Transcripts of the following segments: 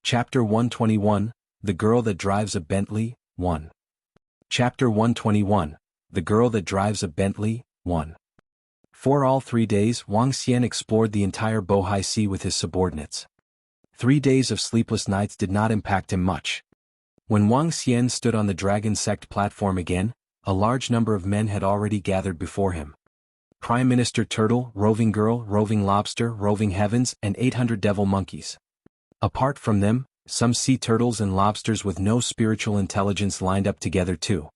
Chapter 121, The Girl That Drives a Bentley, 1. Chapter 121, The Girl That Drives a Bentley, 1. For all 3 days Wang Xian explored the entire Bohai Sea with his subordinates. 3 days of sleepless nights did not impact him much. When Wang Xian stood on the Dragon Sect platform again, a large number of men had already gathered before him. Prime Minister Turtle, Roving Girl, Roving Lobster, Roving Heavens, and 800 devil monkeys. Apart from them, some sea turtles and lobsters with no spiritual intelligence lined up together too.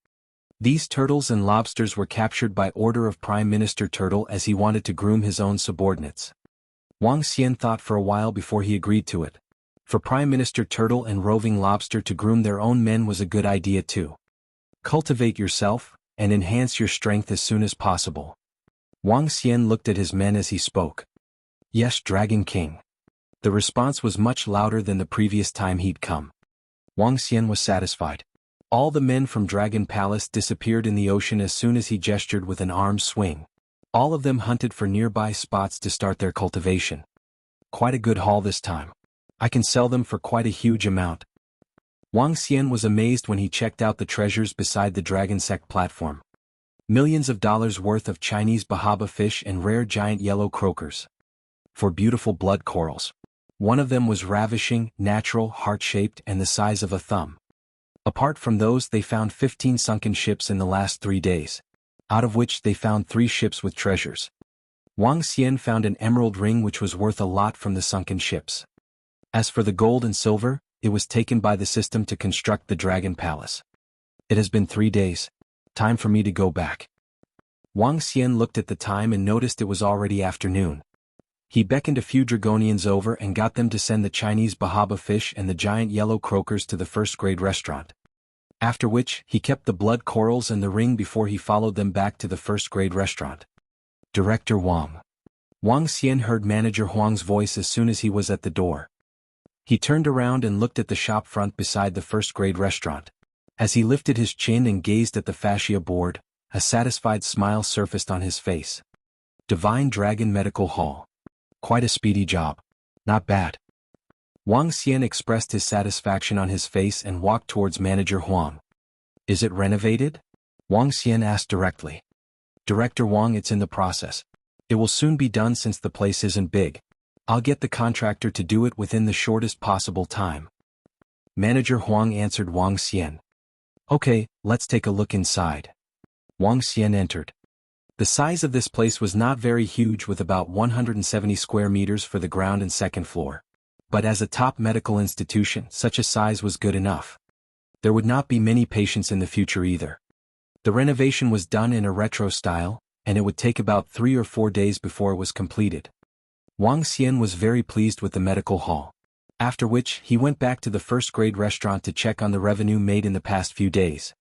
These turtles and lobsters were captured by order of Prime Minister Turtle as he wanted to groom his own subordinates. Wang Xian thought for a while before he agreed to it. For Prime Minister Turtle and Roving Lobster to groom their own men was a good idea too. Cultivate yourself, and enhance your strength as soon as possible. Wang Xian looked at his men as he spoke. Yes, Dragon King. The response was much louder than the previous time he'd come. Wang Xian was satisfied. All the men from Dragon Palace disappeared in the ocean as soon as he gestured with an arm's swing. All of them hunted for nearby spots to start their cultivation. Quite a good haul this time. I can sell them for quite a huge amount. Wang Xian was amazed when he checked out the treasures beside the Dragon Sect platform. Millions of dollars worth of Chinese bahaba fish and rare giant yellow croakers. For beautiful blood corals. One of them was ravishing, natural, heart-shaped, and the size of a thumb. Apart from those, they found 15 sunken ships in the last 3 days, out of which they found 3 ships with treasures. Wang Xian found an emerald ring which was worth a lot from the sunken ships. As for the gold and silver, it was taken by the system to construct the Dragon Palace. It has been 3 days. Time for me to go back. Wang Xian looked at the time and noticed it was already afternoon. He beckoned a few Dragonians over and got them to send the Chinese bahaba fish and the giant yellow croakers to the first-grade restaurant. After which, he kept the blood corals and the ring before he followed them back to the first-grade restaurant. Director Wang. Wang Xian heard Manager Huang's voice as soon as he was at the door. He turned around and looked at the shop front beside the first-grade restaurant. As he lifted his chin and gazed at the fascia board, a satisfied smile surfaced on his face. Divine Dragon Medical Hall. Quite a speedy job. Not bad. Wang Xian expressed his satisfaction on his face and walked towards Manager Huang. Is it renovated? Wang Xian asked directly. Director Wang, it's in the process. It will soon be done since the place isn't big. I'll get the contractor to do it within the shortest possible time. Manager Huang answered Wang Xian. Okay, let's take a look inside. Wang Xian entered. The size of this place was not very huge with about 170 square meters for the ground and second floor. But as a top medical institution, such a size was good enough. There would not be many patients in the future either. The renovation was done in a retro style, and it would take about 3 or 4 days before it was completed. Wang Xian was very pleased with the medical hall. After which, he went back to the first-grade restaurant to check on the revenue made in the past few days.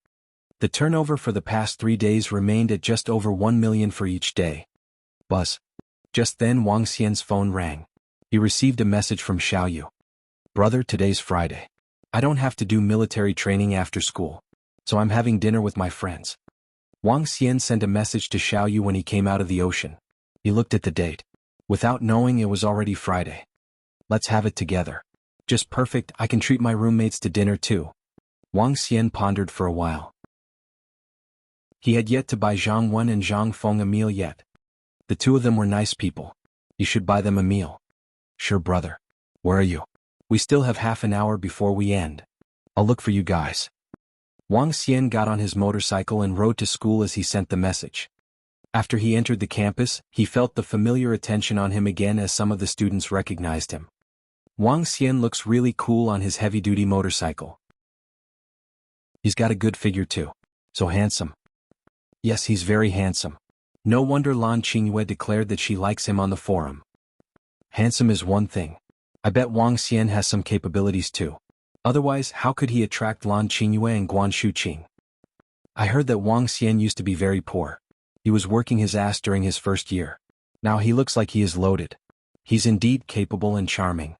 The turnover for the past 3 days remained at just over 1 million for each day. Buzz. Just then Wang Xian's phone rang. He received a message from Xiaoyu. Brother, today's Friday. I don't have to do military training after school, so I'm having dinner with my friends. Wang Xian sent a message to Xiaoyu when he came out of the ocean. He looked at the date. Without knowing, it was already Friday. Let's have it together. Just perfect, I can treat my roommates to dinner too. Wang Xian pondered for a while. He had yet to buy Zhang Wen and Zhang Feng a meal yet. The two of them were nice people. You should buy them a meal. Sure, brother. Where are you? We still have half an hour before we end. I'll look for you guys. Wang Xian got on his motorcycle and rode to school as he sent the message. After he entered the campus, he felt the familiar attention on him again as some of the students recognized him. Wang Xian looks really cool on his heavy-duty motorcycle. He's got a good figure too. So handsome. Yes, he's very handsome. No wonder Lan Qingyue declared that she likes him on the forum. Handsome is one thing. I bet Wang Xian has some capabilities too. Otherwise, how could he attract Lan Qingyue and Guan Shuqing? I heard that Wang Xian used to be very poor. He was working his ass during his first year. Now he looks like he is loaded. He's indeed capable and charming.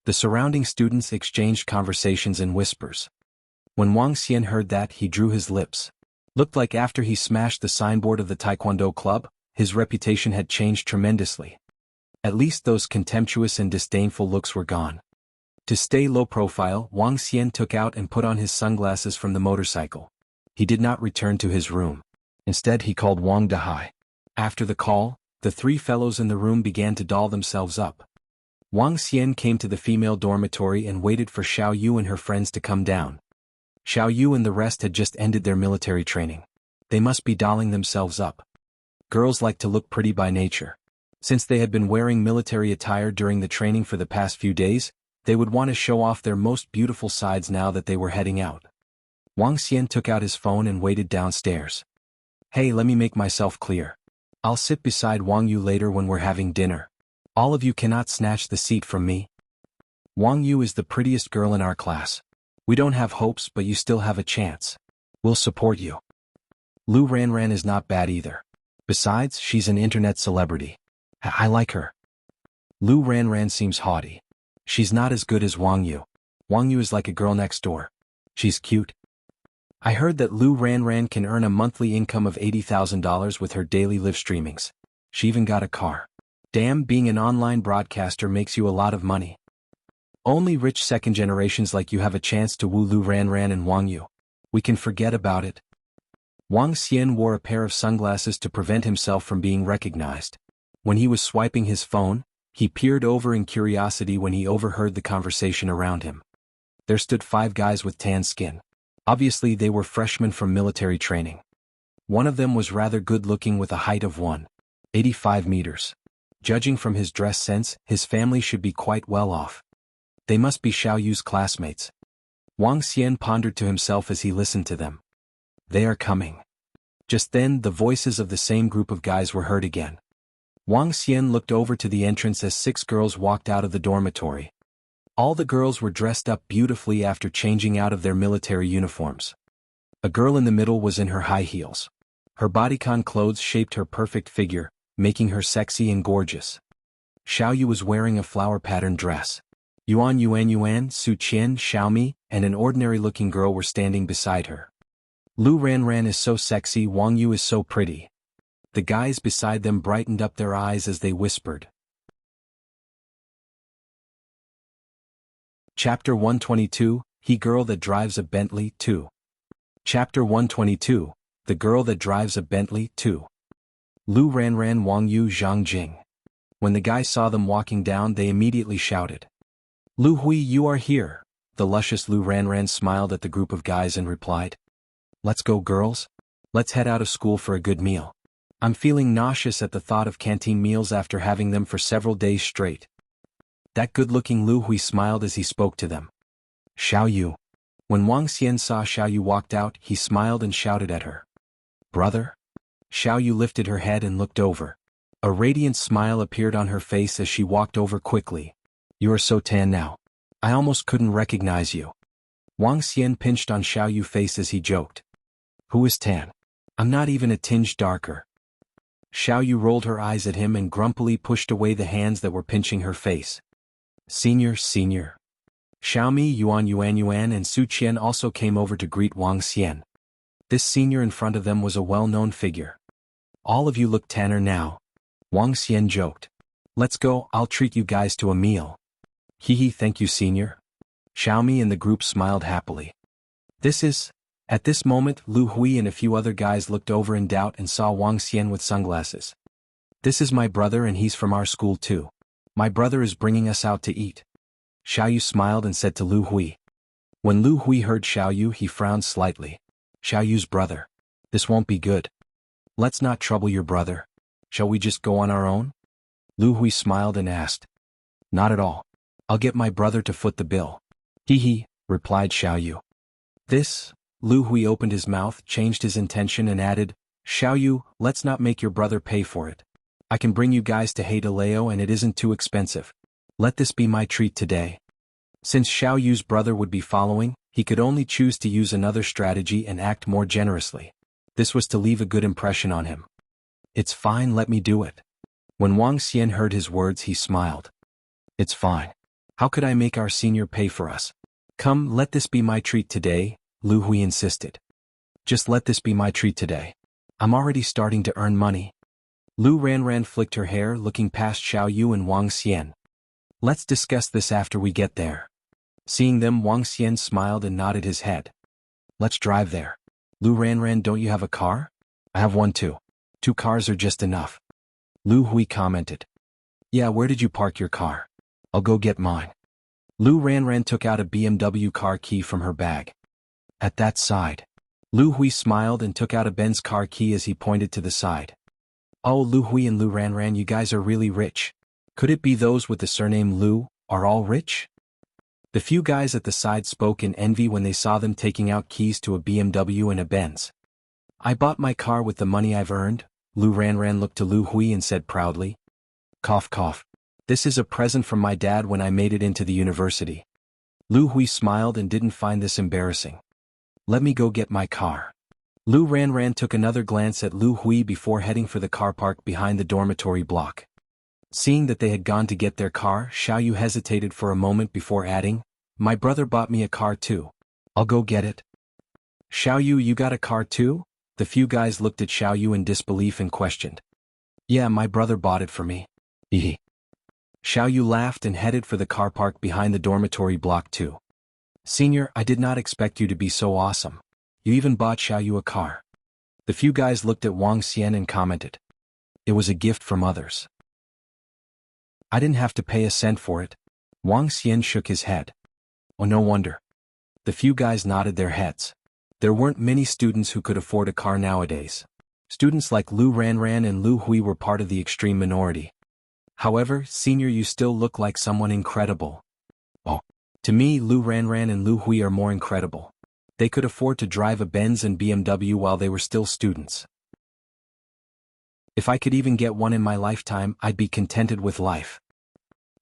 The surrounding students exchanged conversations in whispers. When Wang Xian heard that, he drew his lips. Looked like after he smashed the signboard of the Taekwondo club, his reputation had changed tremendously. At least those contemptuous and disdainful looks were gone. To stay low profile, Wang Xian took out and put on his sunglasses from the motorcycle. He did not return to his room. Instead he called Wang Dahai. After the call, the three fellows in the room began to doll themselves up. Wang Xian came to the female dormitory and waited for Xiao Yu and her friends to come down. Xiao Yu and the rest had just ended their military training. They must be dolling themselves up. Girls like to look pretty by nature. Since they had been wearing military attire during the training for the past few days, they would want to show off their most beautiful sides now that they were heading out. Wang Xian took out his phone and waited downstairs. Hey, let me make myself clear. I'll sit beside Wang Yu later when we're having dinner. All of you cannot snatch the seat from me. Wang Yu is the prettiest girl in our class. We don't have hopes, but you still have a chance. We'll support you. Lu Ranran is not bad either. Besides, she's an internet celebrity. I like her. Lu Ranran seems haughty. She's not as good as Wang Yu. Wang Yu is like a girl next door. She's cute. I heard that Lu Ranran can earn a monthly income of $80,000 with her daily live streamings. She even got a car. Damn, being an online broadcaster makes you a lot of money. Only rich second generations like you have a chance to woo Lu Ranran and Wang Yu. We can forget about it. Wang Xian wore a pair of sunglasses to prevent himself from being recognized. When he was swiping his phone, he peered over in curiosity when he overheard the conversation around him. There stood 5 guys with tan skin. Obviously they were freshmen from military training. One of them was rather good-looking with a height of 1.85 meters. Judging from his dress sense, his family should be quite well off. They must be Xiao Yu's classmates. Wang Xian pondered to himself as he listened to them. They are coming. Just then, the voices of the same group of guys were heard again. Wang Xian looked over to the entrance as 6 girls walked out of the dormitory. All the girls were dressed up beautifully after changing out of their military uniforms. A girl in the middle was in her high heels. Her bodycon clothes shaped her perfect figure, making her sexy and gorgeous. Xiao Yu was wearing a flower-patterned dress. Yuan, Su Qian, Xiaomi, and an ordinary-looking girl were standing beside her. Lu Ranran is so sexy, Wang Yu is so pretty. The guys beside them brightened up their eyes as they whispered. Chapter 122, He Girl That Drives a Bentley 2. Chapter 122, The Girl That Drives a Bentley 2. Lu Ranran, Wang Yu, Zhang Jing. When the guys saw them walking down, they immediately shouted. Lu Hui, you are here. The luscious Lu Ranran smiled at the group of guys and replied. Let's go, girls. Let's head out of school for a good meal. I'm feeling nauseous at the thought of canteen meals after having them for several days straight. That good-looking Lu Hui smiled as he spoke to them. Xiao Yu. When Wang Xian saw Xiao Yu walked out, he smiled and shouted at her. Brother? Xiao Yu lifted her head and looked over. A radiant smile appeared on her face as she walked over quickly. You are so tan now. I almost couldn't recognize you. Wang Xian pinched on Xiao Yu's face as he joked. Who is tan? I'm not even a tinge darker. Xiao Yu rolled her eyes at him and grumpily pushed away the hands that were pinching her face. Senior. Xiaomi, Yuan, and Su Qian also came over to greet Wang Xian. This senior in front of them was a well-known figure. All of you look tanner now. Wang Xian joked. Let's go, I'll treat you guys to a meal. Hee, thank you, senior. Xiaomi and the group smiled happily. At this moment, Lu Hui and a few other guys looked over in doubt and saw Wang Xian with sunglasses. This is my brother and he's from our school too. My brother is bringing us out to eat. Xiao Yu smiled and said to Lu Hui. When Lu Hui heard Xiao Yu, he frowned slightly. Xiao Yu's brother. This won't be good. Let's not trouble your brother. Shall we just go on our own? Lu Hui smiled and asked. Not at all. I'll get my brother to foot the bill. Hee, replied Xiao Yu. Lu Hui opened his mouth, changed his intention and added, Xiao Yu, let's not make your brother pay for it. I can bring you guys to Heidaleo and it isn't too expensive. Let this be my treat today. Since Xiao Yu's brother would be following, he could only choose to use another strategy and act more generously. This was to leave a good impression on him. It's fine, let me do it. When Wang Xian heard his words, he smiled. It's fine. How could I make our senior pay for us? Come, let this be my treat today, Lu Hui insisted. Just let this be my treat today. I'm already starting to earn money. Lu Ranran flicked her hair, looking past Xiao Yu and Wang Xian. Let's discuss this after we get there. Seeing them, Wang Xian smiled and nodded his head. Let's drive there. Lu Ranran, don't you have a car? I have one too. 2 cars are just enough. Lu Hui commented. Yeah, where did you park your car? I'll go get mine. Lu Ranran took out a BMW car key from her bag. At that side. Lu Hui smiled and took out a Benz car key as he pointed to the side. Oh, Lu Hui and Lu Ranran, you guys are really rich. Could it be those with the surname Lu are all rich? The few guys at the side spoke in envy when they saw them taking out keys to a BMW and a Benz. I bought my car with the money I've earned, Lu Ranran looked to Lu Hui and said proudly. Cough cough. This is a present from my dad when I made it into the university. Lu Hui smiled and didn't find this embarrassing. Let me go get my car. Lu Ranran took another glance at Lu Hui before heading for the car park behind the dormitory block. Seeing that they had gone to get their car, Xiaoyu hesitated for a moment before adding, my brother bought me a car too. I'll go get it. Xiaoyu, you got a car too? The few guys looked at Xiaoyu in disbelief and questioned. Yeah, my brother bought it for me. Hehe. Xiaoyu laughed and headed for the car park behind the dormitory block too. Senior, I did not expect you to be so awesome. You even bought Xiaoyu a car. The few guys looked at Wang Xian and commented. It was a gift from others. I didn't have to pay a cent for it. Wang Xian shook his head. Oh, no wonder. The few guys nodded their heads. There weren't many students who could afford a car nowadays. Students like Lu Ranran and Lu Hui were part of the extreme minority. However, Senior, you still look like someone incredible. Oh. To me, Lu Ranran and Lu Hui are more incredible. They could afford to drive a Benz and BMW while they were still students. If I could even get one in my lifetime, I'd be contented with life.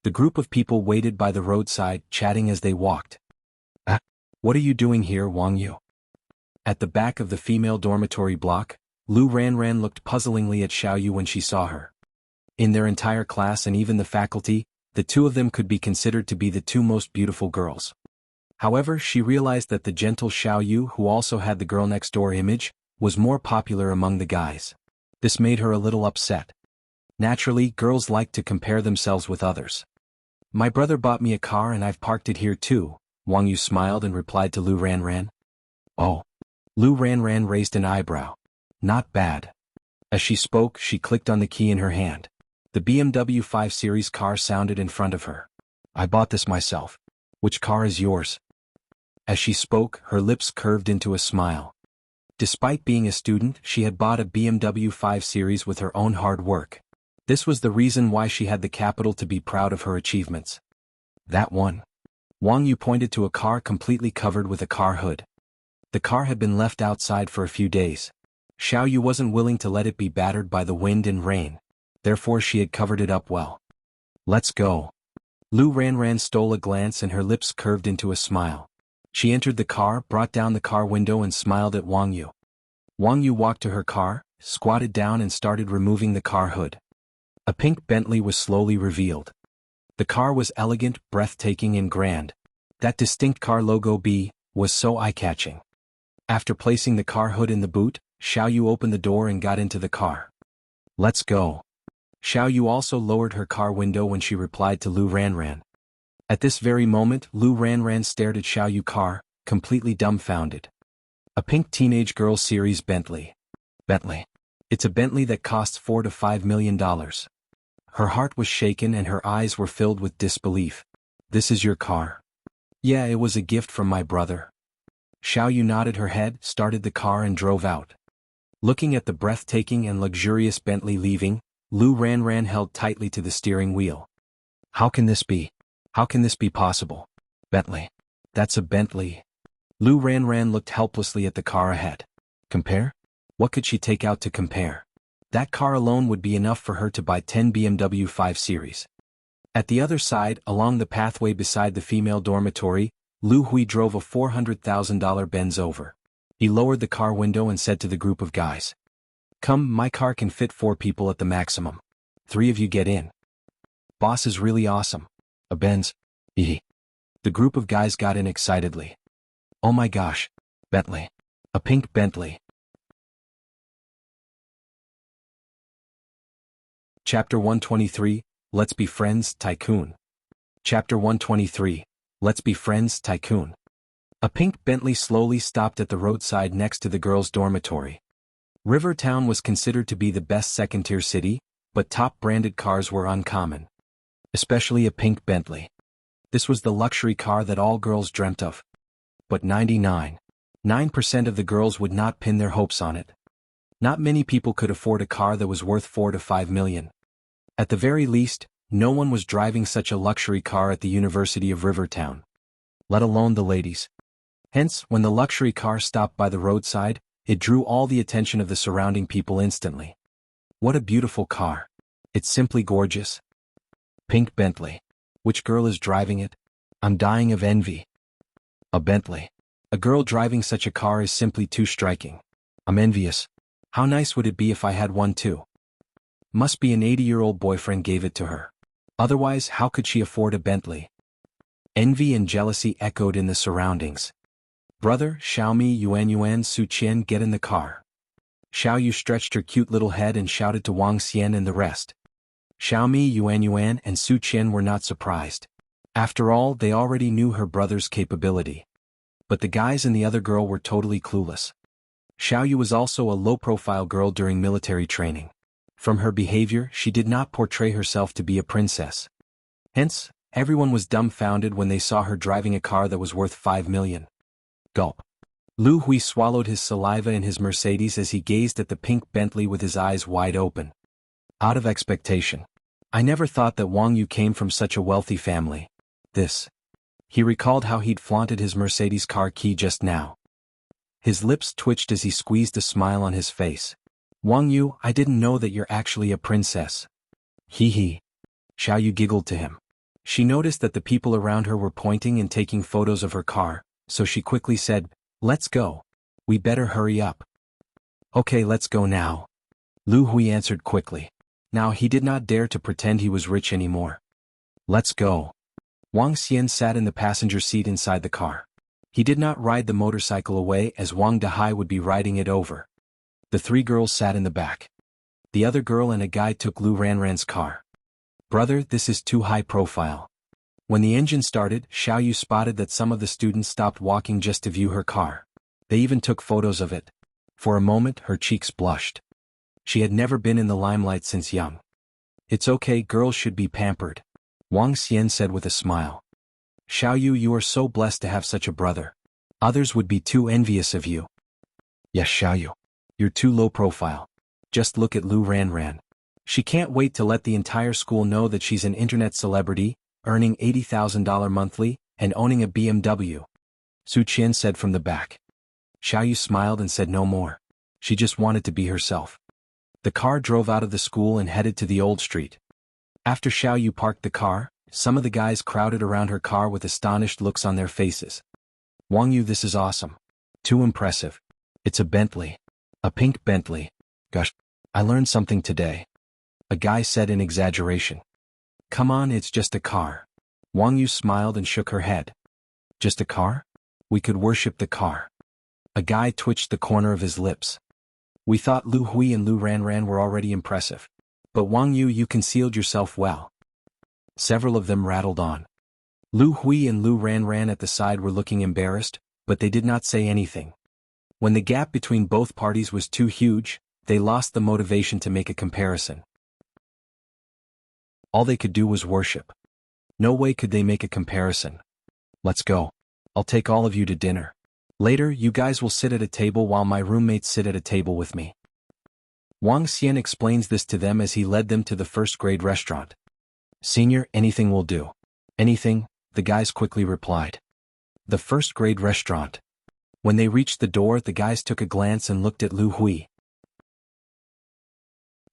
The group of people waited by the roadside, chatting as they walked. What are you doing here, Wang Yu? At the back of the female dormitory block, Lu Ranran looked puzzlingly at Xiaoyu when she saw her. In their entire class and even the faculty, the two of them could be considered to be the 2 most beautiful girls. However, she realized that the gentle Xiaoyu, who also had the girl next door image, was more popular among the guys. This made her a little upset. Naturally, girls like to compare themselves with others. My brother bought me a car and I've parked it here too, Wang Yu smiled and replied to Lu Ranran. Oh. Lu Ranran raised an eyebrow. Not bad. As she spoke, she clicked on the key in her hand. The BMW 5 Series car sounded in front of her. I bought this myself. Which car is yours? As she spoke, her lips curved into a smile. Despite being a student, she had bought a BMW 5 Series with her own hard work. This was the reason why she had the capital to be proud of her achievements. That one. Wang Yu pointed to a car completely covered with a car hood. The car had been left outside for a few days. Xiaoyu wasn't willing to let it be battered by the wind and rain. Therefore she had covered it up well. Let's go. Lu Ranran stole a glance and her lips curved into a smile. She entered the car, brought down the car window and smiled at Wang Yu. Wang Yu walked to her car, squatted down and started removing the car hood. A pink Bentley was slowly revealed. The car was elegant, breathtaking and grand. That distinct car logo B was so eye-catching. After placing the car hood in the boot, Xiaoyu opened the door and got into the car. Let's go. Xiaoyu also lowered her car window when she replied to Lu Ranran. At this very moment, Lu Ranran stared at Xiaoyu's car, completely dumbfounded. A pink teenage girl series Bentley. Bentley. It's a Bentley that costs $4 to $5 million. Her heart was shaken and her eyes were filled with disbelief. This is your car? Yeah, it was a gift from my brother. Xiaoyu nodded her head, started the car and drove out. Looking at the breathtaking and luxurious Bentley leaving, Lu Ranran held tightly to the steering wheel. How can this be? How can this be possible? Bentley. That's a Bentley. Lu Ranran looked helplessly at the car ahead. Compare? What could she take out to compare? That car alone would be enough for her to buy 10 BMW 5 Series. At the other side, along the pathway beside the female dormitory, Lu Hui drove a $400,000 Benz over. He lowered the car window and said to the group of guys. Come, my car can fit 4 people at the maximum. 3 of you get in. Boss is really awesome. A Benz? Hehe. The group of guys got in excitedly. Oh my gosh. Bentley. A pink Bentley. Chapter 123, Let's Be Friends, Tycoon. Chapter 123, Let's be friends, tycoon. A pink Bentley slowly stopped at the roadside next to the girls' dormitory. Rivertown was considered to be the best second-tier city, but top-branded cars were uncommon. Especially a pink Bentley. This was the luxury car that all girls dreamt of. But 99.9% of the girls would not pin their hopes on it. Not many people could afford a car that was worth 4 to 5 million. At the very least, no one was driving such a luxury car at the University of Rivertown. Let alone the ladies. Hence, when the luxury car stopped by the roadside, it drew all the attention of the surrounding people instantly. What a beautiful car. It's simply gorgeous. Pink Bentley. Which girl is driving it? I'm dying of envy. A Bentley. A girl driving such a car is simply too striking. I'm envious. How nice would it be if I had one too? Must be an 80-year-old boyfriend gave it to her. Otherwise, how could she afford a Bentley? Envy and jealousy echoed in the surroundings. Brother, Xiaomi Yuan Su Qian, get in the car. Xiao Yu stretched her cute little head and shouted to Wang Xian and the rest. Xiaomi Yuan and Su Qian were not surprised. After all, they already knew her brother's capability. But the guys and the other girl were totally clueless. Xiao Yu was also a low-profile girl during military training. From her behavior, she did not portray herself to be a princess. Hence, everyone was dumbfounded when they saw her driving a car that was worth 5 million. Gulp. Lu Hui swallowed his saliva in his Mercedes as he gazed at the pink Bentley with his eyes wide open. Out of expectation. I never thought that Wang Yu came from such a wealthy family. This. He recalled how he'd flaunted his Mercedes car key just now. His lips twitched as he squeezed a smile on his face. Wang Yu, I didn't know that you're actually a princess. Hee hee. Xiao Yu giggled to him. She noticed that the people around her were pointing and taking photos of her car, so she quickly said, let's go. We better hurry up. Okay, let's go now. Lu Hui answered quickly. Now he did not dare to pretend he was rich anymore. Let's go. Wang Xian sat in the passenger seat inside the car. He did not ride the motorcycle away as Wang Dahai would be riding it over. The three girls sat in the back. The other girl and a guy took Lu Ranran's car. Brother, this is too high profile. When the engine started, Xiao Yu spotted that some of the students stopped walking just to view her car. They even took photos of it. For a moment, her cheeks blushed. She had never been in the limelight since young. It's okay, girls should be pampered. Wang Xian said with a smile. Xiao Yu, you are so blessed to have such a brother. Others would be too envious of you. Yes, Xiao Yu. You're too low profile. Just look at Lu Ranran. She can't wait to let the entire school know that she's an internet celebrity, earning $80,000 monthly, and owning a BMW. Su Qian said from the back. Xiao Yu smiled and said no more. She just wanted to be herself. The car drove out of the school and headed to the old street. After Xiao Yu parked the car, some of the guys crowded around her car with astonished looks on their faces. Wang Yu, this is awesome. Too impressive. It's a Bentley. A pink Bentley. Gosh, I learned something today. A guy said in exaggeration. Come on, it's just a car. Wang Yu smiled and shook her head. Just a car? We could worship the car. A guy twitched the corner of his lips. We thought Lu Hui and Lu Ranran were already impressive. But Wang Yu, you concealed yourself well. Several of them rattled on. Lu Hui and Lu Ranran at the side were looking embarrassed, but they did not say anything. When the gap between both parties was too huge, they lost the motivation to make a comparison. All they could do was worship. No way could they make a comparison. Let's go. I'll take all of you to dinner. Later, you guys will sit at a table while my roommates sit at a table with me. Wang Xian explains this to them as he led them to the first-grade restaurant. Senior, anything will do. Anything, the guys quickly replied. The first-grade restaurant. When they reached the door, the guys took a glance and looked at Lu Hui.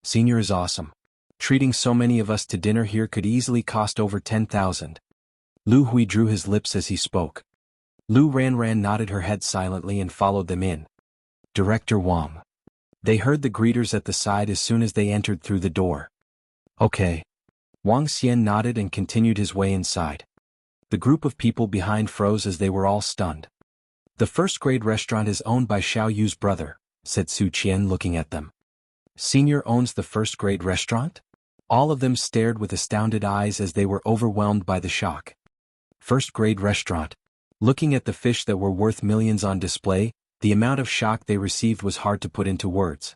Senior is awesome. Treating so many of us to dinner here could easily cost over 10,000. Lu Hui drew his lips as he spoke. Lu Ranran nodded her head silently and followed them in. Director Wang. They heard the greeters at the side as soon as they entered through the door. Okay. Wang Xian nodded and continued his way inside. The group of people behind froze as they were all stunned. The first-grade restaurant is owned by Xiao Yu's brother, said Su Qian looking at them. Senior owns the first-grade restaurant? All of them stared with astounded eyes as they were overwhelmed by the shock. First grade restaurant. Looking at the fish that were worth millions on display, the amount of shock they received was hard to put into words.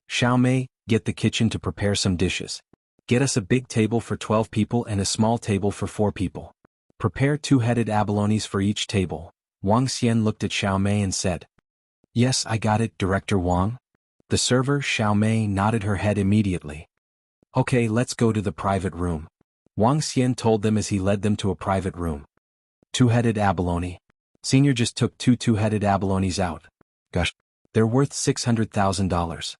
Xiaomei, get the kitchen to prepare some dishes. Get us a big table for 12 people and a small table for 4 people. Prepare 2-headed abalones for each table. Wang Xian looked at Xiaomei and said, Yes, I got it, Director Wang. The server, Xiaomei, nodded her head immediately. Okay, let's go to the private room. Wang Xian told them as he led them to a private room. 2-headed abalone. Senior just took 2-headed abalones out. Gosh, they're worth $600,000.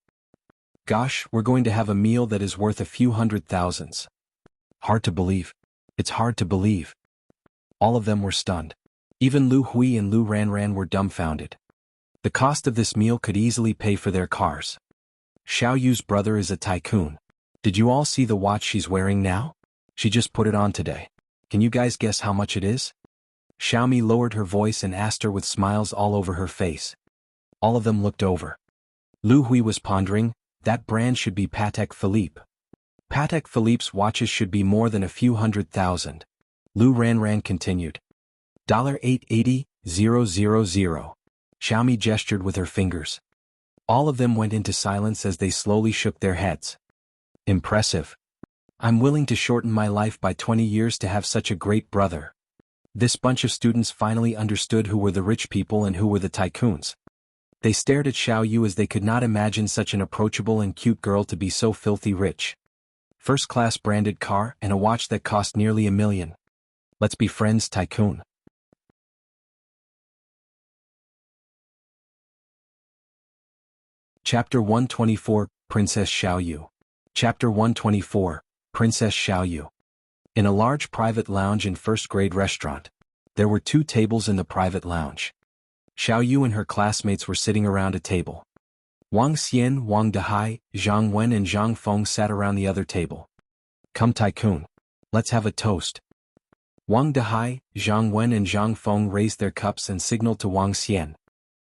Gosh, we're going to have a meal that is worth a few hundred thousands. Hard to believe. It's hard to believe. All of them were stunned. Even Lu Hui and Lu Ranran were dumbfounded. The cost of this meal could easily pay for their cars. Xiao Yu's brother is a tycoon. Did you all see the watch she's wearing now? She just put it on today. Can you guys guess how much it is? Xiaomi lowered her voice and asked her with smiles all over her face. All of them looked over. Lu Hui was pondering, that brand should be Patek Philippe. Patek Philippe's watches should be more than a few $100,000. Lu Ranran continued. $880,000. Xiaomi gestured with her fingers. All of them went into silence as they slowly shook their heads. Impressive. I'm willing to shorten my life by 20 years to have such a great brother. This bunch of students finally understood who were the rich people and who were the tycoons. They stared at Xiao Yu as they could not imagine such an approachable and cute girl to be so filthy rich. First-class branded car and a watch that cost nearly $1 million. Let's be friends, tycoon. Chapter 124, Princess Xiao Yu. Chapter 124, Princess Xiao Yu. In a large private lounge in first-grade restaurant. There were 2 tables in the private lounge. Xiao Yu and her classmates were sitting around a table. Wang Xian, Wang Dehai, Zhang Wen and Zhang Feng sat around the other table. Come tycoon. Let's have a toast. Wang Dehai, Zhang Wen and Zhang Feng raised their cups and signaled to Wang Xian.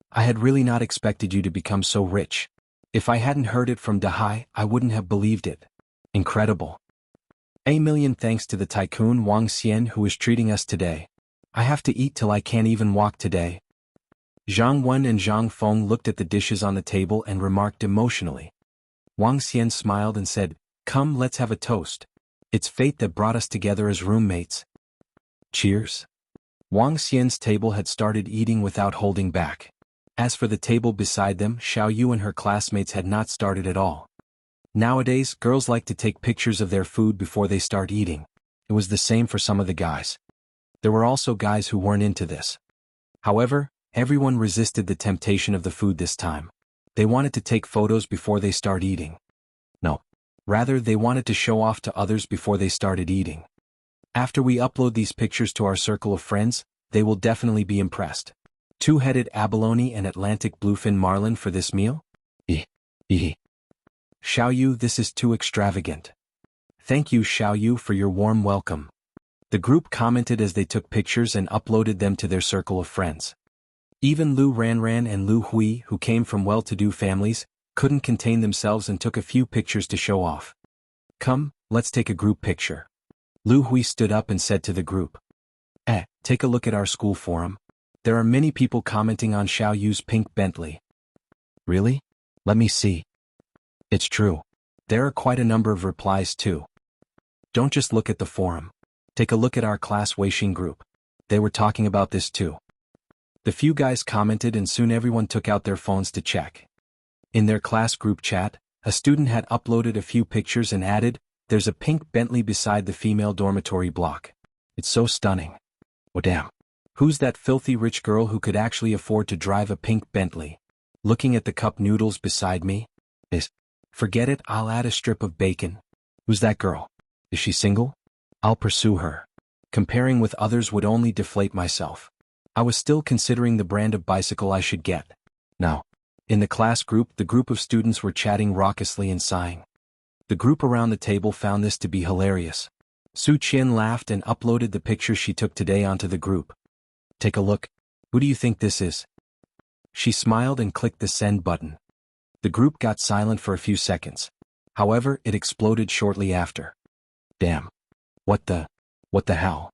I had really not expected you to become so rich. If I hadn't heard it from Dehai, I wouldn't have believed it. Incredible. A million thanks to the tycoon Wang Xian who is treating us today. I have to eat till I can't even walk today. Zhang Wen and Zhang Feng looked at the dishes on the table and remarked emotionally. Wang Xian smiled and said, Come, let's have a toast. It's fate that brought us together as roommates. Cheers. Wang Xian's table had started eating without holding back. As for the table beside them, Xiao Yu and her classmates had not started at all. Nowadays, girls like to take pictures of their food before they start eating. It was the same for some of the guys. There were also guys who weren't into this. However, everyone resisted the temptation of the food this time. They wanted to take photos before they start eating. No. Rather, they wanted to show off to others before they started eating. After we upload these pictures to our circle of friends, they will definitely be impressed. 2-headed abalone and Atlantic bluefin marlin for this meal? Xiao Yu, this is too extravagant. Thank you, Xiao Yu, for your warm welcome. The group commented as they took pictures and uploaded them to their circle of friends. Even Lu Ranran and Lu Hui, who came from well-to-do families, couldn't contain themselves and took a few pictures to show off. Come, let's take a group picture. Lu Hui stood up and said to the group. Take a look at our school forum. There are many people commenting on Xiao Yu's pink Bentley. Really? Let me see. It's true. There are quite a number of replies too. Don't just look at the forum. Take a look at our class Weixin group. They were talking about this too. The few guys commented and soon everyone took out their phones to check. In their class group chat, a student had uploaded a few pictures and added, there's a pink Bentley beside the female dormitory block. It's so stunning. Oh damn. Who's that filthy rich girl who could actually afford to drive a pink Bentley? Looking at the cup noodles beside me? Forget it, I'll add a strip of bacon. Who's that girl? Is she single? I'll pursue her. Comparing with others would only deflate myself. I was still considering the brand of bicycle I should get. Now, in the class group, the group of students were chatting raucously and sighing. The group around the table found this to be hilarious. Su Qian laughed and uploaded the picture she took today onto the group. Take a look. Who do you think this is? She smiled and clicked the send button. The group got silent for a few seconds. However, it exploded shortly after. Damn. What the hell?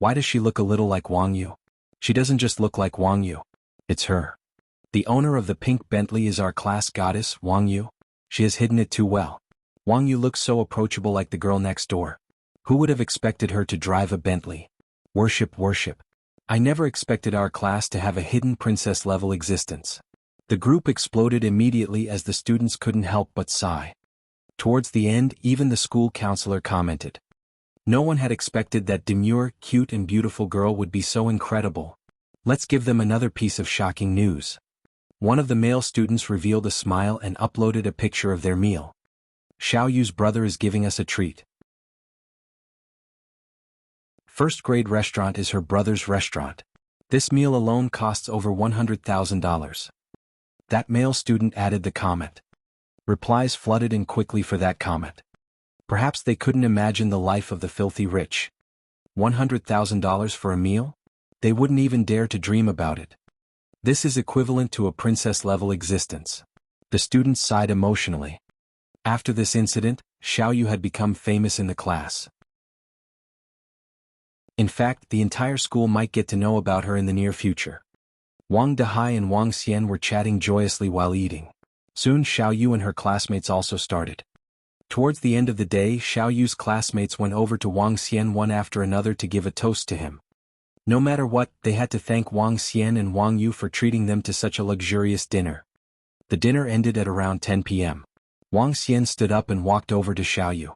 Why does she look a little like Wang Yu? She doesn't just look like Wang Yu. It's her. The owner of the pink Bentley is our class goddess, Wang Yu. She has hidden it too well. Wang Yu looks so approachable like the girl next door. Who would have expected her to drive a Bentley? Worship, worship. I never expected our class to have a hidden princess-level existence. The group exploded immediately as the students couldn't help but sigh. Towards the end, even the school counselor commented. No one had expected that demure, cute and beautiful girl would be so incredible. Let's give them another piece of shocking news. One of the male students revealed a smile and uploaded a picture of their meal. Xiao Yu's brother is giving us a treat. First grade restaurant is her brother's restaurant. This meal alone costs over $100,000. That male student added the comment. Replies flooded in quickly for that comment. Perhaps they couldn't imagine the life of the filthy rich. $100,000 for a meal? They wouldn't even dare to dream about it. This is equivalent to a princess-level existence. The students sighed emotionally. After this incident, Xiao Yu had become famous in the class. In fact, the entire school might get to know about her in the near future. Wang Dehai and Wang Xian were chatting joyously while eating. Soon Xiao Yu and her classmates also started. Towards the end of the day, Xiao Yu's classmates went over to Wang Xian one after another to give a toast to him. No matter what, they had to thank Wang Xian and Wang Yu for treating them to such a luxurious dinner. The dinner ended at around 10 p.m. Wang Xian stood up and walked over to Xiao Yu.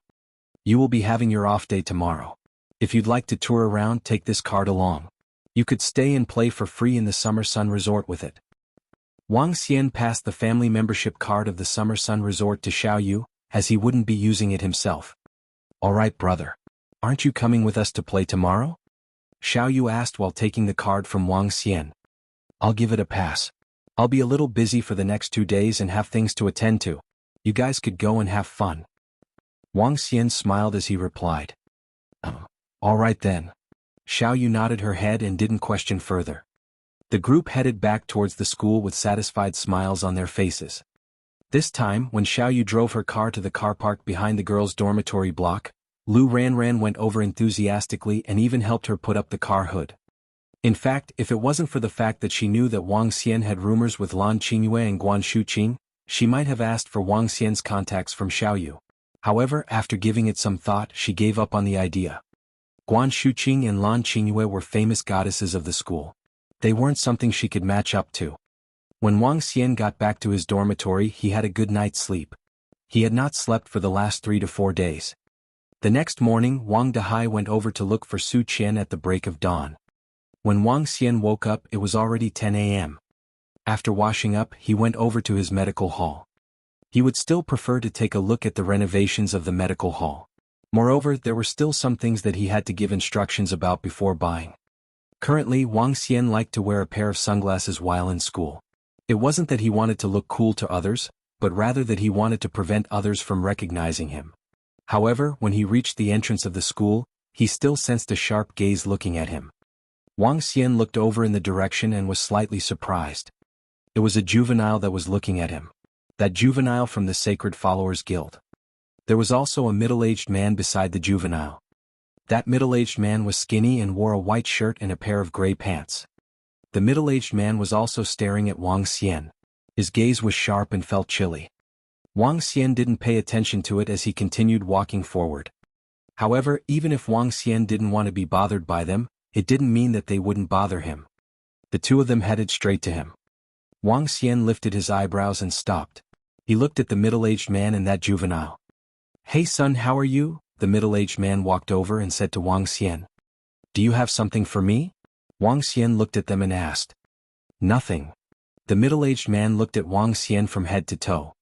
You will be having your off day tomorrow. If you'd like to tour around, take this card along. You could stay and play for free in the Summer Sun Resort with it. Wang Xian passed the family membership card of the Summer Sun Resort to Xiao Yu, as he wouldn't be using it himself. Alright brother. Aren't you coming with us to play tomorrow? Xiao Yu asked while taking the card from Wang Xian. I'll give it a pass. I'll be a little busy for the next 2 days and have things to attend to. You guys could go and have fun. Wang Xian smiled as he replied. Alright then. Xiao Yu nodded her head and didn't question further. The group headed back towards the school with satisfied smiles on their faces. This time, when Xiao Yu drove her car to the car park behind the girls' dormitory block, Lu Ranran went over enthusiastically and even helped her put up the car hood. In fact, if it wasn't for the fact that she knew that Wang Xian had rumors with Lan Qingyue and Guan Shuqing, she might have asked for Wang Xian's contacts from Xiao Yu. However, after giving it some thought, she gave up on the idea. Guan Shuqing and Lan Qingyue were famous goddesses of the school. They weren't something she could match up to. When Wang Xian got back to his dormitory, he had a good night's sleep. He had not slept for the last 3 to 4 days. The next morning, Wang Dehai went over to look for Su Qian at the break of dawn. When Wang Xian woke up, it was already 10 a.m. After washing up, he went over to his medical hall. He would still prefer to take a look at the renovations of the medical hall. Moreover, there were still some things that he had to give instructions about before buying. Currently, Wang Xian liked to wear a pair of sunglasses while in school. It wasn't that he wanted to look cool to others, but rather that he wanted to prevent others from recognizing him. However, when he reached the entrance of the school, he still sensed a sharp gaze looking at him. Wang Xian looked over in the direction and was slightly surprised. It was a juvenile that was looking at him. That juvenile from the Sacred Followers Guild. There was also a middle-aged man beside the juvenile. That middle-aged man was skinny and wore a white shirt and a pair of gray pants. The middle-aged man was also staring at Wang Xian. His gaze was sharp and felt chilly. Wang Xian didn't pay attention to it as he continued walking forward. However, even if Wang Xian didn't want to be bothered by them, it didn't mean that they wouldn't bother him. The two of them headed straight to him. Wang Xian lifted his eyebrows and stopped. He looked at the middle-aged man and that juvenile. Hey son, how are you? The middle-aged man walked over and said to Wang Xian. Do you have something for me? Wang Xian looked at them and asked. Nothing. The middle-aged man looked at Wang Xian from head to toe.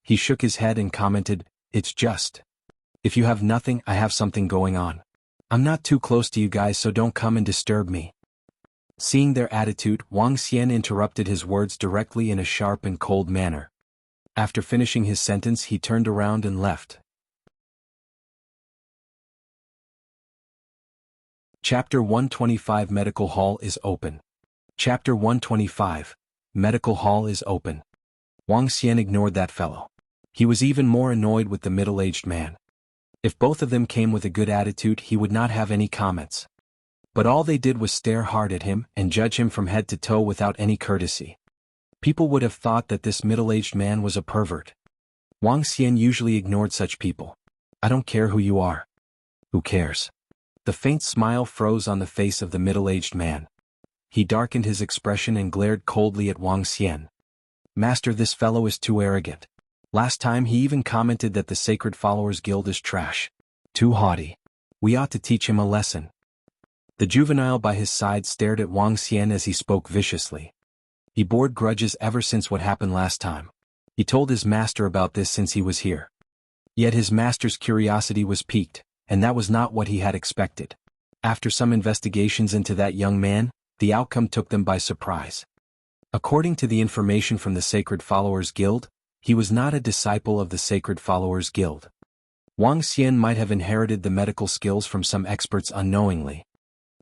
He shook his head and commented, It's just. If you have nothing, I have something going on. I'm not too close to you guys, so don't come and disturb me. Seeing their attitude, Wang Xian interrupted his words directly in a sharp and cold manner. After finishing his sentence, he turned around and left. Chapter 125 Medical Hall is open. Chapter 125 Medical Hall is open. Wang Xian ignored that fellow. He was even more annoyed with the middle-aged man. If both of them came with a good attitude, he would not have any comments. But all they did was stare hard at him and judge him from head to toe without any courtesy. People would have thought that this middle-aged man was a pervert. Wang Xian usually ignored such people. I don't care who you are. Who cares? The faint smile froze on the face of the middle-aged man. He darkened his expression and glared coldly at Wang Xian. Master, this fellow is too arrogant. Last time he even commented that the Sacred Followers Guild is trash. Too haughty. We ought to teach him a lesson. The juvenile by his side stared at Wang Xian as he spoke viciously. He bore grudges ever since what happened last time. He told his master about this since he was here. Yet his master's curiosity was piqued, and that was not what he had expected. After some investigations into that young man, the outcome took them by surprise. According to the information from the Sacred Followers Guild, he was not a disciple of the Sacred Followers Guild. Wang Xian might have inherited the medical skills from some experts unknowingly.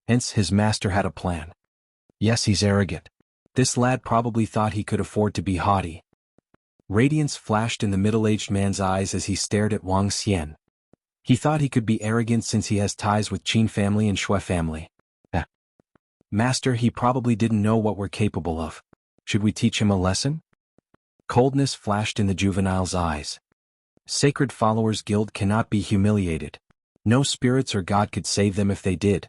Hence his master had a plan. Yes, he's arrogant. This lad probably thought he could afford to be haughty. Radiance flashed in the middle-aged man's eyes as he stared at Wang Xian. He thought he could be arrogant since he has ties with Qin family and Shui family. Master, he probably didn't know what we're capable of. Should we teach him a lesson? Coldness flashed in the juvenile's eyes. Sacred Followers Guild cannot be humiliated. No spirits or God could save them if they did.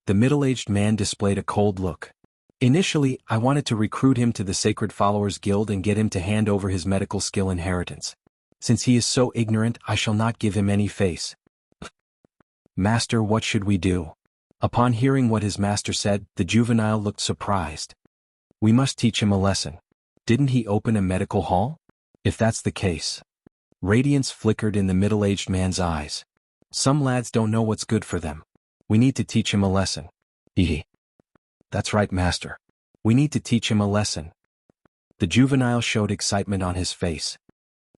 The middle-aged man displayed a cold look. Initially, I wanted to recruit him to the Sacred Followers Guild and get him to hand over his medical skill inheritance. Since he is so ignorant, I shall not give him any face. Master, what should we do? Upon hearing what his master said, the juvenile looked surprised. We must teach him a lesson. Didn't he open a medical hall? If that's the case. Radiance flickered in the middle-aged man's eyes. Some lads don't know what's good for them. We need to teach him a lesson. That's right, master. We need to teach him a lesson. The juvenile showed excitement on his face.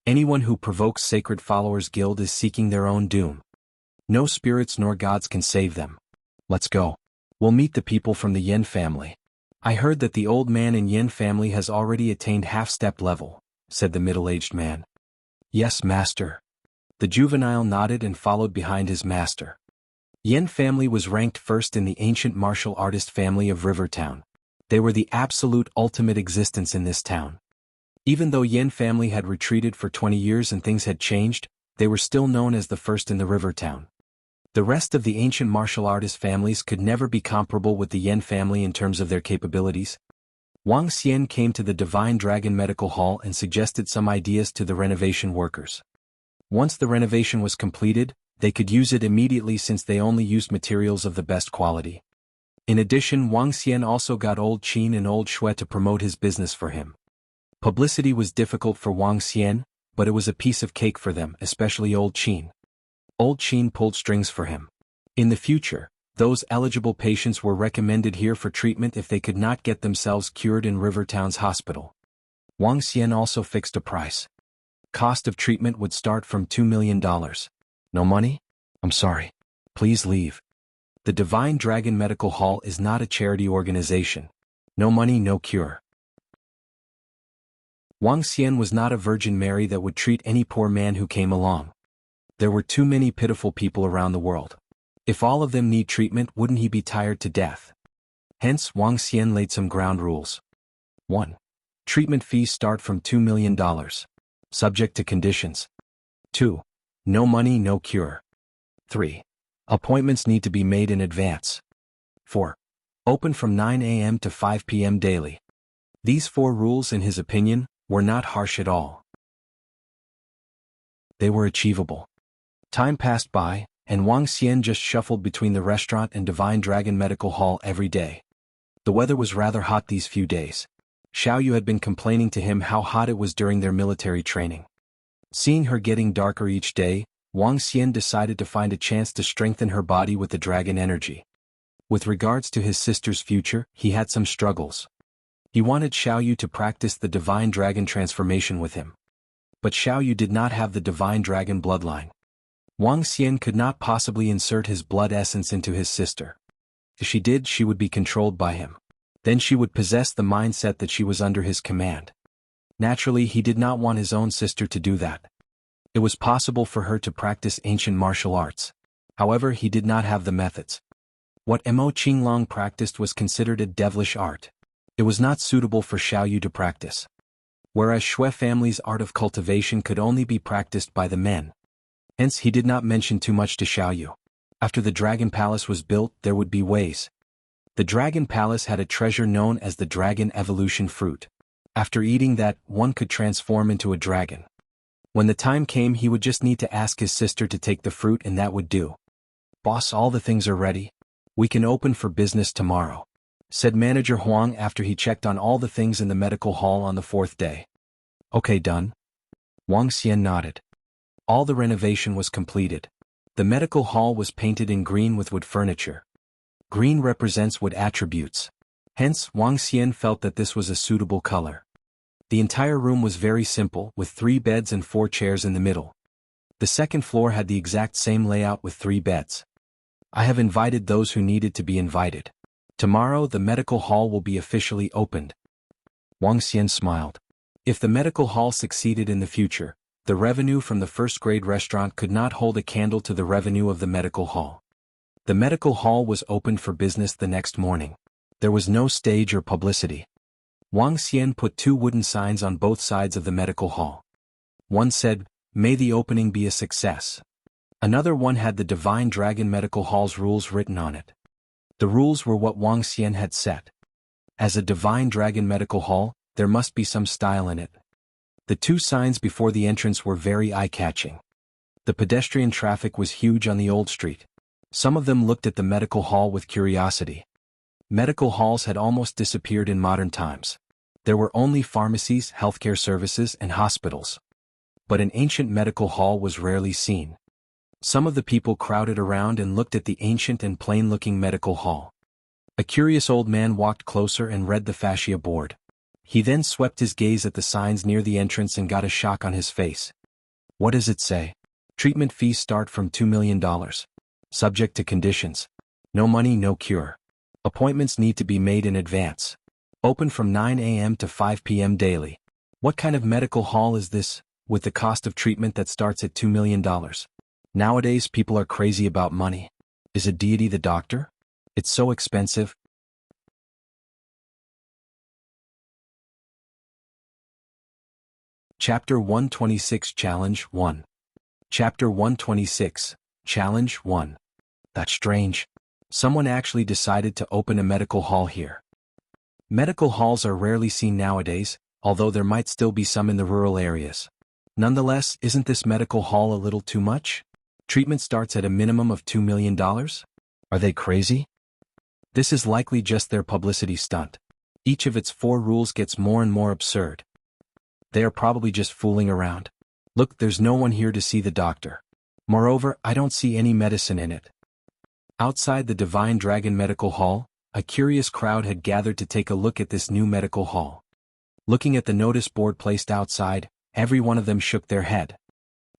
Anyone who provokes Sacred Followers Guild is seeking their own doom. No spirits nor gods can save them. Let's go. We'll meet the people from the Yin family. I heard that the old man in Yin family has already attained half-step level, said the middle-aged man. Yes, master. The juvenile nodded and followed behind his master. Yin family was ranked first in the ancient martial artist family of Rivertown. They were the absolute ultimate existence in this town. Even though Yin family had retreated for 20 years and things had changed, they were still known as the first in the Rivertown. The rest of the ancient martial artist families could never be comparable with the Yin family in terms of their capabilities. Wang Xian came to the Divine Dragon Medical Hall and suggested some ideas to the renovation workers. Once the renovation was completed, they could use it immediately since they only used materials of the best quality. In addition, Wang Xian also got Old Qin and Old Shui to promote his business for him. Publicity was difficult for Wang Xian, but it was a piece of cake for them, especially Old Qin. Old Qin pulled strings for him. In the future, those eligible patients were recommended here for treatment if they could not get themselves cured in Rivertown's hospital. Wang Xian also fixed a price. Cost of treatment would start from $2 million. No money? I'm sorry. Please leave. The Divine Dragon Medical Hall is not a charity organization. No money, no cure. Wang Xian was not a Virgin Mary that would treat any poor man who came along. There were too many pitiful people around the world. If all of them need treatment, wouldn't he be tired to death? Hence, Wang Xian laid some ground rules. 1. Treatment fees start from $2 million. Subject to conditions. 2. No money, no cure. 3. Appointments need to be made in advance. 4. Open from 9 a.m. to 5 p.m. daily. These 4 rules, in his opinion, were not harsh at all. They were achievable. Time passed by, and Wang Xian just shuffled between the restaurant and Divine Dragon Medical Hall every day. The weather was rather hot these few days. Xiaoyu had been complaining to him how hot it was during their military training. Seeing her getting darker each day, Wang Xian decided to find a chance to strengthen her body with the dragon energy. With regards to his sister's future, he had some struggles. He wanted Xiaoyu to practice the Divine Dragon transformation with him. But Xiaoyu did not have the Divine Dragon bloodline. Wang Xian could not possibly insert his blood essence into his sister. If she did, she would be controlled by him. Then she would possess the mindset that she was under his command. Naturally, he did not want his own sister to do that. It was possible for her to practice ancient martial arts. However, he did not have the methods. What Mo Qinglong practiced was considered a devilish art. It was not suitable for Xiaoyu to practice. Whereas Shui family's art of cultivation could only be practiced by the men. Hence he did not mention too much to Xiaoyu. After the Dragon Palace was built, there would be ways. The Dragon Palace had a treasure known as the Dragon Evolution Fruit. After eating that, one could transform into a dragon. When the time came, he would just need to ask his sister to take the fruit and that would do. "Boss, all the things are ready. We can open for business tomorrow," said Manager Huang after he checked on all the things in the medical hall on the 4th day. "Okay, done." Wang Xian nodded. All the renovation was completed. The medical hall was painted in green with wood furniture. Green represents wood attributes. Hence, Wang Xian felt that this was a suitable color. The entire room was very simple, with 3 beds and 4 chairs in the middle. The second floor had the exact same layout with 3 beds. "I have invited those who needed to be invited. Tomorrow the medical hall will be officially opened." Wang Xian smiled. If the medical hall succeeded in the future, the revenue from the first-grade restaurant could not hold a candle to the revenue of the medical hall. The medical hall was opened for business the next morning. There was no stage or publicity. Wang Xian put 2 wooden signs on both sides of the medical hall. One said, "May the opening be a success." Another one had the Divine Dragon Medical Hall's rules written on it. The rules were what Wang Xian had set. As a Divine Dragon Medical Hall, there must be some style in it. The 2 signs before the entrance were very eye-catching. The pedestrian traffic was huge on the old street. Some of them looked at the medical hall with curiosity. Medical halls had almost disappeared in modern times. There were only pharmacies, healthcare services, and hospitals. But an ancient medical hall was rarely seen. Some of the people crowded around and looked at the ancient and plain-looking medical hall. A curious old man walked closer and read the fascia board. He then swept his gaze at the signs near the entrance and got a shock on his face. "What does it say? Treatment fees start from $2 million. Subject to conditions. No money, no cure. Appointments need to be made in advance. Open from 9 a.m. to 5 p.m. daily." What kind of medical hall is this, with the cost of treatment that starts at $2 million? Nowadays people are crazy about money. Is a deity the doctor? It's so expensive. Chapter 126 Challenge 1. Chapter 126, Challenge 1. That's strange. Someone actually decided to open a medical hall here. Medical halls are rarely seen nowadays, although there might still be some in the rural areas. Nonetheless, isn't this medical hall a little too much? Treatment starts at a minimum of $2 million? Are they crazy? This is likely just their publicity stunt. Each of its 4 rules gets more and more absurd. They are probably just fooling around. Look, there's no one here to see the doctor. Moreover, I don't see any medicine in it. Outside the Divine Dragon Medical Hall, a curious crowd had gathered to take a look at this new medical hall. Looking at the notice board placed outside, every one of them shook their head.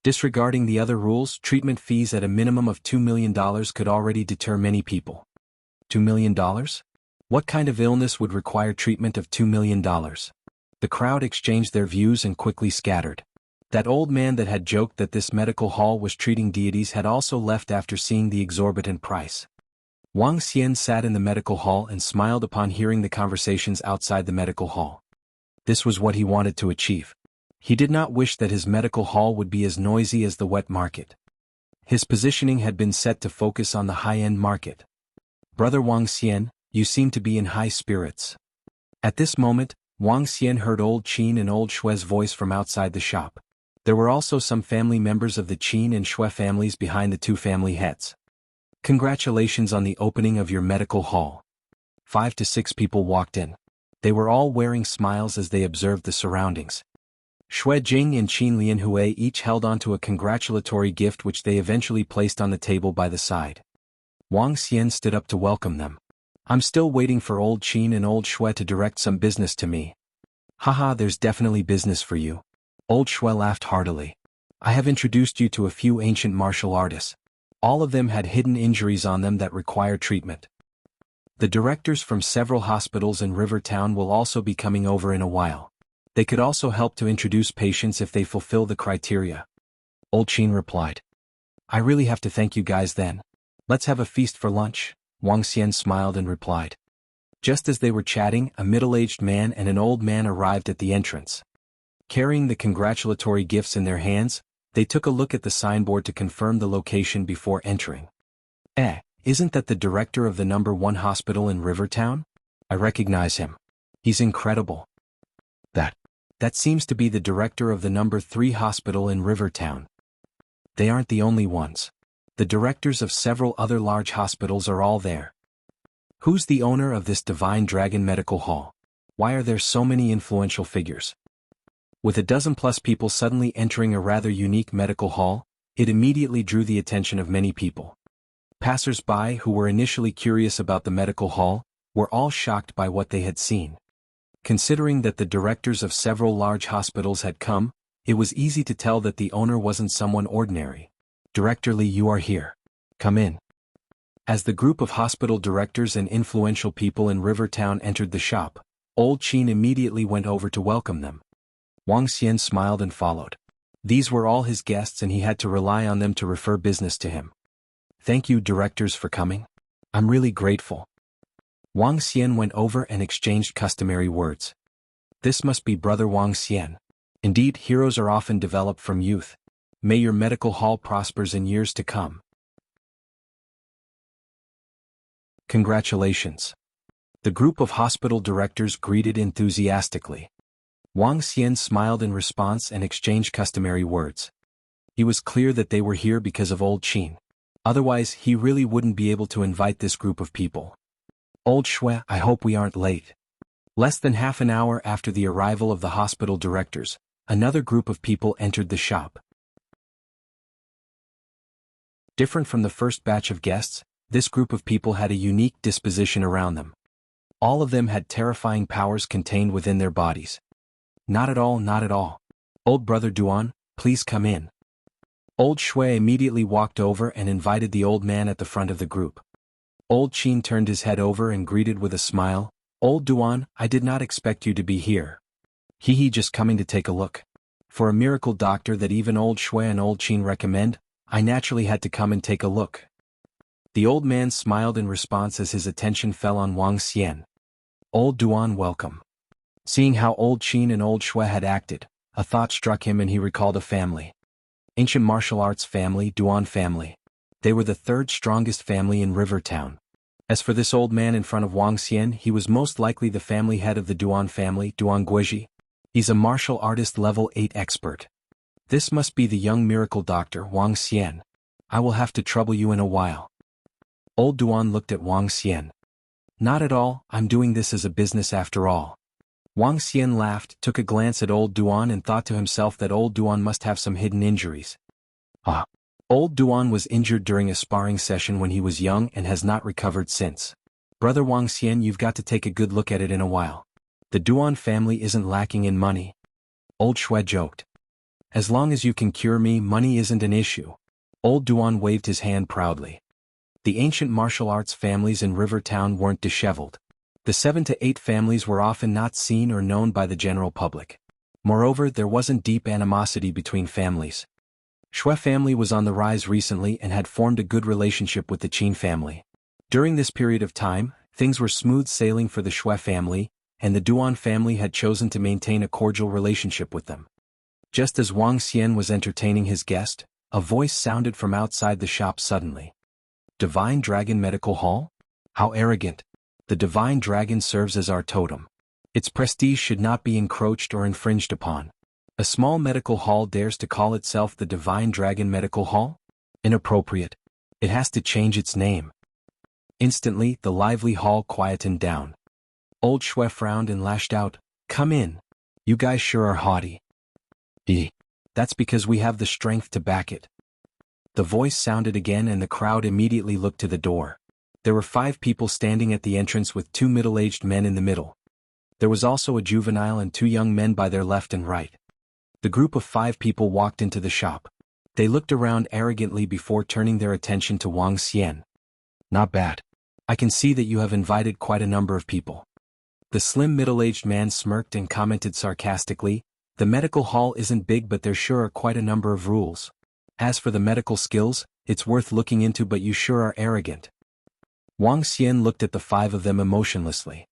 Disregarding the other rules, treatment fees at a minimum of $2 million could already deter many people. $2 million? What kind of illness would require treatment of $2 million? The crowd exchanged their views and quickly scattered. That old man that had joked that this medical hall was treating deities had also left after seeing the exorbitant price. Wang Xian sat in the medical hall and smiled upon hearing the conversations outside the medical hall. This was what he wanted to achieve. He did not wish that his medical hall would be as noisy as the wet market. His positioning had been set to focus on the high-end market. "Brother Wang Xian, you seem to be in high spirits." At this moment, Wang Xian heard old Qin and old Shui's voice from outside the shop. There were also some family members of the Qin and Shui families behind the 2 family heads. "Congratulations on the opening of your medical hall." 5 to 6 people walked in. They were all wearing smiles as they observed the surroundings. Shui Jing and Qin Lianhui each held onto a congratulatory gift which they eventually placed on the table by the side. Wang Xian stood up to welcome them. "I'm still waiting for old Qin and old Shui to direct some business to me." "Haha, there's definitely business for you." Old Shui laughed heartily. "I have introduced you to a few ancient martial artists. All of them had hidden injuries on them that require treatment. The directors from several hospitals in River Town will also be coming over in a while. They could also help to introduce patients if they fulfill the criteria." Old Qin replied. "I really have to thank you guys then. Let's have a feast for lunch. Wang Xian smiled and replied. Just as they were chatting, a middle-aged man and an old man arrived at the entrance. Carrying the congratulatory gifts in their hands, they took a look at the signboard to confirm the location before entering. Isn't that the director of the number 1 hospital in Rivertown? I recognize him. He's incredible. That seems to be the director of the number 3 hospital in Rivertown. They aren't the only ones. The directors of several other large hospitals are all there. Who's the owner of this Divine Dragon Medical Hall? Why are there so many influential figures? With a dozen-plus people suddenly entering a rather unique medical hall, it immediately drew the attention of many people. Passers-by who were initially curious about the medical hall were all shocked by what they had seen. Considering that the directors of several large hospitals had come, it was easy to tell that the owner wasn't someone ordinary. Director Li, you are here. Come in. As the group of hospital directors and influential people in Rivertown entered the shop, Old Qin immediately went over to welcome them. Wang Xian smiled and followed. These were all his guests and he had to rely on them to refer business to him. Thank you, directors, for coming. I'm really grateful. Wang Xian went over and exchanged customary words. This must be Brother Wang Xian. Indeed, heroes are often developed from youth. May your medical hall prospers in years to come. Congratulations. The group of hospital directors greeted enthusiastically. Wang Xian smiled in response and exchanged customary words. He was clear that they were here because of Old Qin. Otherwise, he really wouldn't be able to invite this group of people. Old Shui, I hope we aren't late. Less than half an hour after the arrival of the hospital directors, another group of people entered the shop. Different from the first batch of guests, this group of people had a unique disposition around them. All of them had terrifying powers contained within their bodies. Not at all, not at all. Old Brother Duan, please come in. Old Shui immediately walked over and invited the old man at the front of the group. Old Qin turned his head over and greeted with a smile, Old Duan, I did not expect you to be here. Just coming to take a look. For a miracle doctor that even Old Shui and Old Qin recommend, I naturally had to come and take a look. The old man smiled in response as his attention fell on Wang Xian. Old Duan, welcome. Seeing how Old Qin and Old Shui had acted, a thought struck him and he recalled a family. Ancient martial arts family, Duan family. They were the 3rd strongest family in Rivertown. As for this old man in front of Wang Xian, he was most likely the family head of the Duan family, Duan Guizhi. He's a martial artist level 8 expert. This must be the young miracle doctor, Wang Xian. I will have to trouble you in a while. Old Duan looked at Wang Xian. Not at all, I'm doing this as a business after all. Wang Xian laughed, took a glance at Old Duan and thought to himself that Old Duan must have some hidden injuries. Old Duan was injured during a sparring session when he was young and has not recovered since. Brother Wang Xian, you've got to take a good look at it in a while. The Duan family isn't lacking in money. Old Shui joked. As long as you can cure me, money isn't an issue. Old Duan waved his hand proudly. The ancient martial arts families in Rivertown weren't disheveled. The 7 to 8 families were often not seen or known by the general public. Moreover, there wasn't deep animosity between families. Shui family was on the rise recently and had formed a good relationship with the Qin family. During this period of time, things were smooth sailing for the Shui family, and the Duan family had chosen to maintain a cordial relationship with them. Just as Wang Xian was entertaining his guest, a voice sounded from outside the shop suddenly. Divine Dragon Medical Hall? How arrogant! The Divine Dragon serves as our totem. Its prestige should not be encroached or infringed upon. A small medical hall dares to call itself the Divine Dragon Medical Hall? Inappropriate. It has to change its name. Instantly, the lively hall quietened down. Old Shui frowned and lashed out, Come in. You guys sure are haughty. That's because we have the strength to back it. The voice sounded again and the crowd immediately looked to the door. There were 5 people standing at the entrance with 2 middle-aged men in the middle. There was also a juvenile and 2 young men by their left and right. The group of 5 people walked into the shop. They looked around arrogantly before turning their attention to Wang Xian. Not bad. I can see that you have invited quite a number of people. The slim middle-aged man smirked and commented sarcastically, The medical hall isn't big but there sure are quite a number of rules. As for the medical skills, it's worth looking into but you sure are arrogant. Wang Xian looked at the 5 of them emotionlessly.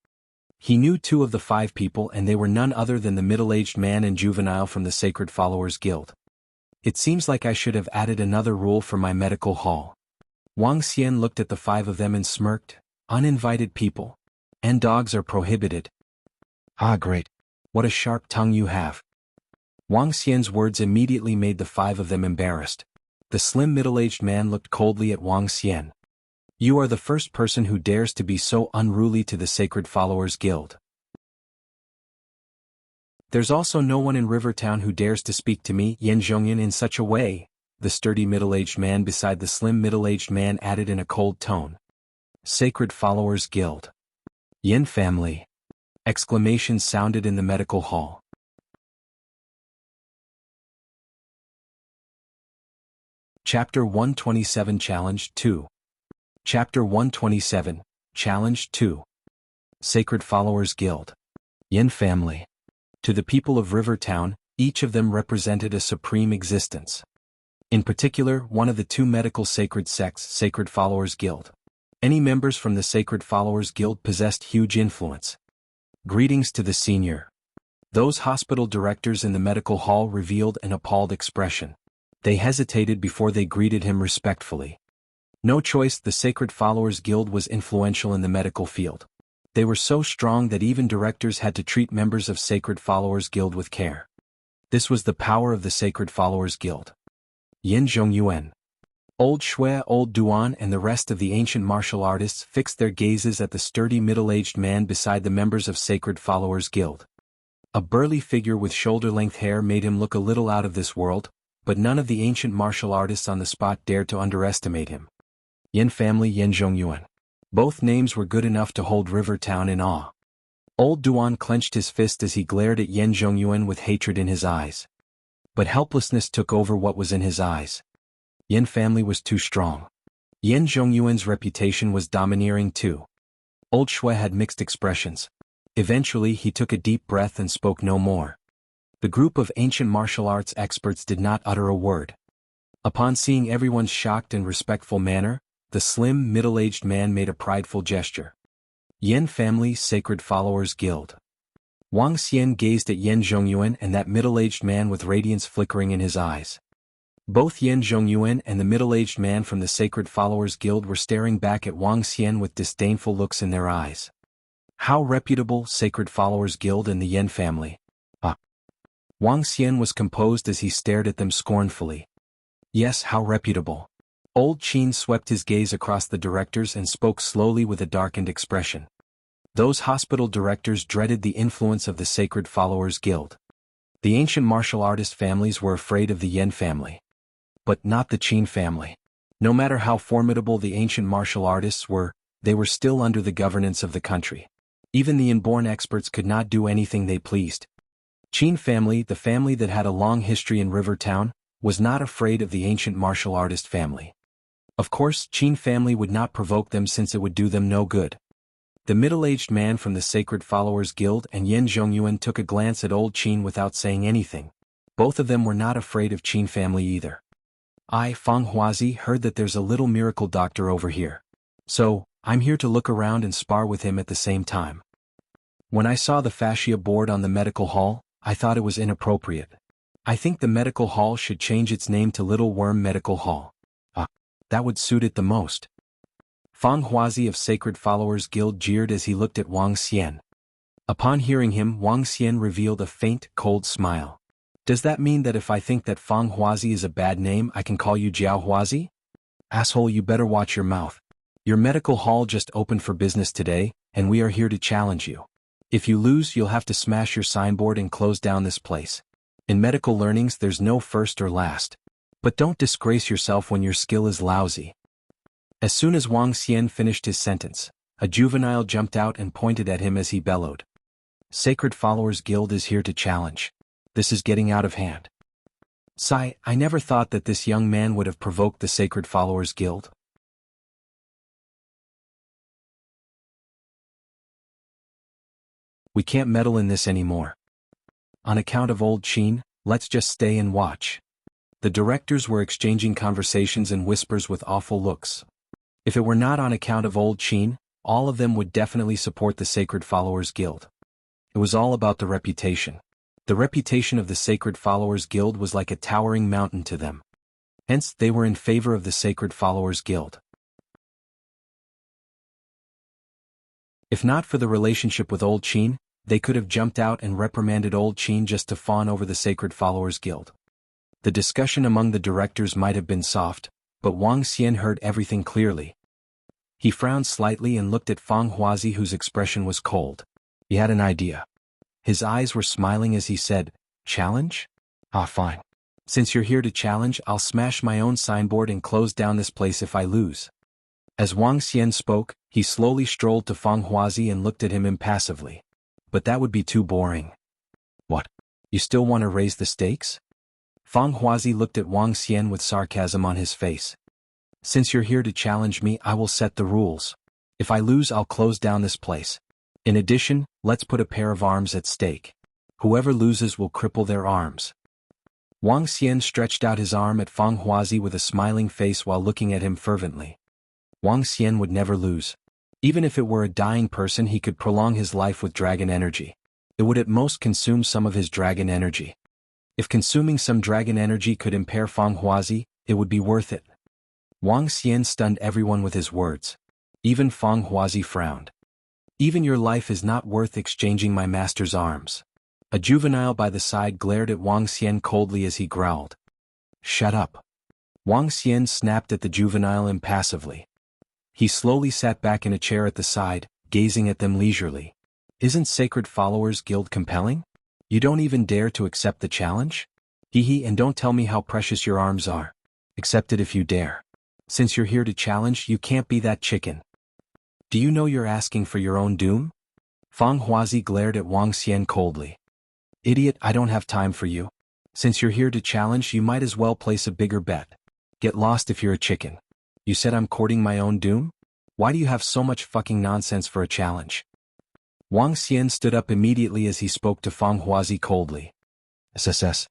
He knew 2 of the 5 people and they were none other than the middle-aged man and juvenile from the Sacred Followers Guild. It seems like I should have added another rule for my medical hall. Wang Xian looked at the 5 of them and smirked. Uninvited people. And dogs are prohibited. Ah, great. What a sharp tongue you have. Wang Xian's words immediately made the 5 of them embarrassed. The slim middle-aged man looked coldly at Wang Xian. You are the first person who dares to be so unruly to the Sacred Followers Guild. There's also no one in River Town who dares to speak to me, Yan Zhongyan, in such a way, the sturdy middle-aged man beside the slim middle-aged man added in a cold tone. Sacred Followers Guild. Yin family. Exclamations sounded in the medical hall. Chapter 127 Challenge 2. Chapter 127, Challenge 2. Sacred Followers Guild. Yin family. To the people of River Town, each of them represented a supreme existence. In particular, one of the 2 medical sacred sects, Sacred Followers Guild. Any members from the Sacred Followers Guild possessed huge influence. Greetings to the senior. Those hospital directors in the medical hall revealed an appalled expression. They hesitated before they greeted him respectfully. No choice, the Sacred Followers Guild was influential in the medical field. They were so strong that even directors had to treat members of Sacred Followers Guild with care. This was the power of the Sacred Followers Guild. Yin Zhongyuan. Old Shui, Old Duan and the rest of the ancient martial artists fixed their gazes at the sturdy middle-aged man beside the members of Sacred Followers Guild. A burly figure with shoulder-length hair made him look a little out of this world, but none of the ancient martial artists on the spot dared to underestimate him. Yin family, Yin Zhongyuan. Both names were good enough to hold River Town in awe. Old Duan clenched his fist as he glared at Yin Zhongyuan with hatred in his eyes. But helplessness took over what was in his eyes. Yin family was too strong. Yin Zhongyuan's reputation was domineering too. Old Shui had mixed expressions. Eventually he took a deep breath and spoke no more. The group of ancient martial arts experts did not utter a word. Upon seeing everyone's shocked and respectful manner, the slim, middle-aged man made a prideful gesture. Yin family, Sacred Followers Guild. Wang Xian gazed at Yin Zhongyuan and that middle-aged man with radiance flickering in his eyes. Both Yin Zhongyuan and the middle-aged man from the Sacred Followers Guild were staring back at Wang Xian with disdainful looks in their eyes. How reputable, Sacred Followers Guild and the Yin family. Ah. Wang Xian was composed as he stared at them scornfully. Yes, how reputable. Old Qin swept his gaze across the directors and spoke slowly with a darkened expression. Those hospital directors dreaded the influence of the Sacred Followers Guild. The ancient martial artist families were afraid of the Yin family. But not the Qin family. No matter how formidable the ancient martial artists were, they were still under the governance of the country. Even the inborn experts could not do anything they pleased. Qin family, the family that had a long history in River Town, was not afraid of the ancient martial artist family. Of course, Qin family would not provoke them since it would do them no good. The middle-aged man from the Sacred Followers Guild and Yin Zhongyuan took a glance at old Qin without saying anything. Both of them were not afraid of Qin family either. I, Feng Huazi, heard that there's a little miracle doctor over here. So, I'm here to look around and spar with him at the same time. When I saw the fascia board on the medical hall, I thought it was inappropriate. I think the medical hall should change its name to Little Worm Medical Hall. That would suit it the most. Feng Huazi of Sacred Followers Guild jeered as he looked at Wang Xian. Upon hearing him, Wang Xian revealed a faint, cold smile. Does that mean that if I think that Feng Huazi is a bad name I can call you Jiao Huazi? Asshole, you better watch your mouth. Your medical hall just opened for business today, and we are here to challenge you. If you lose, you'll have to smash your signboard and close down this place. In medical learnings there's no first or last. But don't disgrace yourself when your skill is lousy. As soon as Wang Xian finished his sentence, a juvenile jumped out and pointed at him as he bellowed. Sacred Followers Guild is here to challenge. This is getting out of hand. Sigh, I never thought that this young man would have provoked the Sacred Followers Guild. We can't meddle in this anymore. On account of old Qin, let's just stay and watch. The directors were exchanging conversations and whispers with awful looks. If it were not on account of Old Qin, all of them would definitely support the Sacred Followers Guild. It was all about the reputation. The reputation of the Sacred Followers Guild was like a towering mountain to them. Hence, they were in favor of the Sacred Followers Guild. If not for the relationship with Old Qin, they could have jumped out and reprimanded Old Qin just to fawn over the Sacred Followers Guild. The discussion among the directors might have been soft, but Wang Xian heard everything clearly. He frowned slightly and looked at Fang Huazi, whose expression was cold. He had an idea. His eyes were smiling as he said, "Challenge? Ah, fine. Since you're here to challenge, I'll smash my own signboard and close down this place if I lose." As Wang Xian spoke, he slowly strolled to Fang Huazi and looked at him impassively. "But that would be too boring." "What? You still want to raise the stakes?" Fang Huazi looked at Wang Xian with sarcasm on his face. "Since you're here to challenge me, I will set the rules. If I lose, I'll close down this place. In addition, let's put a pair of arms at stake. Whoever loses will cripple their arms." Wang Xian stretched out his arm at Fang Huazi with a smiling face while looking at him fervently. Wang Xian would never lose. Even if it were a dying person, he could prolong his life with dragon energy. It would at most consume some of his dragon energy. If consuming some dragon energy could impair Fang Huazi, it would be worth it. Wang Xian stunned everyone with his words. Even Fang Huazi frowned. "Even your life is not worth exchanging my master's arms." A juvenile by the side glared at Wang Xian coldly as he growled. "Shut up." Wang Xian snapped at the juvenile impassively. He slowly sat back in a chair at the side, gazing at them leisurely. "Isn't Sacred Followers Guild compelling? You don't even dare to accept the challenge? Hee, and don't tell me how precious your arms are. Accept it if you dare. Since you're here to challenge, you can't be that chicken. Do you know you're asking for your own doom?" Fang Huazi glared at Wang Xian coldly. "Idiot, I don't have time for you. Since you're here to challenge, you might as well place a bigger bet. Get lost if you're a chicken. You said I'm courting my own doom? Why do you have so much fucking nonsense for a challenge?" Wang Xian stood up immediately as he spoke to Fang Huazi coldly. "SSS."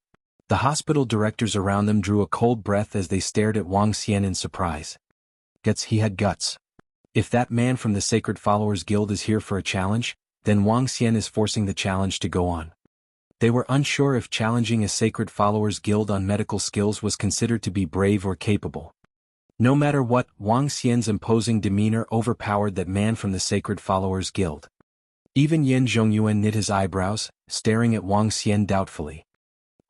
The hospital directors around them drew a cold breath as they stared at Wang Xian in surprise. He had guts. If that man from the Sacred Followers Guild is here for a challenge, then Wang Xian is forcing the challenge to go on. They were unsure if challenging a Sacred Followers Guild on medical skills was considered to be brave or capable. No matter what, Wang Xian's imposing demeanor overpowered that man from the Sacred Followers Guild. Even Yin Zhongyuan knit his eyebrows, staring at Wang Xian doubtfully.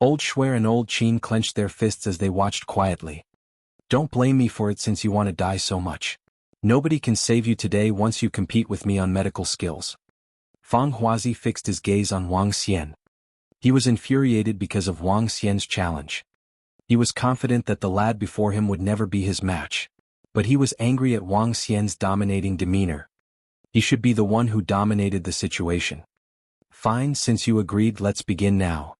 Old Shuer and Old Qin clenched their fists as they watched quietly. "Don't blame me for it since you want to die so much. Nobody can save you today once you compete with me on medical skills." Fang Huazi fixed his gaze on Wang Xian. He was infuriated because of Wang Xian's challenge. He was confident that the lad before him would never be his match. But he was angry at Wang Xian's dominating demeanor. He should be the one who dominated the situation. "Fine, since you agreed, let's begin now."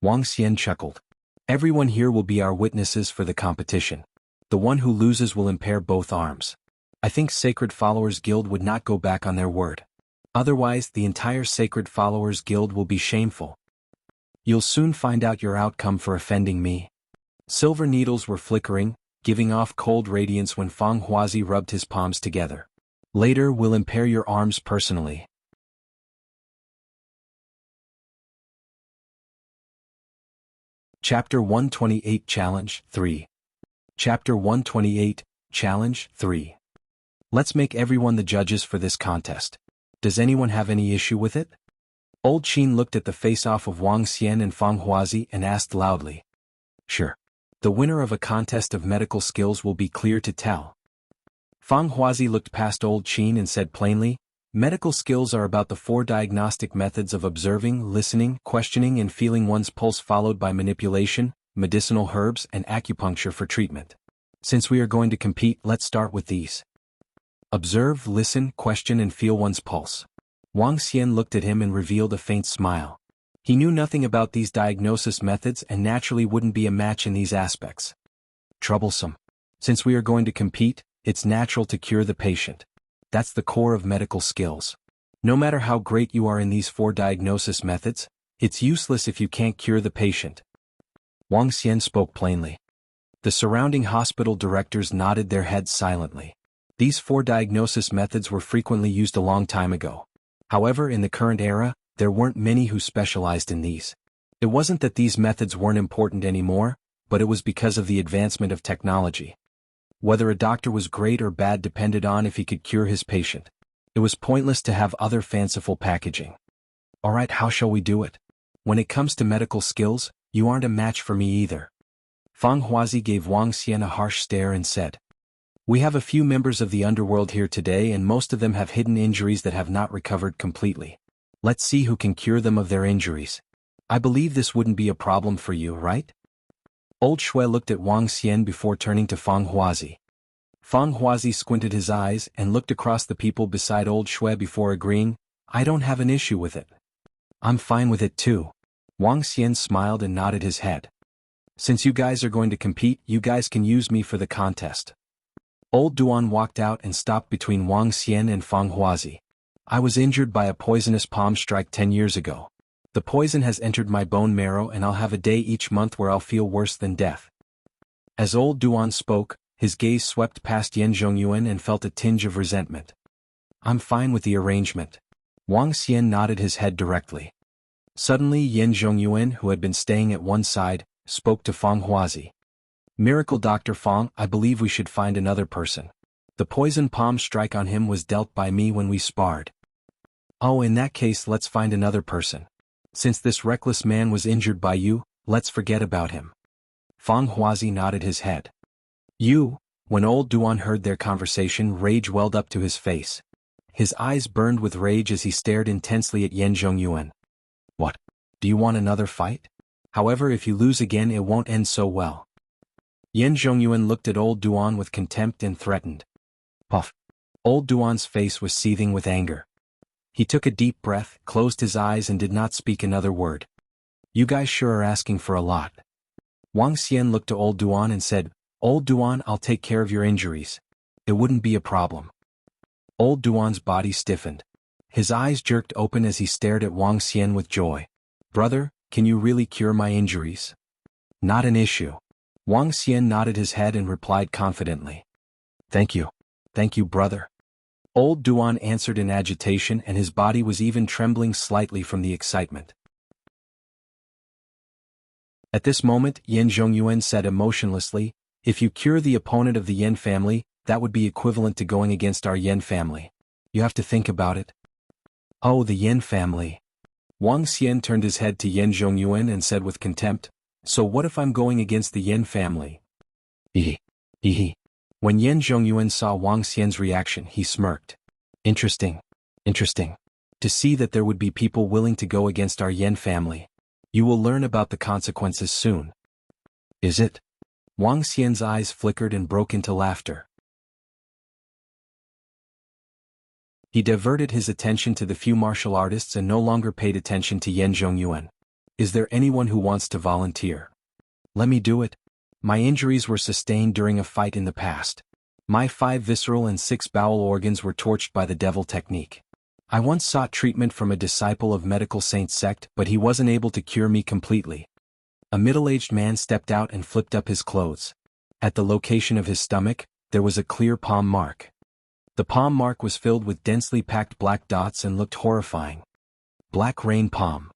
Wang Xian chuckled. "Everyone here will be our witnesses for the competition. The one who loses will impair both arms. I think Sacred Followers Guild would not go back on their word. Otherwise, the entire Sacred Followers Guild will be shameful. You'll soon find out your outcome for offending me." Silver needles were flickering, giving off cold radiance when Fang Huazi rubbed his palms together. "Later, we'll impair your arms personally." Chapter 128 Challenge 3. Chapter 128, Challenge 3. Let's make everyone the judges for this contest. Does anyone have any issue with it? Old Qin looked at the face-off of Wang Xian and Fang Huazi and asked loudly. "Sure. The winner of a contest of medical skills will be clear to tell." Fang Huazi looked past Old Qin and said plainly, "Medical skills are about the 4 diagnostic methods of observing, listening, questioning and feeling one's pulse, followed by manipulation, medicinal herbs and acupuncture for treatment. Since we are going to compete, let's start with these. Observe, listen, question and feel one's pulse." Wang Xian looked at him and revealed a faint smile. He knew nothing about these diagnosis methods and naturally wouldn't be a match in these aspects. Troublesome. Since we are going to compete, it's natural to cure the patient. That's the core of medical skills. No matter how great you are in these 4 diagnosis methods, it's useless if you can't cure the patient. Wang Xian spoke plainly. The surrounding hospital directors nodded their heads silently. These 4 diagnosis methods were frequently used a long time ago. However, in the current era, there weren't many who specialized in these. It wasn't that these methods weren't important anymore, but it was because of the advancement of technology. Whether a doctor was great or bad depended on if he could cure his patient. It was pointless to have other fanciful packaging. Alright, how shall we do it? When it comes to medical skills, you aren't a match for me either. Fang Huazi gave Wang Xian a harsh stare and said, "We have a few members of the underworld here today and most of them have hidden injuries that have not recovered completely. Let's see who can cure them of their injuries. I believe this wouldn't be a problem for you, right?" Old Shui looked at Wang Xian before turning to Fang Huazi. Fang Huazi squinted his eyes and looked across the people beside Old Shui before agreeing, "I don't have an issue with it." "I'm fine with it too." Wang Xian smiled and nodded his head. "Since you guys are going to compete, you guys can use me for the contest." Old Duan walked out and stopped between Wang Xian and Fang Huazi. "I was injured by a poisonous palm strike 10 years ago. The poison has entered my bone marrow and I'll have a day each month where I'll feel worse than death." As Old Duan spoke, his gaze swept past Yan Zhongyuan and felt a tinge of resentment. "I'm fine with the arrangement." Wang Xian nodded his head directly. Suddenly Yan Zhongyuan, who had been staying at one side, spoke to Fang Huazi. "Miracle Dr. Fang, I believe we should find another person. The poison palm strike on him was dealt by me when we sparred." "Oh, in that case let's find another person. Since this reckless man was injured by you, let's forget about him." Fang Huazi nodded his head. "You?" When Old Duan heard their conversation, rage welled up to his face. His eyes burned with rage as he stared intensely at Yan Zhongyuan. "What? Do you want another fight? However, if you lose again it won't end so well." Yan Zhongyuan looked at Old Duan with contempt and threatened. Puff. Old Duan's face was seething with anger. He took a deep breath, closed his eyes and did not speak another word. "You guys sure are asking for a lot." Wang Xian looked to Old Duan and said, "Old Duan, I'll take care of your injuries. It wouldn't be a problem." Old Duan's body stiffened. His eyes jerked open as he stared at Wang Xian with joy. "Brother, can you really cure my injuries?" "Not an issue." Wang Xian nodded his head and replied confidently. "Thank you. Thank you, brother." Old Duan answered in agitation and his body was even trembling slightly from the excitement. At this moment, Yan Zhongyuan said emotionlessly, "If you cure the opponent of the Yan family, that would be equivalent to going against our Yan family. You have to think about it." "Oh, the Yan family." Wang Xian turned his head to Yan Zhongyuan and said with contempt, "So what if I'm going against the Yan family?" Hee. When Yan Zhongyuan saw Wang Xian's reaction, he smirked. Interesting. To see that there would be people willing to go against our Yan family. You will learn about the consequences soon." "Is it?" Wang Xian's eyes flickered and broke into laughter. He diverted his attention to the few martial artists and no longer paid attention to Yan Zhongyuan. "Is there anyone who wants to volunteer?" "Let me do it. My injuries were sustained during a fight in the past. My 5 visceral and 6 bowel organs were torched by the devil technique. I once sought treatment from a disciple of medical saint sect, but he wasn't able to cure me completely." A middle-aged man stepped out and flipped up his clothes. At the location of his stomach, there was a clear palm mark. The palm mark was filled with densely packed black dots and looked horrifying. Black rain palm.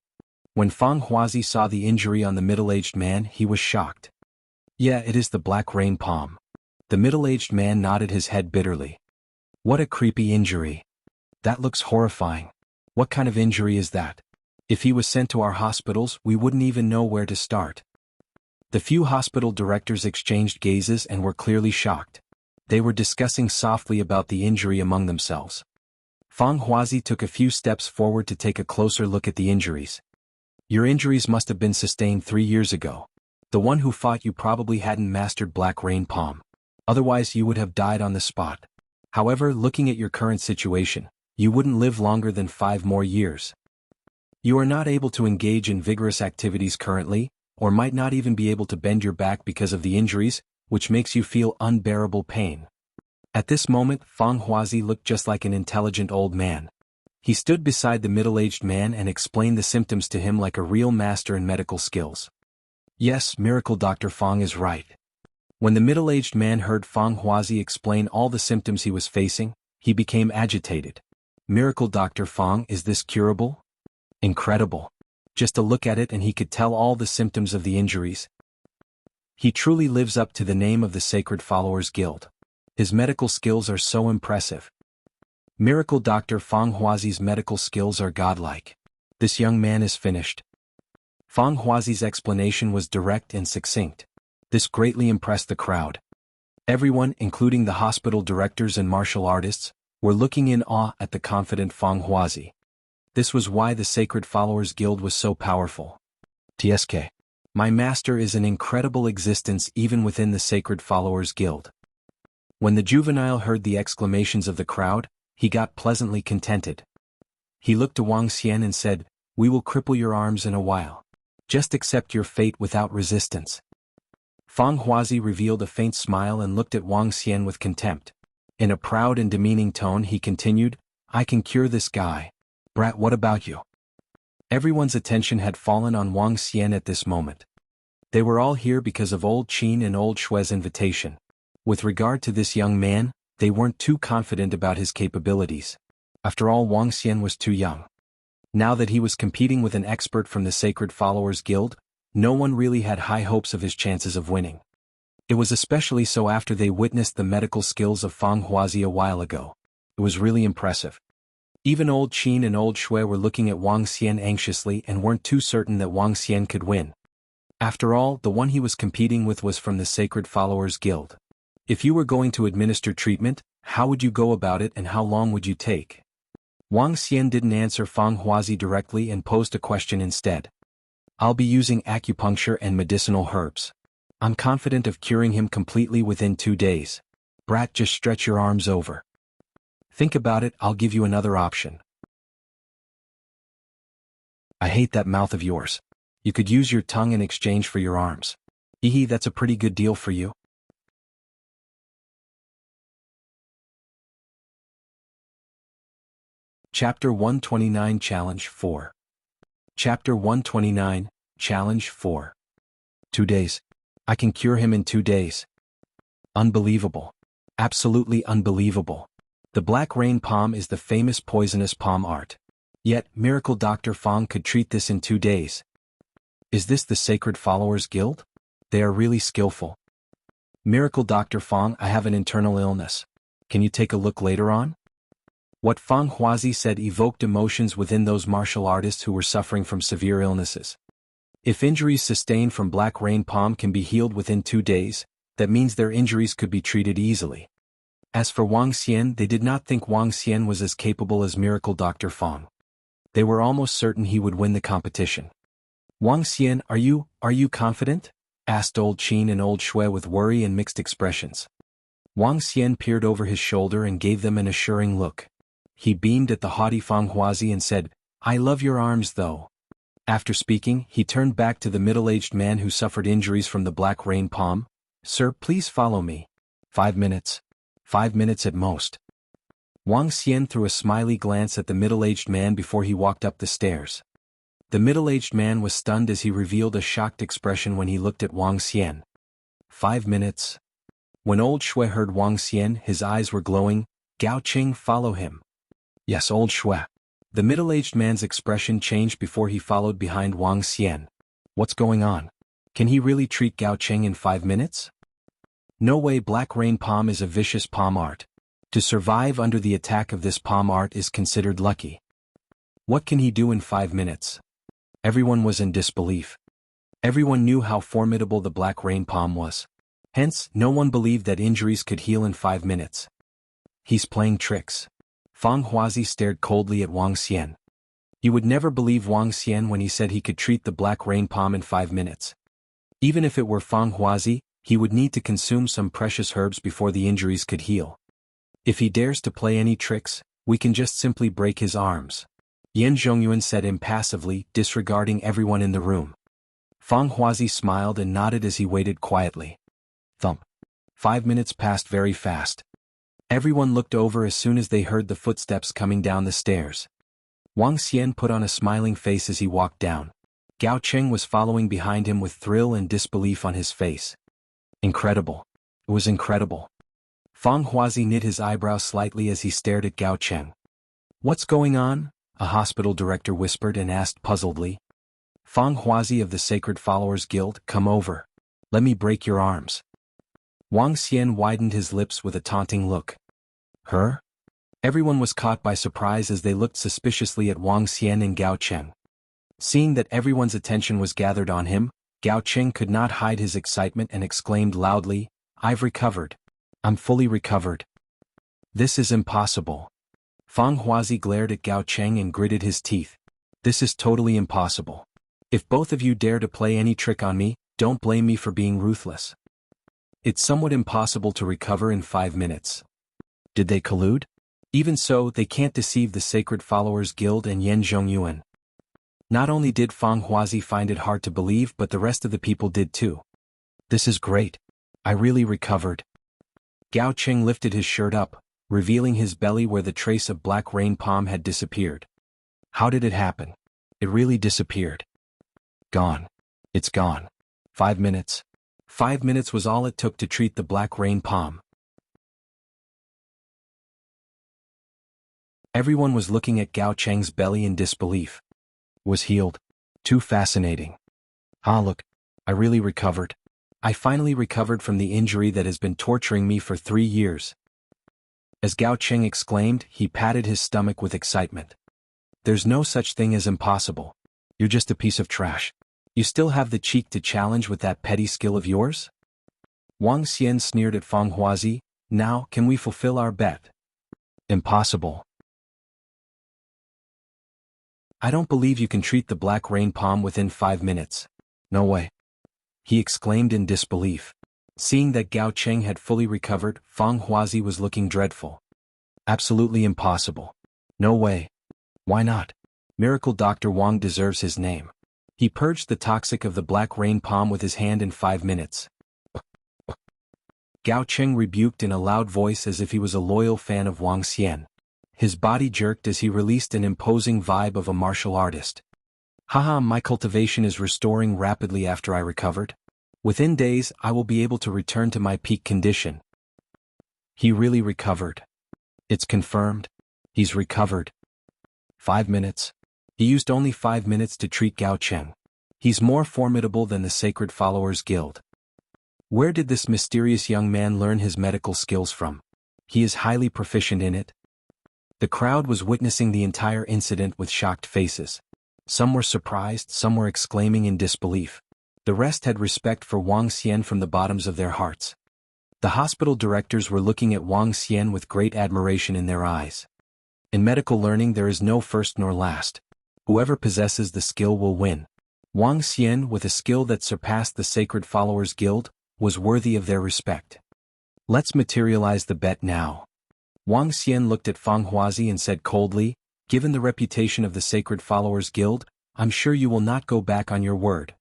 When Fang Huazi saw the injury on the middle-aged man, he was shocked. "Yeah, it is the black rain palm." The middle-aged man nodded his head bitterly. "What a creepy injury. That looks horrifying. What kind of injury is that? If he was sent to our hospitals, we wouldn't even know where to start." The few hospital directors exchanged gazes and were clearly shocked. They were discussing softly about the injury among themselves. Fang Huazi took a few steps forward to take a closer look at the injuries. "Your injuries must have been sustained 3 years ago. The one who fought you probably hadn't mastered Black Rain Palm. Otherwise you would have died on the spot. However, looking at your current situation, you wouldn't live longer than 5 more years. You are not able to engage in vigorous activities currently, or might not even be able to bend your back because of the injuries, which makes you feel unbearable pain." At this moment, Fang Huazi looked just like an intelligent old man. He stood beside the middle-aged man and explained the symptoms to him like a real master in medical skills. "Yes, Miracle Dr. Fang is right. When the middle-aged man heard Fang Huazi explain all the symptoms he was facing, he became agitated. Miracle Dr. Fang, is this curable? Incredible. Just a look at it and he could tell all the symptoms of the injuries. He truly lives up to the name of the Sacred Followers Guild. His medical skills are so impressive. Miracle Dr. Fang Huazi's medical skills are godlike. This young man is finished. Fang Huazi's explanation was direct and succinct. This greatly impressed the crowd. Everyone, including the hospital directors and martial artists, were looking in awe at the confident Fang Huazi. This was why the Sacred Followers Guild was so powerful. TSK. My master is an incredible existence even within the Sacred Followers Guild. When the juvenile heard the exclamations of the crowd, he got pleasantly contented. He looked to Wang Xian and said, "We will cripple your arms in a while. Just accept your fate without resistance." Fang Huazi revealed a faint smile and looked at Wang Xian with contempt. In a proud and demeaning tone he continued, "I can cure this guy. Brat, what about you?" Everyone's attention had fallen on Wang Xian at this moment. They were all here because of Old Qin and Old Shue's invitation. With regard to this young man, they weren't too confident about his capabilities. After all, Wang Xian was too young. Now that he was competing with an expert from the Sacred Followers Guild, no one really had high hopes of his chances of winning. It was especially so after they witnessed the medical skills of Fang Huazi a while ago. It was really impressive. Even Old Qin and Old Shui were looking at Wang Xian anxiously and weren't too certain that Wang Xian could win. After all, the one he was competing with was from the Sacred Followers Guild. If you were going to administer treatment, how would you go about it and how long would you take? Wang Xian didn't answer Fang Huazi directly and posed a question instead. I'll be using acupuncture and medicinal herbs. I'm confident of curing him completely within 2 days. Brat, just stretch your arms over. Think about it, I'll give you another option. I hate that mouth of yours. You could use your tongue in exchange for your arms. Ehe, that's a pretty good deal for you. Chapter 129 Challenge 4. Chapter 129, Challenge 4. 2 days. I can cure him in 2 days. Unbelievable. Absolutely unbelievable. The Black Rain Palm is the famous poisonous palm art. Yet, Miracle Dr. Fang could treat this in 2 days. Is this the Sacred Followers Guild? They are really skillful. Miracle Dr. Fang, I have an internal illness. Can you take a look later on? What Fang Huazi said evoked emotions within those martial artists who were suffering from severe illnesses. If injuries sustained from Black Rain Palm can be healed within 2 days, that means their injuries could be treated easily. As for Wang Xian, they did not think Wang Xian was as capable as Miracle Dr. Fang. They were almost certain he would win the competition. Wang Xian, are you confident? Asked Old Qin and Old Shui with worry and mixed expressions. Wang Xian peered over his shoulder and gave them an assuring look. He beamed at the haughty Fang Huazi and said, I love your arms though. After speaking, he turned back to the middle-aged man who suffered injuries from the Black Rain Palm. Sir, please follow me. 5 minutes. 5 minutes at most. Wang Xian threw a smiley glance at the middle-aged man before he walked up the stairs. The middle-aged man was stunned as he revealed a shocked expression when he looked at Wang Xian. 5 minutes. When Old Shui heard Wang Xian, his eyes were glowing. Gao Qing, follow him. Yes, Old Shui. The middle-aged man's expression changed before he followed behind Wang Xian. What's going on? Can he really treat Gao Qing in 5 minutes? No way. Black Rain Palm is a vicious palm art. To survive under the attack of this palm art is considered lucky. What can he do in 5 minutes? Everyone was in disbelief. Everyone knew how formidable the Black Rain Palm was. Hence, no one believed that injuries could heal in 5 minutes. He's playing tricks. Fang Huazi stared coldly at Wang Xian. You would never believe Wang Xian when he said he could treat the Black Rain Palm in 5 minutes. Even if it were Fang Huazi, he would need to consume some precious herbs before the injuries could heal. If he dares to play any tricks, we can just simply break his arms. Yan Zhongyuan said impassively, disregarding everyone in the room. Fang Huazi smiled and nodded as he waited quietly. Thump. 5 minutes passed very fast. Everyone looked over as soon as they heard the footsteps coming down the stairs. Wang Xian put on a smiling face as he walked down. Gao Qing was following behind him with thrill and disbelief on his face. Incredible. It was incredible. Fang Huazi knit his eyebrows slightly as he stared at Gao Cheng. "What's going on?" a hospital director whispered and asked puzzledly. "Fang Huazi of the Sacred Followers Guild, come over. Let me break your arms." Wang Xian widened his lips with a taunting look. Her? Everyone was caught by surprise as they looked suspiciously at Wang Xian and Gao Cheng. Seeing that everyone's attention was gathered on him, Gao Cheng could not hide his excitement and exclaimed loudly, "I've recovered. I'm fully recovered." "This is impossible." Fang Huazi glared at Gao Cheng and gritted his teeth. "This is totally impossible. If both of you dare to play any trick on me, don't blame me for being ruthless. It's somewhat impossible to recover in 5 minutes. Did they collude? Even so, they can't deceive the Sacred Followers Guild and Yan Zhongyuan." Not only did Fang Huazi find it hard to believe, but the rest of the people did too. "This is great. I really recovered." Gao Cheng lifted his shirt up, revealing his belly where the trace of black rain palm had disappeared. "How did it happen? It really disappeared." "Gone. It's gone. 5 minutes. 5 minutes was all it took to treat the black rain palm." Everyone was looking at Gao Cheng's belly in disbelief. "Was healed. Too fascinating. Ah, look, I really recovered. I finally recovered from the injury that has been torturing me for 3 years. As Gao Cheng exclaimed, he patted his stomach with excitement. "There's no such thing as impossible. You're just a piece of trash. You still have the cheek to challenge with that petty skill of yours?" Wang Xian sneered at Fang Huazi. "Now, can we fulfill our bet?" "Impossible. I don't believe you can treat the black rain palm within 5 minutes. No way," he exclaimed in disbelief. Seeing that Gao Cheng had fully recovered, Fang Huazi was looking dreadful. "Absolutely impossible. No way. Why not? Miracle Dr. Wang deserves his name. He purged the toxic of the black rain palm with his hand in 5 minutes. Gao Cheng rebuked in a loud voice as if he was a loyal fan of Wang Xian. His body jerked as he released an imposing vibe of a martial artist. "Haha, my cultivation is restoring rapidly after I recovered. Within days, I will be able to return to my peak condition." He really recovered. It's confirmed. He's recovered. 5 minutes. He used only 5 minutes to treat Gao Cheng. He's more formidable than the Sacred Followers Guild. Where did this mysterious young man learn his medical skills from? He is highly proficient in it. The crowd was witnessing the entire incident with shocked faces. Some were surprised, some were exclaiming in disbelief. The rest had respect for Wang Xian from the bottoms of their hearts. The hospital directors were looking at Wang Xian with great admiration in their eyes. In medical learning there is no first nor last. Whoever possesses the skill will win. Wang Xian, with a skill that surpassed the Sacred Followers Guild, was worthy of their respect. "Let's materialize the bet now." Wang Xian looked at Fang Huazi and said coldly, "Given the reputation of the Sacred Followers Guild, I'm sure you will not go back on your word."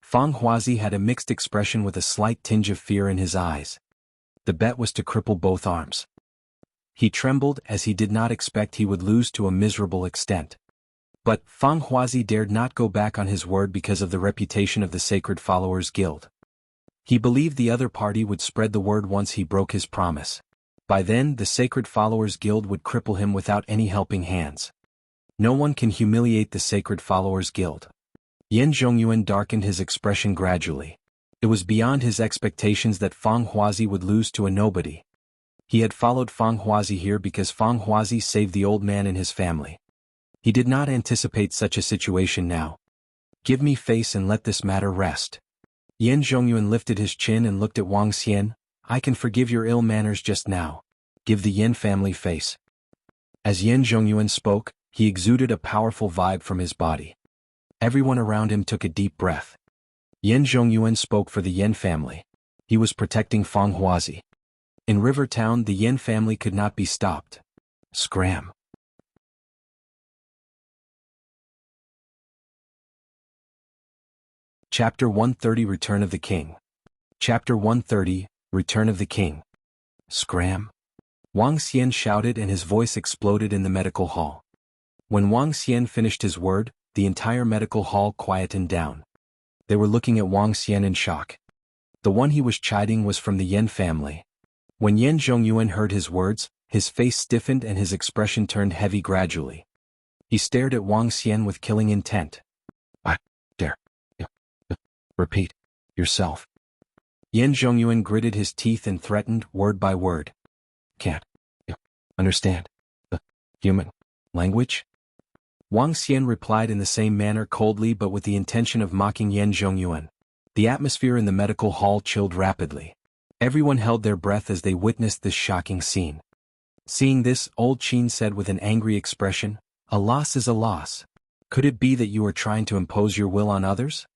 Fang Huazi had a mixed expression with a slight tinge of fear in his eyes. The bet was to cripple both arms. He trembled as he did not expect he would lose to a miserable extent. But Fang Huazi dared not go back on his word because of the reputation of the Sacred Followers Guild. He believed the other party would spread the word once he broke his promise. By then, the Sacred Followers Guild would cripple him without any helping hands. No one can humiliate the Sacred Followers Guild. Yan Zhongyuan darkened his expression gradually. It was beyond his expectations that Fang Huazi would lose to a nobody. He had followed Fang Huazi here because Fang Huazi saved the old man and his family. He did not anticipate such a situation now. "Give me face and let this matter rest." Yan Zhongyuan lifted his chin and looked at Wang Xian. "I can forgive your ill manners just now. Give the Yan family face." As Yan Zhongyuan spoke, he exuded a powerful vibe from his body. Everyone around him took a deep breath. Yan Zhongyuan spoke for the Yan family. He was protecting Fang Huazi. In River Town, the Yan family could not be stopped. Scram. Chapter 130 Return of the King. Chapter 130 Return of the King. Scram. Wang Xian shouted and his voice exploded in the medical hall. When Wang Xian finished his word, the entire medical hall quietened down. They were looking at Wang Xian in shock. The one he was chiding was from the Yen family. When Yen Zhongyuan heard his words, his face stiffened and his expression turned heavy gradually. He stared at Wang Xian with killing intent. I dare. Repeat. Yourself. Yen Zhongyuan gritted his teeth and threatened, word by word. Can't understand the human language? Wang Xian replied in the same manner coldly but with the intention of mocking Yen Zhongyuan. The atmosphere in the medical hall chilled rapidly. Everyone held their breath as they witnessed this shocking scene. Seeing this, old Qin said with an angry expression, "A loss is a loss. Could it be that you are trying to impose your will on others?"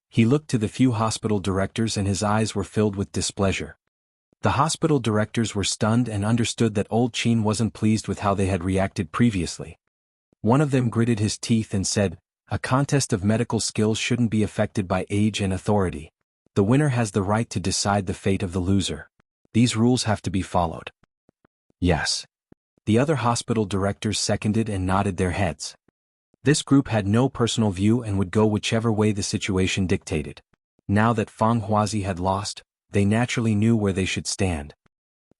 He looked to the few hospital directors and his eyes were filled with displeasure. The hospital directors were stunned and understood that old Qin wasn't pleased with how they had reacted previously. One of them gritted his teeth and said, "A contest of medical skills shouldn't be affected by age and authority. The winner has the right to decide the fate of the loser. These rules have to be followed." Yes. The other hospital directors seconded and nodded their heads. This group had no personal view and would go whichever way the situation dictated. Now that Fang Huazi had lost, they naturally knew where they should stand.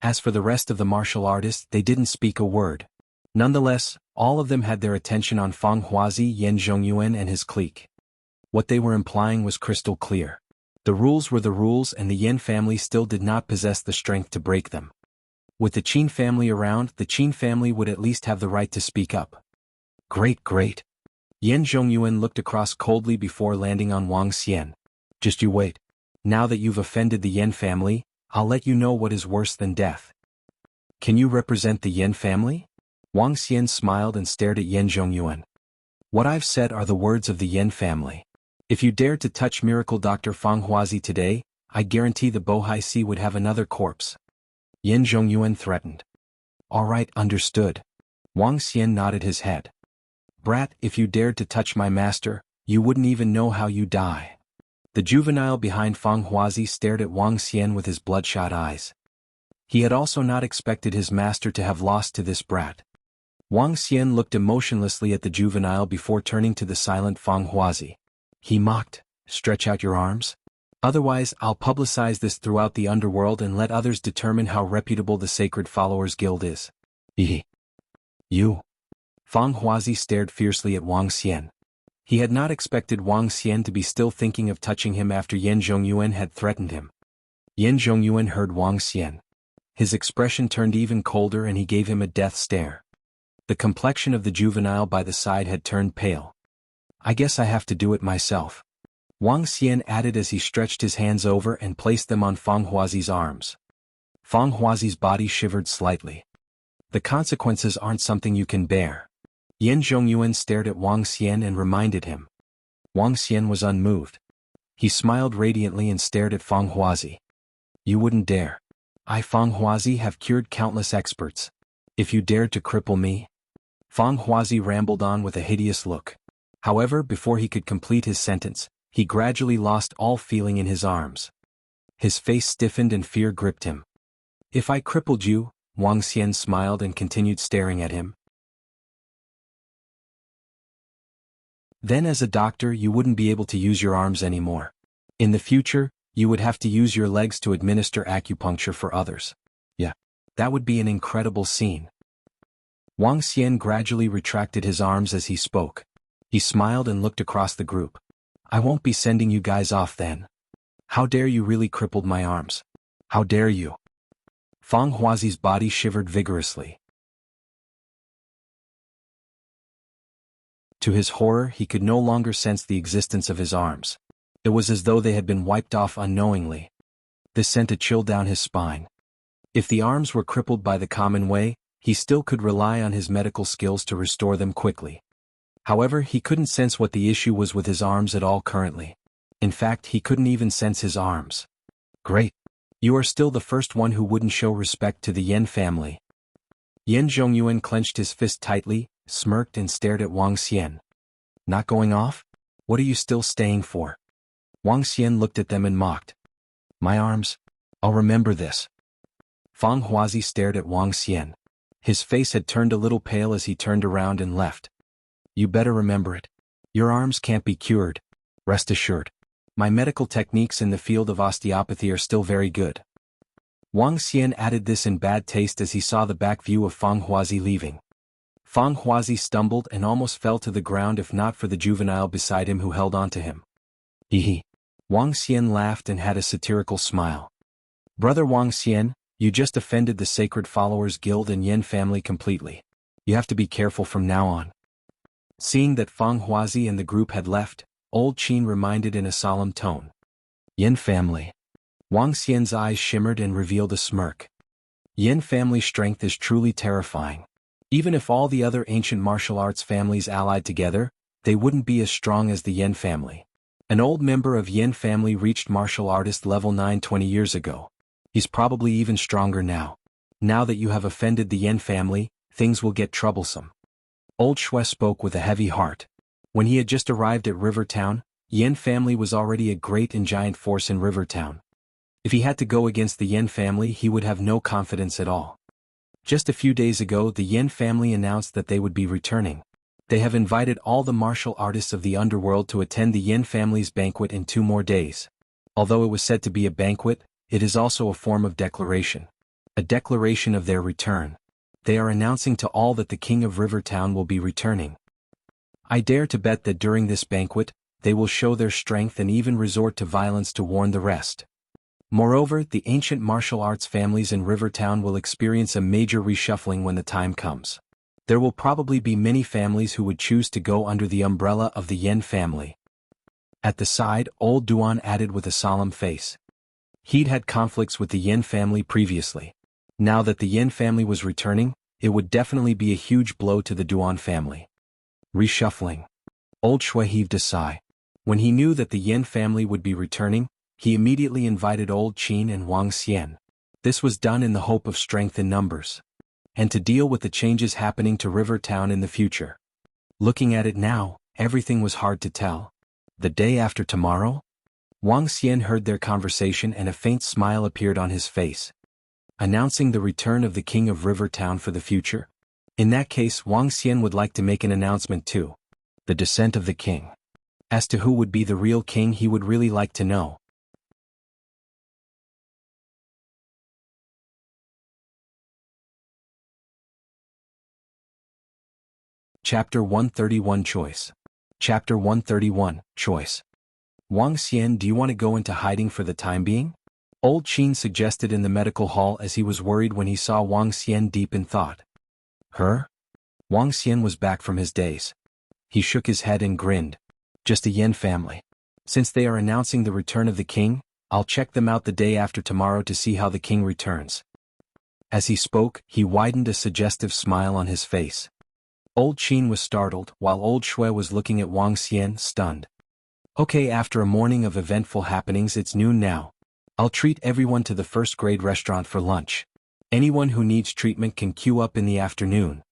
As for the rest of the martial artists, they didn't speak a word. Nonetheless, all of them had their attention on Fang Huazi, Yen Zhongyuan and his clique. What they were implying was crystal clear. The rules were the rules and the Yen family still did not possess the strength to break them. With the Qin family around, the Qin family would at least have the right to speak up. Great. Yen Zhongyuan looked across coldly before landing on Wang Xian. Just you wait. Now that you've offended the Yen family, I'll let you know what is worse than death. Can you represent the Yen family? Wang Xian smiled and stared at Yen Zhongyuan. What I've said are the words of the Yen family. If you dared to touch Miracle Dr. Fang Huazi today, I guarantee the Bohai Sea would have another corpse. Yen Zhongyuan threatened. All right, understood. Wang Xian nodded his head. Brat, if you dared to touch my master, you wouldn't even know how you die. The juvenile behind Fang Huazi stared at Wang Xian with his bloodshot eyes. He had also not expected his master to have lost to this brat. Wang Xian looked emotionlessly at the juvenile before turning to the silent Fang Huazi. He mocked, "Stretch out your arms? Otherwise I'll publicize this throughout the underworld and let others determine how reputable the Sacred Followers Guild is." You? Fang Huazi stared fiercely at Wang Xian. He had not expected Wang Xian to be still thinking of touching him after Yen Zhongyuan had threatened him. Yen Zhongyuan heard Wang Xian. His expression turned even colder and he gave him a death stare. The complexion of the juvenile by the side had turned pale. I guess I have to do it myself. Wang Xian added as he stretched his hands over and placed them on Fang Huazi's arms. Fang Huazi's body shivered slightly. The consequences aren't something you can bear. Yen Zhongyuan stared at Wang Xian and reminded him. Wang Xian was unmoved. He smiled radiantly and stared at Fang Huazi. You wouldn't dare. I, Fang Huazi, have cured countless experts. If you dared to cripple me? Fang Huazi rambled on with a hideous look. However, before he could complete his sentence, he gradually lost all feeling in his arms. His face stiffened and fear gripped him. If I crippled you, Wang Xian smiled and continued staring at him. Then as a doctor you wouldn't be able to use your arms anymore. In the future, you would have to use your legs to administer acupuncture for others. Yeah. That would be an incredible scene. Wang Xian gradually retracted his arms as he spoke. He smiled and looked across the group. I won't be sending you guys off then. How dare you really crippled my arms? How dare you? Fang Huazi's body shivered vigorously. To his horror, he could no longer sense the existence of his arms. It was as though they had been wiped off unknowingly. This sent a chill down his spine. If the arms were crippled by the common way, he still could rely on his medical skills to restore them quickly. However, he couldn't sense what the issue was with his arms at all currently. In fact, he couldn't even sense his arms. Great. You are still the first one who wouldn't show respect to the Yen family. Yen Zhongyuan clenched his fist tightly, smirked and stared at Wang Xian. Not going off? What are you still staying for? Wang Xian looked at them and mocked. My arms? I'll remember this. Fang Huazi stared at Wang Xian. His face had turned a little pale as he turned around and left. You better remember it. Your arms can't be cured. Rest assured. My medical techniques in the field of osteopathy are still very good. Wang Xian added this in bad taste as he saw the back view of Fang Huazi leaving. Fang Huazi stumbled and almost fell to the ground if not for the juvenile beside him who held on to him. Hee. Wang Xian laughed and had a satirical smile. Brother Wang Xian, you just offended the Sacred Followers Guild and Yin family completely. You have to be careful from now on. Seeing that Fang Huazi and the group had left, old Qin reminded in a solemn tone. Yin family. Wang Xian's eyes shimmered and revealed a smirk. Yin family strength is truly terrifying. Even if all the other ancient martial arts families allied together, they wouldn't be as strong as the Yin family. An old member of Yin family reached martial artist level 9 20 years ago. He's probably even stronger now. Now that you have offended the Yin family, things will get troublesome. Old Shui spoke with a heavy heart. When he had just arrived at Rivertown, Yin family was already a great and giant force in Rivertown. If he had to go against the Yin family, he would have no confidence at all. Just a few days ago, the Yin family announced that they would be returning. They have invited all the martial artists of the underworld to attend the Yin family's banquet in 2 more days. Although it was said to be a banquet, it is also a form of declaration. A declaration of their return. They are announcing to all that the king of Rivertown will be returning. I dare to bet that during this banquet, they will show their strength and even resort to violence to warn the rest. Moreover, the ancient martial arts families in Rivertown will experience a major reshuffling when the time comes. There will probably be many families who would choose to go under the umbrella of the Yin family. At the side, old Duan added with a solemn face. He'd had conflicts with the Yin family previously. Now that the Yin family was returning, it would definitely be a huge blow to the Duan family. Reshuffling. Old Shui heaved a sigh. When he knew that the Yin family would be returning, he immediately invited old Qin and Wang Xian. This was done in the hope of strength in numbers. And to deal with the changes happening to Rivertown in the future. Looking at it now, everything was hard to tell. The day after tomorrow? Wang Xian heard their conversation and a faint smile appeared on his face. Announcing the return of the king of Rivertown for the future? In that case, Wang Xian would like to make an announcement too. The descent of the king. As to who would be the real king, he would really like to know. Chapter 131 Choice. Chapter 131 Choice. Wang Xian, do you want to go into hiding for the time being? Old Qin suggested in the medical hall as he was worried when he saw Wang Xian deep in thought. Her? Wang Xian was back from his daze. He shook his head and grinned. Just a Yin family. Since they are announcing the return of the king, I'll check them out the day after tomorrow to see how the king returns. As he spoke, he widened a suggestive smile on his face. Old Qin was startled, while old Shui was looking at Wang Xian, stunned. Okay, after a morning of eventful happenings, it's noon now. I'll treat everyone to the first-grade restaurant for lunch. Anyone who needs treatment can queue up in the afternoon.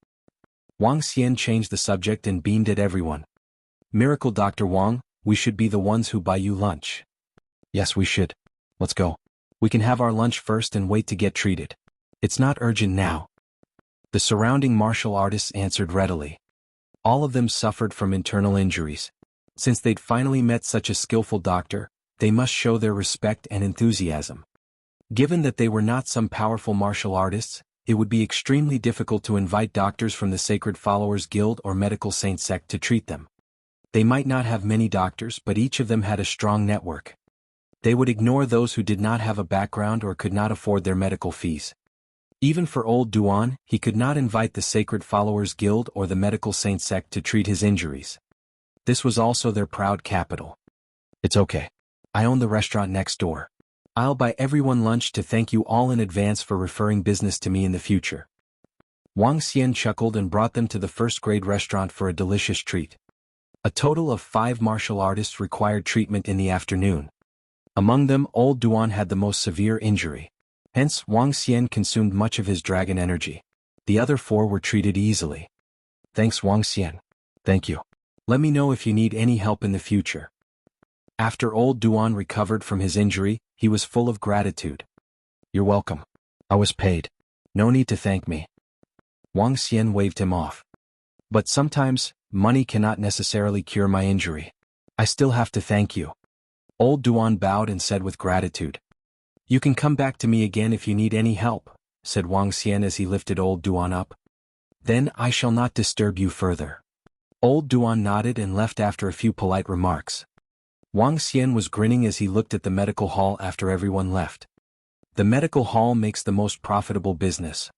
Wang Xian changed the subject and beamed at everyone. Miracle Dr. Wang, we should be the ones who buy you lunch. Yes, we should. Let's go. We can have our lunch first and wait to get treated. It's not urgent now. The surrounding martial artists answered readily. All of them suffered from internal injuries. Since they'd finally met such a skillful doctor, they must show their respect and enthusiasm. Given that they were not some powerful martial artists, it would be extremely difficult to invite doctors from the Sacred Followers Guild or Medical Saint sect to treat them. They might not have many doctors, but each of them had a strong network. They would ignore those who did not have a background or could not afford their medical fees. Even for old Duan, he could not invite the Sacred Followers Guild or the Medical Saint sect to treat his injuries. This was also their proud capital. It's okay. I own the restaurant next door. I'll buy everyone lunch to thank you all in advance for referring business to me in the future. Wang Xian chuckled and brought them to the first-grade restaurant for a delicious treat. A total of 5 martial artists required treatment in the afternoon. Among them, old Duan had the most severe injury. Hence, Wang Xian consumed much of his dragon energy. The other 4 were treated easily. Thanks, Wang Xian. Thank you. Let me know if you need any help in the future. After old Duan recovered from his injury, he was full of gratitude. You're welcome. I was paid. No need to thank me. Wang Xian waved him off. But sometimes, money cannot necessarily cure my injury. I still have to thank you. Old Duan bowed and said with gratitude. "You can come back to me again if you need any help," said Wang Xian as he lifted Old Duan up. "Then I shall not disturb you further." Old Duan nodded and left after a few polite remarks. Wang Xian was grinning as he looked at the medical hall after everyone left. "The medical hall makes the most profitable business,"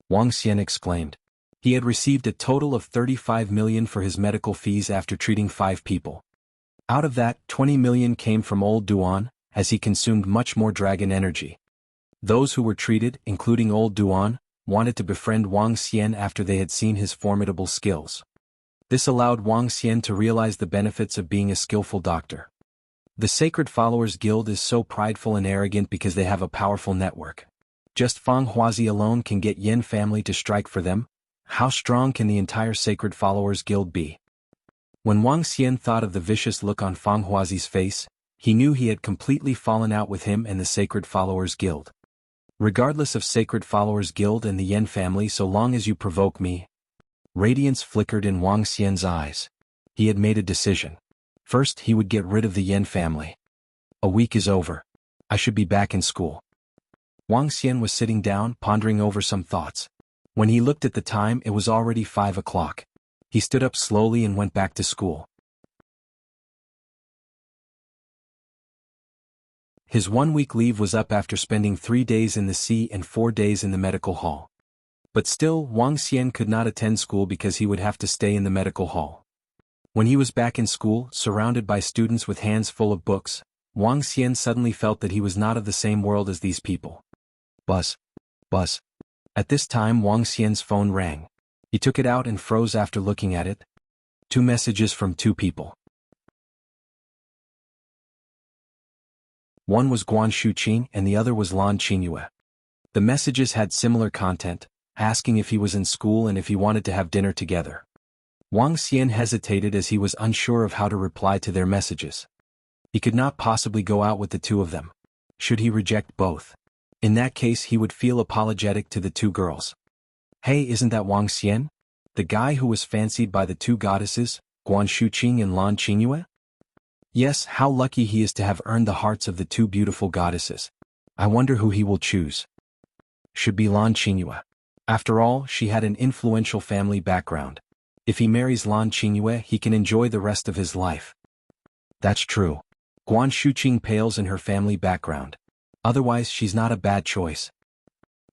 Wang Xian exclaimed. He had received a total of 35 million for his medical fees after treating 5 people. Out of that, 20 million came from Old Duan, as he consumed much more dragon energy. Those who were treated, including Old Duan, wanted to befriend Wang Xian after they had seen his formidable skills. This allowed Wang Xian to realize the benefits of being a skillful doctor. The Sacred Followers Guild is so prideful and arrogant because they have a powerful network. Just Fang Huazi alone can get Yin family to strike for them. How strong can the entire Sacred Followers Guild be? When Wang Xian thought of the vicious look on Fang Huazi's face, he knew he had completely fallen out with him and the Sacred Followers Guild. Regardless of Sacred Followers Guild and the Yen family, so long as you provoke me. Radiance flickered in Wang Xian's eyes. He had made a decision. First, he would get rid of the Yen family. A week is over. I should be back in school. Wang Xian was sitting down, pondering over some thoughts. When he looked at the time, it was already 5 o'clock. He stood up slowly and went back to school. His 1-week leave was up after spending 3 days in the sea and 4 days in the medical hall. But still, Wang Xian could not attend school because he would have to stay in the medical hall. When he was back in school, surrounded by students with hands full of books, Wang Xian suddenly felt that he was not of the same world as these people. Buzz. Buzz. At this time Wang Xian's phone rang. He took it out and froze after looking at it. 2 messages from 2 people. One was Guan Shuqing and the other was Lan Qingyue. The messages had similar content, asking if he was in school and if he wanted to have dinner together. Wang Xian hesitated as he was unsure of how to reply to their messages. He could not possibly go out with the 2 of them. Should he reject both? In that case he would feel apologetic to the 2 girls. Hey, isn't that Wang Xian? The guy who was fancied by the 2 goddesses, Guan Shuqing and Lan Qingyue? Yes, how lucky he is to have earned the hearts of the 2 beautiful goddesses. I wonder who he will choose. Should be Lan Qingyue. After all, she had an influential family background. If he marries Lan Qingyue, he can enjoy the rest of his life. That's true. Guan Shuqing pales in her family background. Otherwise, she's not a bad choice.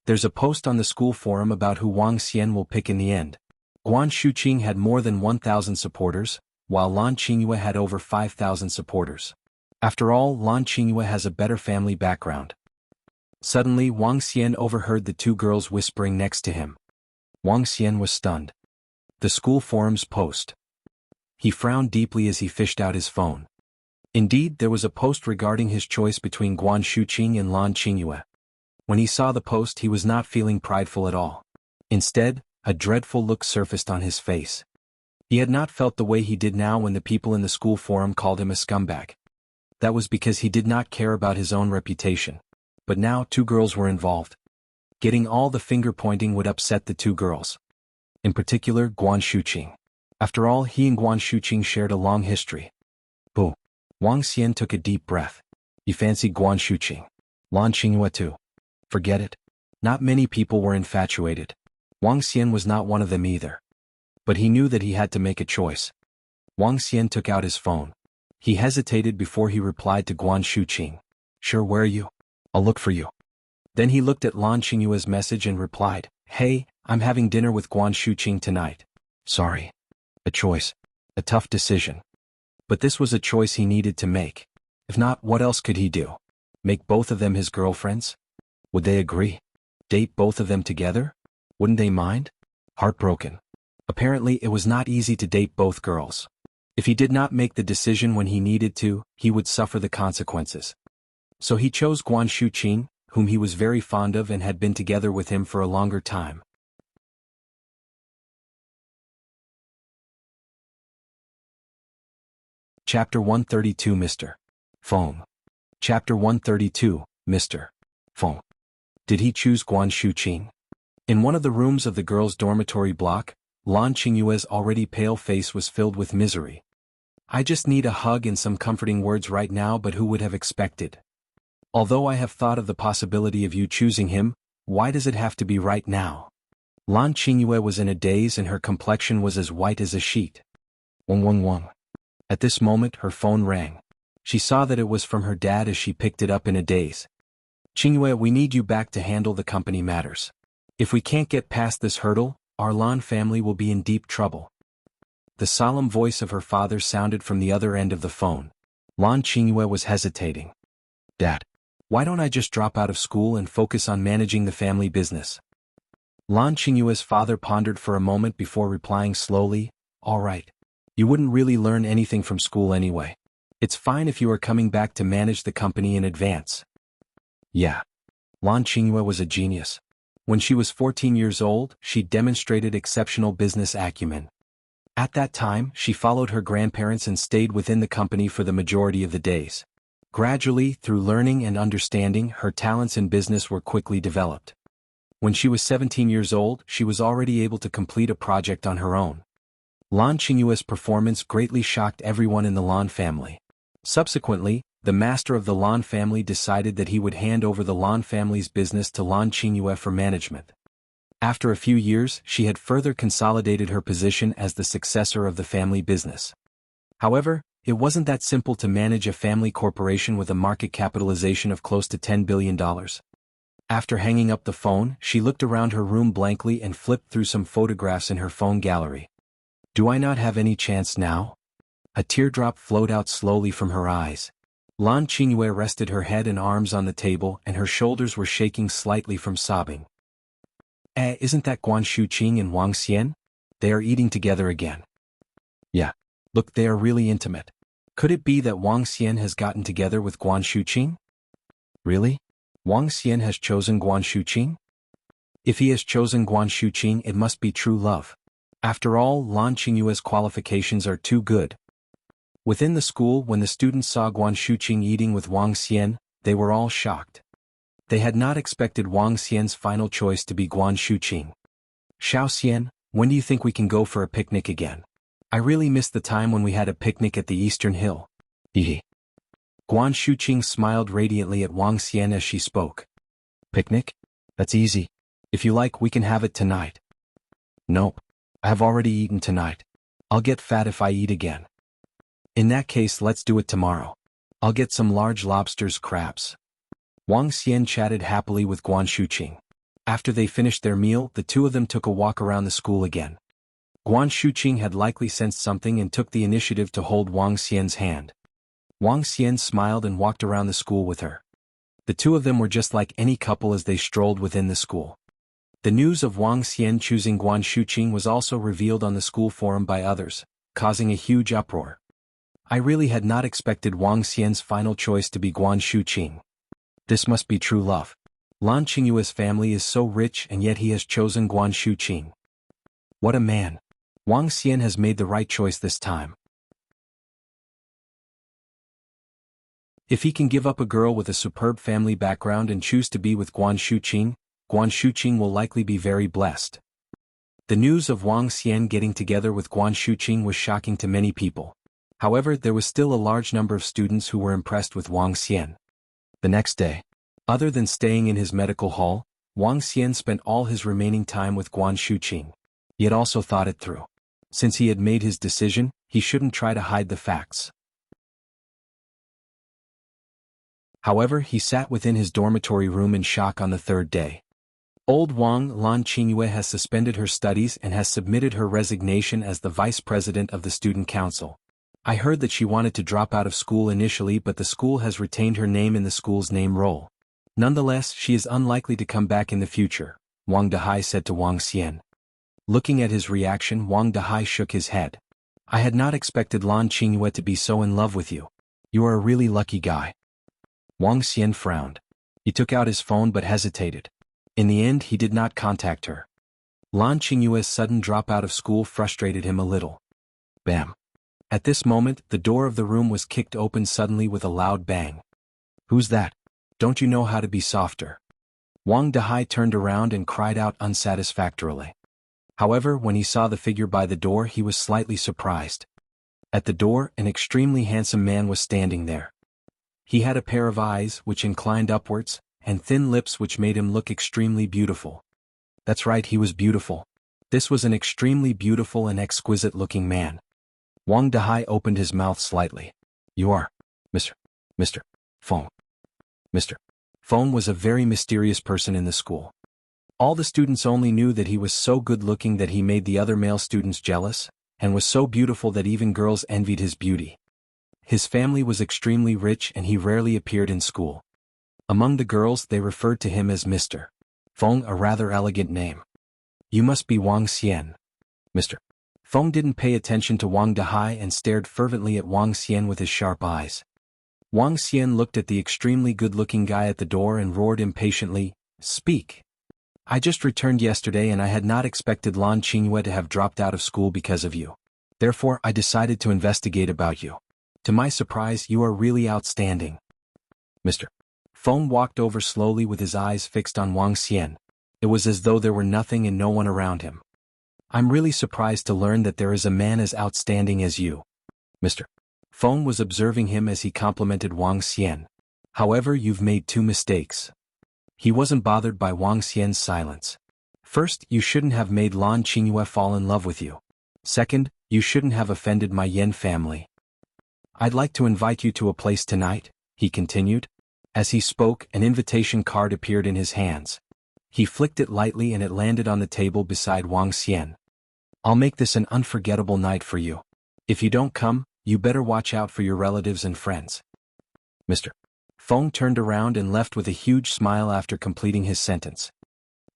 There's a post on the school forum about who Wang Xian will pick in the end. Guan Shuqing had more than 1,000 supporters, while Lan Qingyue had over 5,000 supporters. After all, Lan Qingyue has a better family background. Suddenly, Wang Xian overheard the 2 girls whispering next to him. Wang Xian was stunned. The school forum's post. He frowned deeply as he fished out his phone. Indeed, there was a post regarding his choice between Guan Shuqing and Lan Qingyue. When he saw the post, he was not feeling prideful at all. Instead, a dreadful look surfaced on his face. He had not felt the way he did now when the people in the school forum called him a scumbag. That was because he did not care about his own reputation. But now 2 girls were involved. Getting all the finger-pointing would upset the 2 girls. In particular, Guan Shuqing. After all, he and Guan Shuqing shared a long history. Boo. Wang Xian took a deep breath. He fancied Guan Shuqing. Lan Qingyue too. Forget it. Not many people were infatuated. Wang Xian was not one of them either. But he knew that he had to make a choice. Wang Xian took out his phone. He hesitated before he replied to Guan Shuqing. Sure, where are you? I'll look for you. Then he looked at Lan Qingyue's message and replied, Hey, I'm having dinner with Guan Shuqing tonight. Sorry. A choice. A tough decision. But this was a choice he needed to make. If not, what else could he do? Make both of them his girlfriends? Would they agree? Date both of them together? Wouldn't they mind? Heartbroken. Apparently, it was not easy to date both girls. If he did not make the decision when he needed to, he would suffer the consequences. So he chose Guan Shuqing, whom he was very fond of and had been together with him for a longer time. Chapter 132 Mr. Feng. Chapter 132, Mr. Feng. Did he choose Guan Shuqing? In one of the rooms of the girls' dormitory block, Lan Qingyue's already pale face was filled with misery. I just need a hug and some comforting words right now, but who would have expected? Although I have thought of the possibility of you choosing him, why does it have to be right now? Lan Qingyue was in a daze and her complexion was as white as a sheet. Wong wong wong. At this moment her phone rang. She saw that it was from her dad as she picked it up in a daze. Qingyue, we need you back to handle the company matters. If we can't get past this hurdle, our Lan family will be in deep trouble. The solemn voice of her father sounded from the other end of the phone. Lan Qingyue was hesitating. Dad, why don't I just drop out of school and focus on managing the family business? Lan Qingyue's father pondered for a moment before replying slowly, all right. You wouldn't really learn anything from school anyway. It's fine if you are coming back to manage the company in advance. Yeah. Lan Qingyue was a genius. When she was 14 years old, she demonstrated exceptional business acumen. At that time, she followed her grandparents and stayed within the company for the majority of the days. Gradually, through learning and understanding, her talents in business were quickly developed. When she was 17 years old, she was already able to complete a project on her own. Lan Qingyue's performance greatly shocked everyone in the Lan family. Subsequently, the master of the Lan family decided that he would hand over the Lan family's business to Lan Qingyue for management. After a few years, she had further consolidated her position as the successor of the family business. However, it wasn't that simple to manage a family corporation with a market capitalization of close to $10 billion. After hanging up the phone, she looked around her room blankly and flipped through some photographs in her phone gallery. Do I not have any chance now? A teardrop flowed out slowly from her eyes. Lan Qingyue rested her head and arms on the table and her shoulders were shaking slightly from sobbing. Isn't that Guan Shuqing and Wang Xian? They are eating together again. Yeah. Look, they are really intimate. Could it be that Wang Xian has gotten together with Guan Shuqing? Really? Wang Xian has chosen Guan Shuqing? If he has chosen Guan Shuqing, it must be true love. After all, Lan Qingyue's qualifications are too good. Within the school, when the students saw Guan Shuqing eating with Wang Xian, they were all shocked. They had not expected Wang Xian's final choice to be Guan Shuqing. Xiao Xian, when do you think we can go for a picnic again? I really miss the time when we had a picnic at the Eastern Hill. Hehe. Guan Shuqing smiled radiantly at Wang Xian as she spoke. Picnic? That's easy. If you like, we can have it tonight. Nope. I have already eaten tonight. I'll get fat if I eat again. In that case, let's do it tomorrow. I'll get some large lobsters crabs. Wang Xian chatted happily with Guan Shuqing. After they finished their meal, the two of them took a walk around the school again. Guan Shuqing had likely sensed something and took the initiative to hold Wang Xian's hand. Wang Xian smiled and walked around the school with her. The two of them were just like any couple as they strolled within the school. The news of Wang Xian choosing Guan Shuqing was also revealed on the school forum by others, causing a huge uproar. I really had not expected Wang Xian's final choice to be Guan Shuqing. This must be true love. Lan Qingyue's family is so rich and yet he has chosen Guan Shuqing. What a man. Wang Xian has made the right choice this time. If he can give up a girl with a superb family background and choose to be with Guan Shuqing will likely be very blessed. The news of Wang Xian getting together with Guan Shuqing was shocking to many people. However, there was still a large number of students who were impressed with Wang Xian. The next day, other than staying in his medical hall, Wang Xian spent all his remaining time with Guan Shuqing. He had also thought it through. Since he had made his decision, he shouldn't try to hide the facts. However, he sat within his dormitory room in shock on the third day. Old Wang Lan Qingyue has suspended her studies and has submitted her resignation as the vice president of the student council. I heard that she wanted to drop out of school initially, but the school has retained her name in the school's name roll. Nonetheless, she is unlikely to come back in the future, Wang Dehai said to Wang Xian. Looking at his reaction, Wang Dehai shook his head. I had not expected Lan Qingyue to be so in love with you. You are a really lucky guy. Wang Xian frowned. He took out his phone but hesitated. In the end, he did not contact her. Lan Qingyue's sudden drop out of school frustrated him a little. Bam. At this moment, the door of the room was kicked open suddenly with a loud bang. Who's that? Don't you know how to be softer? Wang Dehai turned around and cried out unsatisfactorily. However, when he saw the figure by the door, he was slightly surprised. At the door, an extremely handsome man was standing there. He had a pair of eyes which inclined upwards, and thin lips which made him look extremely beautiful. That's right, he was beautiful. This was an extremely beautiful and exquisite-looking man. Wang Dahai opened his mouth slightly. You are Mr. Feng. Mr. Feng was a very mysterious person in the school. All the students only knew that he was so good-looking that he made the other male students jealous, and was so beautiful that even girls envied his beauty. His family was extremely rich and he rarely appeared in school. Among the girls they referred to him as Mr. Feng, a rather elegant name. You must be Wang Xian. Mr. Feng didn't pay attention to Wang Dahai and stared fervently at Wang Xian with his sharp eyes. Wang Xian looked at the extremely good-looking guy at the door and roared impatiently, "Speak! I just returned yesterday and I had not expected Lan Qingyue to have dropped out of school because of you. Therefore I decided to investigate about you. To my surprise, you are really outstanding." Mr. Feng walked over slowly with his eyes fixed on Wang Xian. It was as though there were nothing and no one around him. I'm really surprised to learn that there is a man as outstanding as you. Mr. Feng was observing him as he complimented Wang Xian. However, you've made two mistakes. He wasn't bothered by Wang Xian's silence. First, you shouldn't have made Lan Qingyue fall in love with you. Second, you shouldn't have offended my Yan family. I'd like to invite you to a place tonight, he continued. As he spoke, an invitation card appeared in his hands. He flicked it lightly and it landed on the table beside Wang Xian. I'll make this an unforgettable night for you. If you don't come, you better watch out for your relatives and friends. Mr. Feng turned around and left with a huge smile after completing his sentence.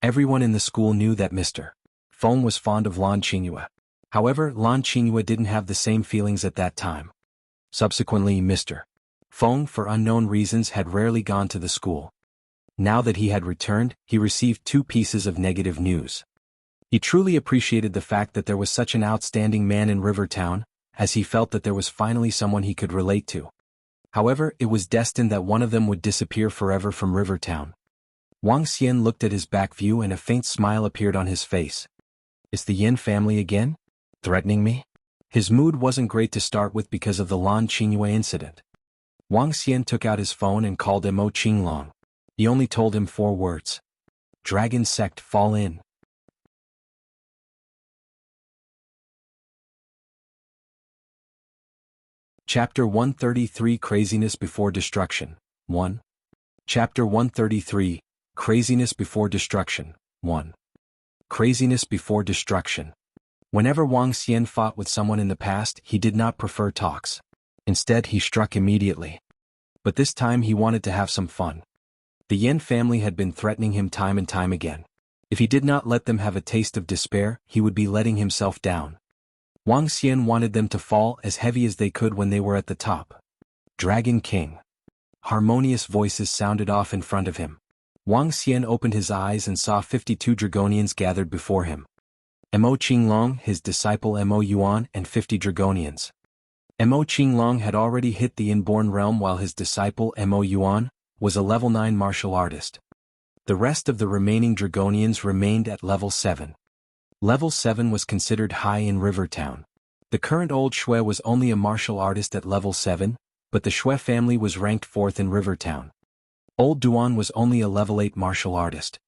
Everyone in the school knew that Mr. Feng was fond of Lan Qingyue. However, Lan Qingyue didn't have the same feelings at that time. Subsequently, Mr. Feng, for unknown reasons, had rarely gone to the school. Now that he had returned, he received two pieces of negative news. He truly appreciated the fact that there was such an outstanding man in Rivertown, as he felt that there was finally someone he could relate to. However, it was destined that one of them would disappear forever from Rivertown. Wang Xian looked at his back view and a faint smile appeared on his face. Is the Yin family again? Threatening me? His mood wasn't great to start with because of the Lan Qingyue incident. Wang Xian took out his phone and called Mo Qinglong. He only told him 4 words. Dragon sect, fall in. Chapter 133, Craziness Before Destruction, 1. Chapter 133, Craziness Before Destruction, 1. Craziness Before Destruction. Whenever Wang Xian fought with someone in the past, he did not prefer talks. Instead, he struck immediately. But this time he wanted to have some fun. The Yin family had been threatening him time and time again. If he did not let them have a taste of despair, he would be letting himself down. Wang Xian wanted them to fall as heavy as they could when they were at the top. Dragon King. Harmonious voices sounded off in front of him. Wang Xian opened his eyes and saw 52 Dragonians gathered before him. Mo Qinglong, his disciple Mo Yuan, and 50 Dragonians. Mo Qinglong had already hit the inborn realm while his disciple Mo Yuan was a level 9 martial artist. The rest of the remaining Dragonians remained at level 7. Level 7 was considered high in Rivertown. The current old Shui was only a martial artist at level 7, but the Shui family was ranked 4th in Rivertown. Old Duan was only a level 8 martial artist.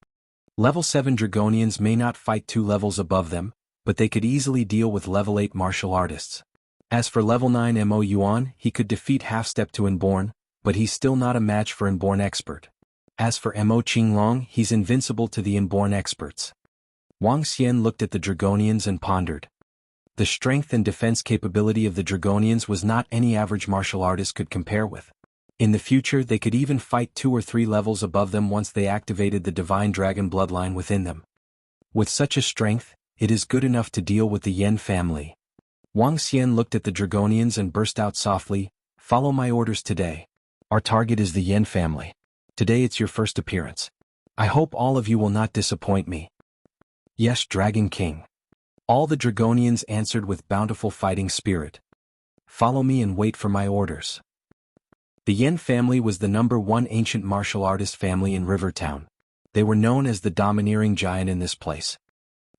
Level 7 Dragonians may not fight 2 levels above them, but they could easily deal with level 8 martial artists. As for level 9 Mo Yuan, he could defeat half-step to Inborn, but he's still not a match for Inborn expert. As for Mo Qinglong, he's invincible to the Inborn experts. Wang Xian looked at the Dragonians and pondered. The strength and defense capability of the Dragonians was not any average martial artist could compare with. In the future they could even fight 2 or 3 levels above them once they activated the divine dragon bloodline within them. With such a strength, it is good enough to deal with the Yen family. Wang Xian looked at the Dragonians and burst out softly, "Follow my orders today. Our target is the Yen family. Today it's your first appearance. I hope all of you will not disappoint me." "Yes, Dragon King." All the Dragonians answered with bountiful fighting spirit. "Follow me and wait for my orders." The Yen family was the #1 ancient martial artist family in Rivertown. They were known as the domineering giant in this place.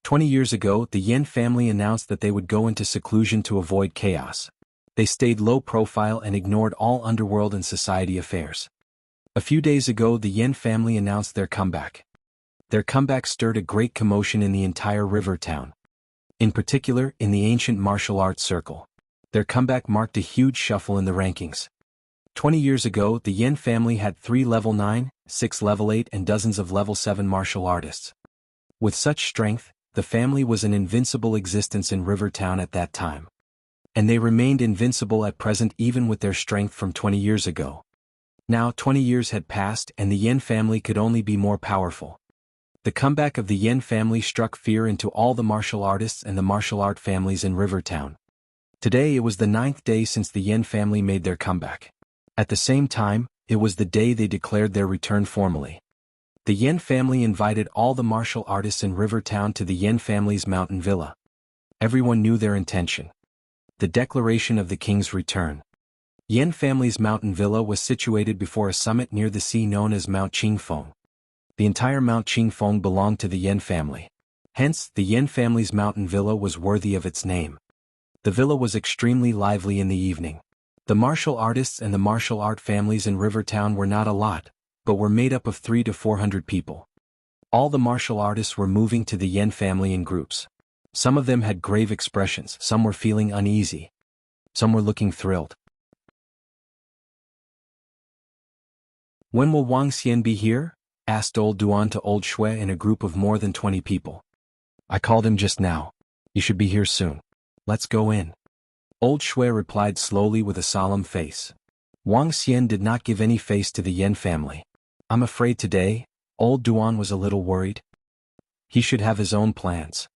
20 years ago, the Yen family announced that they would go into seclusion to avoid chaos. They stayed low profile and ignored all underworld and society affairs. A few days ago, the Yen family announced their comeback. Their comeback stirred a great commotion in the entire river town. In particular, in the ancient martial arts circle. Their comeback marked a huge shuffle in the rankings. 20 years ago, the Yen family had 3 level 9, 6 level 8 and dozens of level 7 martial artists. With such strength, the family was an invincible existence in River Town at that time. And they remained invincible at present even with their strength from 20 years ago. Now 20 years had passed and the Yen family could only be more powerful. The comeback of the Yen family struck fear into all the martial artists and the martial art families in River Town. Today it was the 9th day since the Yen family made their comeback. At the same time, it was the day they declared their return formally. The Yen family invited all the martial artists in River Town to the Yen family's mountain villa. Everyone knew their intention. The declaration of the king's return. Yen family's mountain villa was situated before a summit near the sea known as Mount Qingfeng. The entire Mount Qingfeng belonged to the Yen family. Hence, the Yen family's mountain villa was worthy of its name. The villa was extremely lively in the evening. The martial artists and the martial art families in River Town were not a lot, but were made up of 300 to 400 people. All the martial artists were moving to the Yen family in groups. Some of them had grave expressions, some were feeling uneasy. Some were looking thrilled. When will Wang Xian be here? Asked old Duan to old Shui in a group of more than 20 people. I called him just now. He should be here soon. Let's go in. Old Shui replied slowly with a solemn face. Wang Xian did not give any face to the Yen family. I'm afraid today, old Duan was a little worried. He should have his own plans.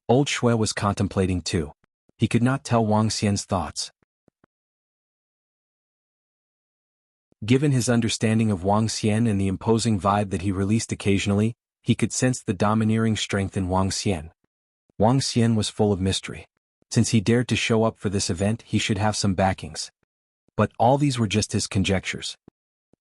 Old Shui was contemplating too. He could not tell Wang Xian's thoughts. Given his understanding of Wang Xian and the imposing vibe that he released occasionally, he could sense the domineering strength in Wang Xian. Wang Xian was full of mystery. Since he dared to show up for this event, he should have some backings. But all these were just his conjectures.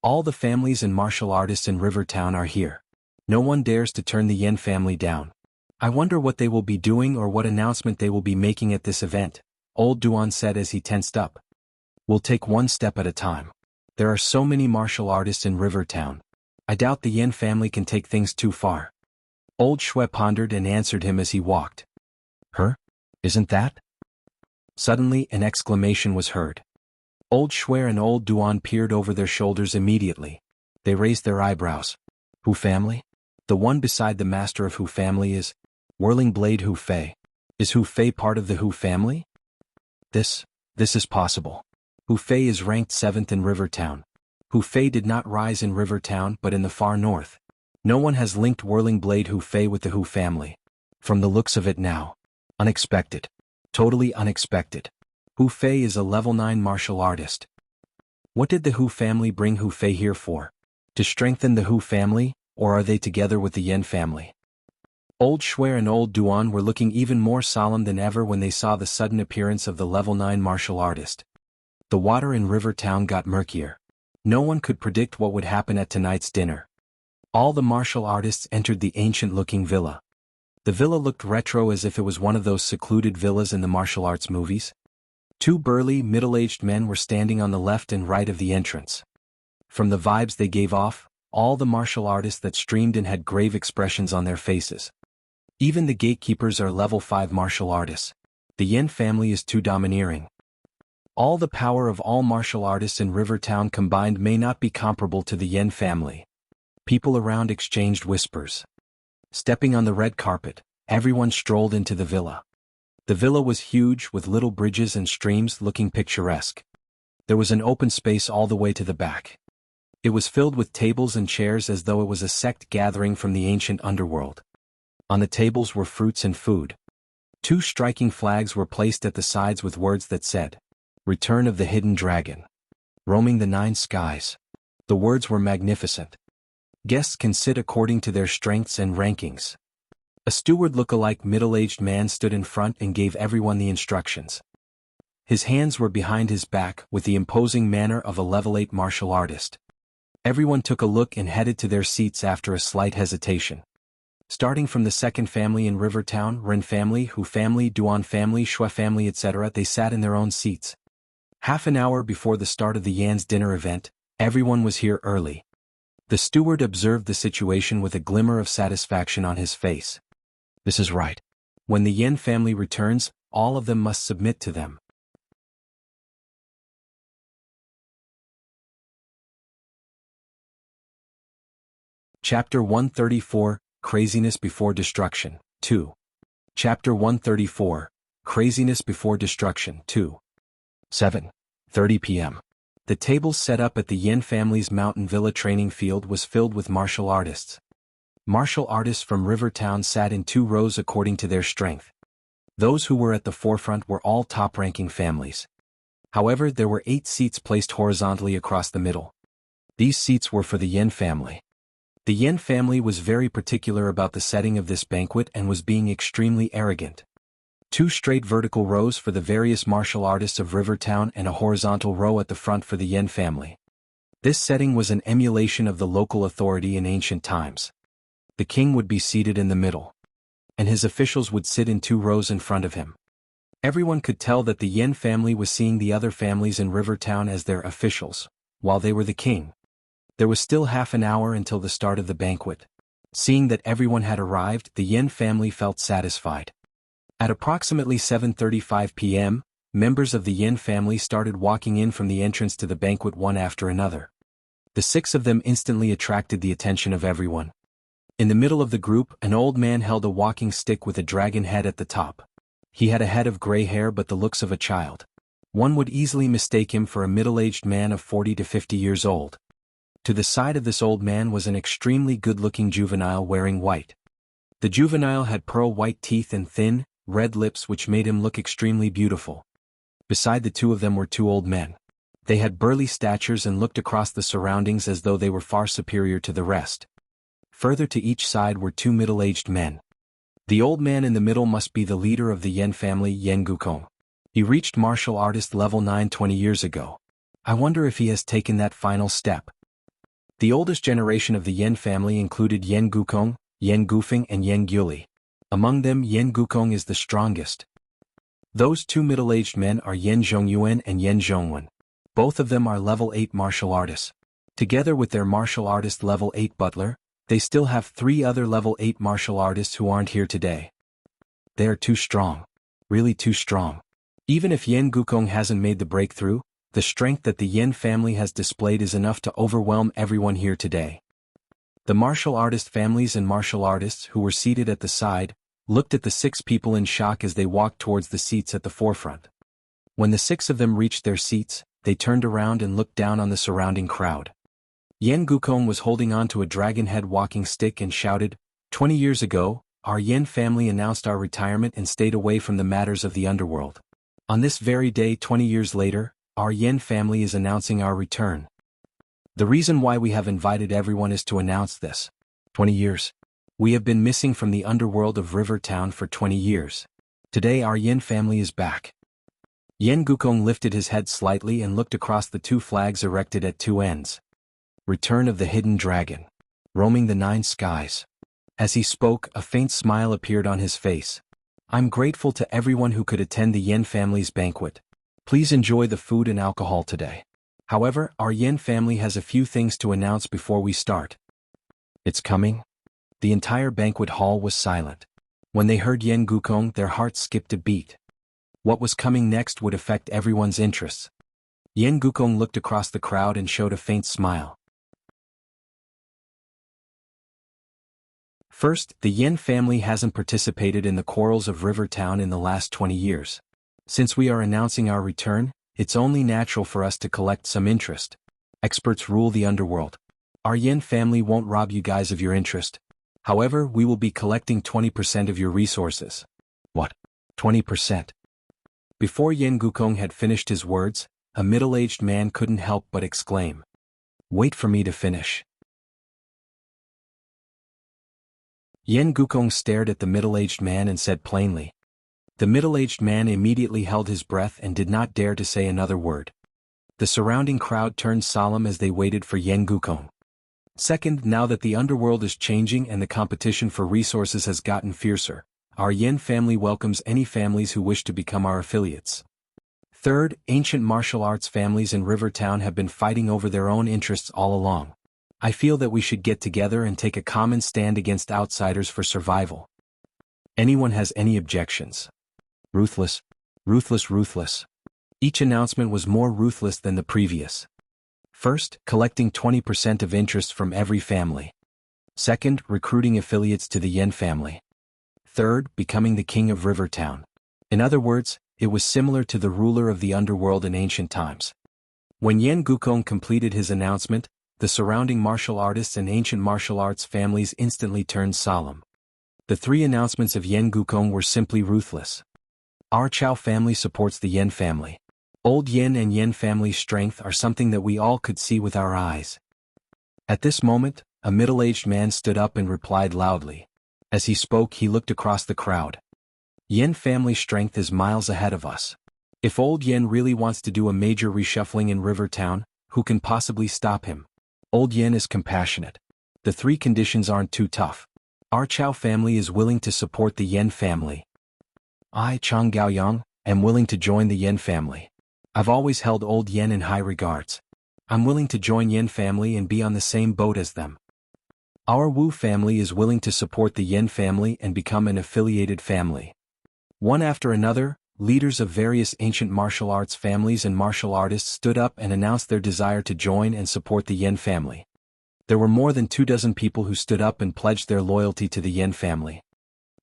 All the families and martial artists in River Town are here. No one dares to turn the Yen family down. I wonder what they will be doing or what announcement they will be making at this event, old Duan said as he tensed up. We'll take one step at a time. There are so many martial artists in River Town. I doubt the Yen family can take things too far. Old Shui pondered and answered him as he walked. Her? Isn't that? Suddenly an exclamation was heard. Old Shui and old Duan peered over their shoulders immediately. They raised their eyebrows. Hu family? The one beside the master of Hu family is Whirling Blade Hu Fei. Is Hu Fei part of the Hu family? This is possible. Hu Fei is ranked 7th in River Town. Hu Fei did not rise in River Town but in the far north. No one has linked Whirling Blade Hu Fei with the Hu family. From the looks of it now. Unexpected. Totally unexpected. Hu Fei is a level 9 martial artist. What did the Hu family bring Hu Fei here for? To strengthen the Hu family, or are they together with the Yen family? Old Shui and old Duan were looking even more solemn than ever when they saw the sudden appearance of the level 9 martial artist. The water in River Town got murkier. No one could predict what would happen at tonight's dinner. All the martial artists entered the ancient-looking villa. The villa looked retro as if it was one of those secluded villas in the martial arts movies. 2 burly, middle-aged men were standing on the left and right of the entrance. From the vibes they gave off, all the martial artists that streamed in had grave expressions on their faces. Even the gatekeepers are level 5 martial artists. The Yen family is too domineering. All the power of all martial artists in River Town combined may not be comparable to the Yen family. People around exchanged whispers. Stepping on the red carpet, everyone strolled into the villa. The villa was huge with little bridges and streams looking picturesque. There was an open space all the way to the back. It was filled with tables and chairs as though it was a sect gathering from the ancient underworld. On the tables were fruits and food. 2 striking flags were placed at the sides with words that said, Return of the Hidden Dragon. Roaming the 9 skies. The words were magnificent. Guests can sit according to their strengths and rankings. A steward look-alike middle-aged man stood in front and gave everyone the instructions. His hands were behind his back with the imposing manner of a level 8 martial artist. Everyone took a look and headed to their seats after a slight hesitation. Starting from the second family in River Town, Ren family, Hu family, Duan family, Shui family, etc., they sat in their own seats. Half an hour before the start of the Yan's dinner event, everyone was here early. The steward observed the situation with a glimmer of satisfaction on his face. This is right. When the Yan family returns, all of them must submit to them. Chapter 134, Craziness Before Destruction, 2. Chapter 134, Craziness Before Destruction, 2. 7:30 p.m. The table set up at the Yan family's mountain villa training field was filled with martial artists. Martial artists from River Town sat in 2 rows according to their strength. Those who were at the forefront were all top-ranking families. However, there were 8 seats placed horizontally across the middle. These seats were for the Yan family. The Yan family was very particular about the setting of this banquet and was being extremely arrogant. 2 straight vertical rows for the various martial artists of Rivertown and a horizontal row at the front for the Yan family. This setting was an emulation of the local authority in ancient times. The king would be seated in the middle, and his officials would sit in 2 rows in front of him. Everyone could tell that the Yan family was seeing the other families in Rivertown as their officials, while they were the king. There was still half an hour until the start of the banquet. Seeing that everyone had arrived, the Yan family felt satisfied. At approximately 7:35 p.m., members of the Yan family started walking in from the entrance to the banquet one after another. The 6 of them instantly attracted the attention of everyone. In the middle of the group, an old man held a walking stick with a dragon head at the top. He had a head of gray hair but the looks of a child. One would easily mistake him for a middle-aged man of 40 to 50 years old. To the side of this old man was an extremely good-looking juvenile wearing white. The juvenile had pearl-white teeth and thin, red lips which made him look extremely beautiful. Beside the 2 of them were 2 old men. They had burly statures and looked across the surroundings as though they were far superior to the rest. Further to each side were 2 middle-aged men. The old man in the middle must be the leader of the Yan family, Yan Gukong. He reached martial artist level 9 20 years ago. I wonder if he has taken that final step. The oldest generation of the Yan family included Yan Gukong, Yan Gufeng and Yan Gyuli. Among them, Yan Gukong is the strongest. Those 2 middle-aged men are Yan Zhongyuan and Yan Zhongwen. Both of them are level 8 martial artists. Together with their martial artist level 8 butler, they still have 3 other level 8 martial artists who aren't here today. They are too strong. Really too strong. Even if Yan Gukong hasn't made the breakthrough, the strength that the Yan family has displayed is enough to overwhelm everyone here today. The martial artist families and martial artists who were seated at the side looked at the 6 people in shock as they walked towards the seats at the forefront. When the 6 of them reached their seats, they turned around and looked down on the surrounding crowd. Yan Gukong was holding on to a dragon head walking stick and shouted, 20 years ago, our Yan family announced our retirement and stayed away from the matters of the underworld. On this very day 20 years later, our Yan family is announcing our return. The reason why we have invited everyone is to announce this. 20 years. We have been missing from the underworld of Rivertown for 20 years. Today our Yan family is back. Yan Gukong lifted his head slightly and looked across the 2 flags erected at 2 ends. Return of the Hidden Dragon. Roaming the 9 skies. As he spoke, a faint smile appeared on his face. I'm grateful to everyone who could attend the Yan family's banquet. Please enjoy the food and alcohol today. However, our Yan family has a few things to announce before we start. It's coming? The entire banquet hall was silent. When they heard Yan Gukong, their hearts skipped a beat. What was coming next would affect everyone's interests. Yan Gukong looked across the crowd and showed a faint smile. First, the Yan family hasn't participated in the quarrels of Rivertown in the last 20 years. Since we are announcing our return, it's only natural for us to collect some interest. Experts rule the underworld. Our Yan family won't rob you guys of your interest. However, we will be collecting 20% of your resources. What? 20%? Before Yan Gukong had finished his words, a middle-aged man couldn't help but exclaim. Wait for me to finish. Yan Gukong stared at the middle-aged man and said plainly. The middle-aged man immediately held his breath and did not dare to say another word. The surrounding crowd turned solemn as they waited for Yan Gukong. Second, now that the underworld is changing and the competition for resources has gotten fiercer, our Yan family welcomes any families who wish to become our affiliates. Third, ancient martial arts families in Rivertown have been fighting over their own interests all along. I feel that we should get together and take a common stand against outsiders for survival. Anyone has any objections? Ruthless, ruthless, ruthless. Each announcement was more ruthless than the previous. First, collecting 20% of interest from every family. Second, recruiting affiliates to the Yen family. Third, becoming the king of Rivertown. In other words, it was similar to the ruler of the underworld in ancient times. When Yen Gukong completed his announcement, the surrounding martial artists and ancient martial arts families instantly turned solemn. The three announcements of Yen Gukong were simply ruthless. Our Chao family supports the Yen family. Old Yen and Yen family strength are something that we all could see with our eyes. At this moment, a middle-aged man stood up and replied loudly. As he spoke, he looked across the crowd. Yen family strength is miles ahead of us. If old Yen really wants to do a major reshuffling in Rivertown, who can possibly stop him? Old Yen is compassionate. The three conditions aren't too tough. Our Chao family is willing to support the Yen family. I, Chang Gaoyang, am willing to join the Yen family. I've always held old Yen in high regards. I'm willing to join Yen family and be on the same boat as them. Our Wu family is willing to support the Yen family and become an affiliated family. One after another, leaders of various ancient martial arts families and martial artists stood up and announced their desire to join and support the Yen family. There were more than 24 people who stood up and pledged their loyalty to the Yen family.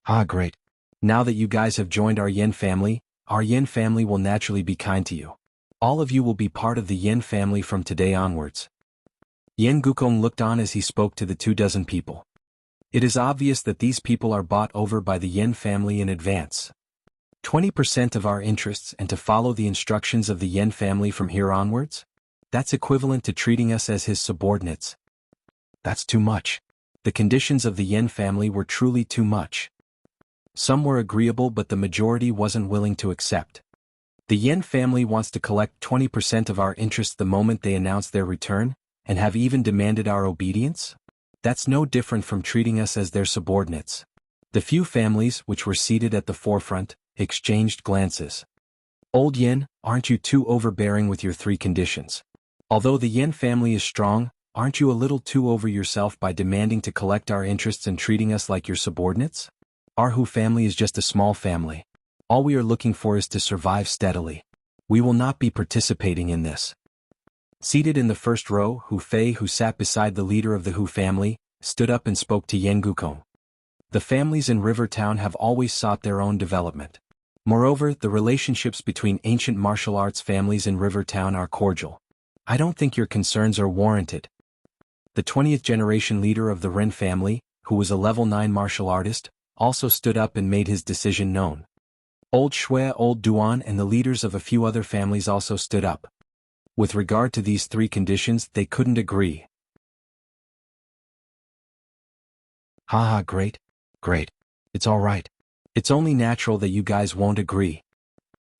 Ah, great. Now that you guys have joined our Yen family will naturally be kind to you. All of you will be part of the Yen family from today onwards. Yen Gukong looked on as he spoke to the 24 people. It is obvious that these people are bought over by the Yen family in advance. 20% of our interests and to follow the instructions of the Yen family from here onwards? That's equivalent to treating us as his subordinates. That's too much. The conditions of the Yen family were truly too much. Some were agreeable, but the majority wasn't willing to accept. The Yen family wants to collect 20% of our interest the moment they announce their return, and have even demanded our obedience? That's no different from treating us as their subordinates. The few families, which were seated at the forefront, exchanged glances. Old Yen, aren't you too overbearing with your three conditions? Although the Yen family is strong, aren't you a little too over yourself by demanding to collect our interests and treating us like your subordinates? Our Hu family is just a small family. All we are looking for is to survive steadily. We will not be participating in this. Seated in the first row, Hu Fei, who sat beside the leader of the Hu family, stood up and spoke to Yen Gukong. The families in Rivertown have always sought their own development. Moreover, the relationships between ancient martial arts families in Rivertown are cordial. I don't think your concerns are warranted. The 20th generation leader of the Ren family, who was a level 9 martial artist, also stood up and made his decision known. Old Shui, Old Duan and the leaders of a few other families also stood up. With regard to these three conditions, they couldn't agree. Haha, great. Great. It's all right. It's only natural that you guys won't agree.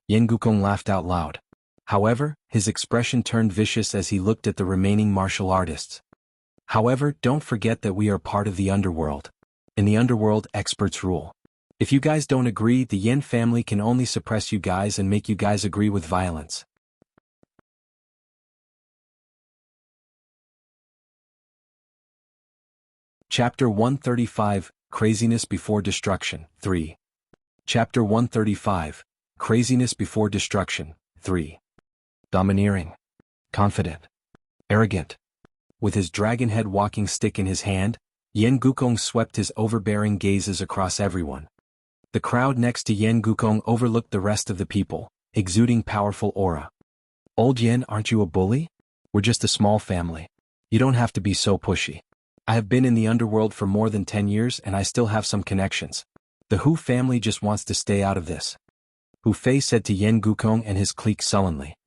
Yen Gukong laughed out loud. However, his expression turned vicious as he looked at the remaining martial artists. However, don't forget that we are part of the underworld. In the underworld, experts rule. If you guys don't agree, the Yen family can only suppress you guys and make you guys agree with violence. Chapter 135, Craziness Before Destruction, 3. Chapter 135, Craziness Before Destruction, 3. Domineering. Confident. Arrogant. With his dragon-head walking stick in his hand, Yen Gukong swept his overbearing gazes across everyone. The crowd next to Yen Gukong overlooked the rest of the people, exuding powerful aura. Old Yen, aren't you a bully? We're just a small family. You don't have to be so pushy. I have been in the underworld for more than 10 years and I still have some connections. The Hu family just wants to stay out of this. Hu Fei said to Yen Gukong and his clique sullenly.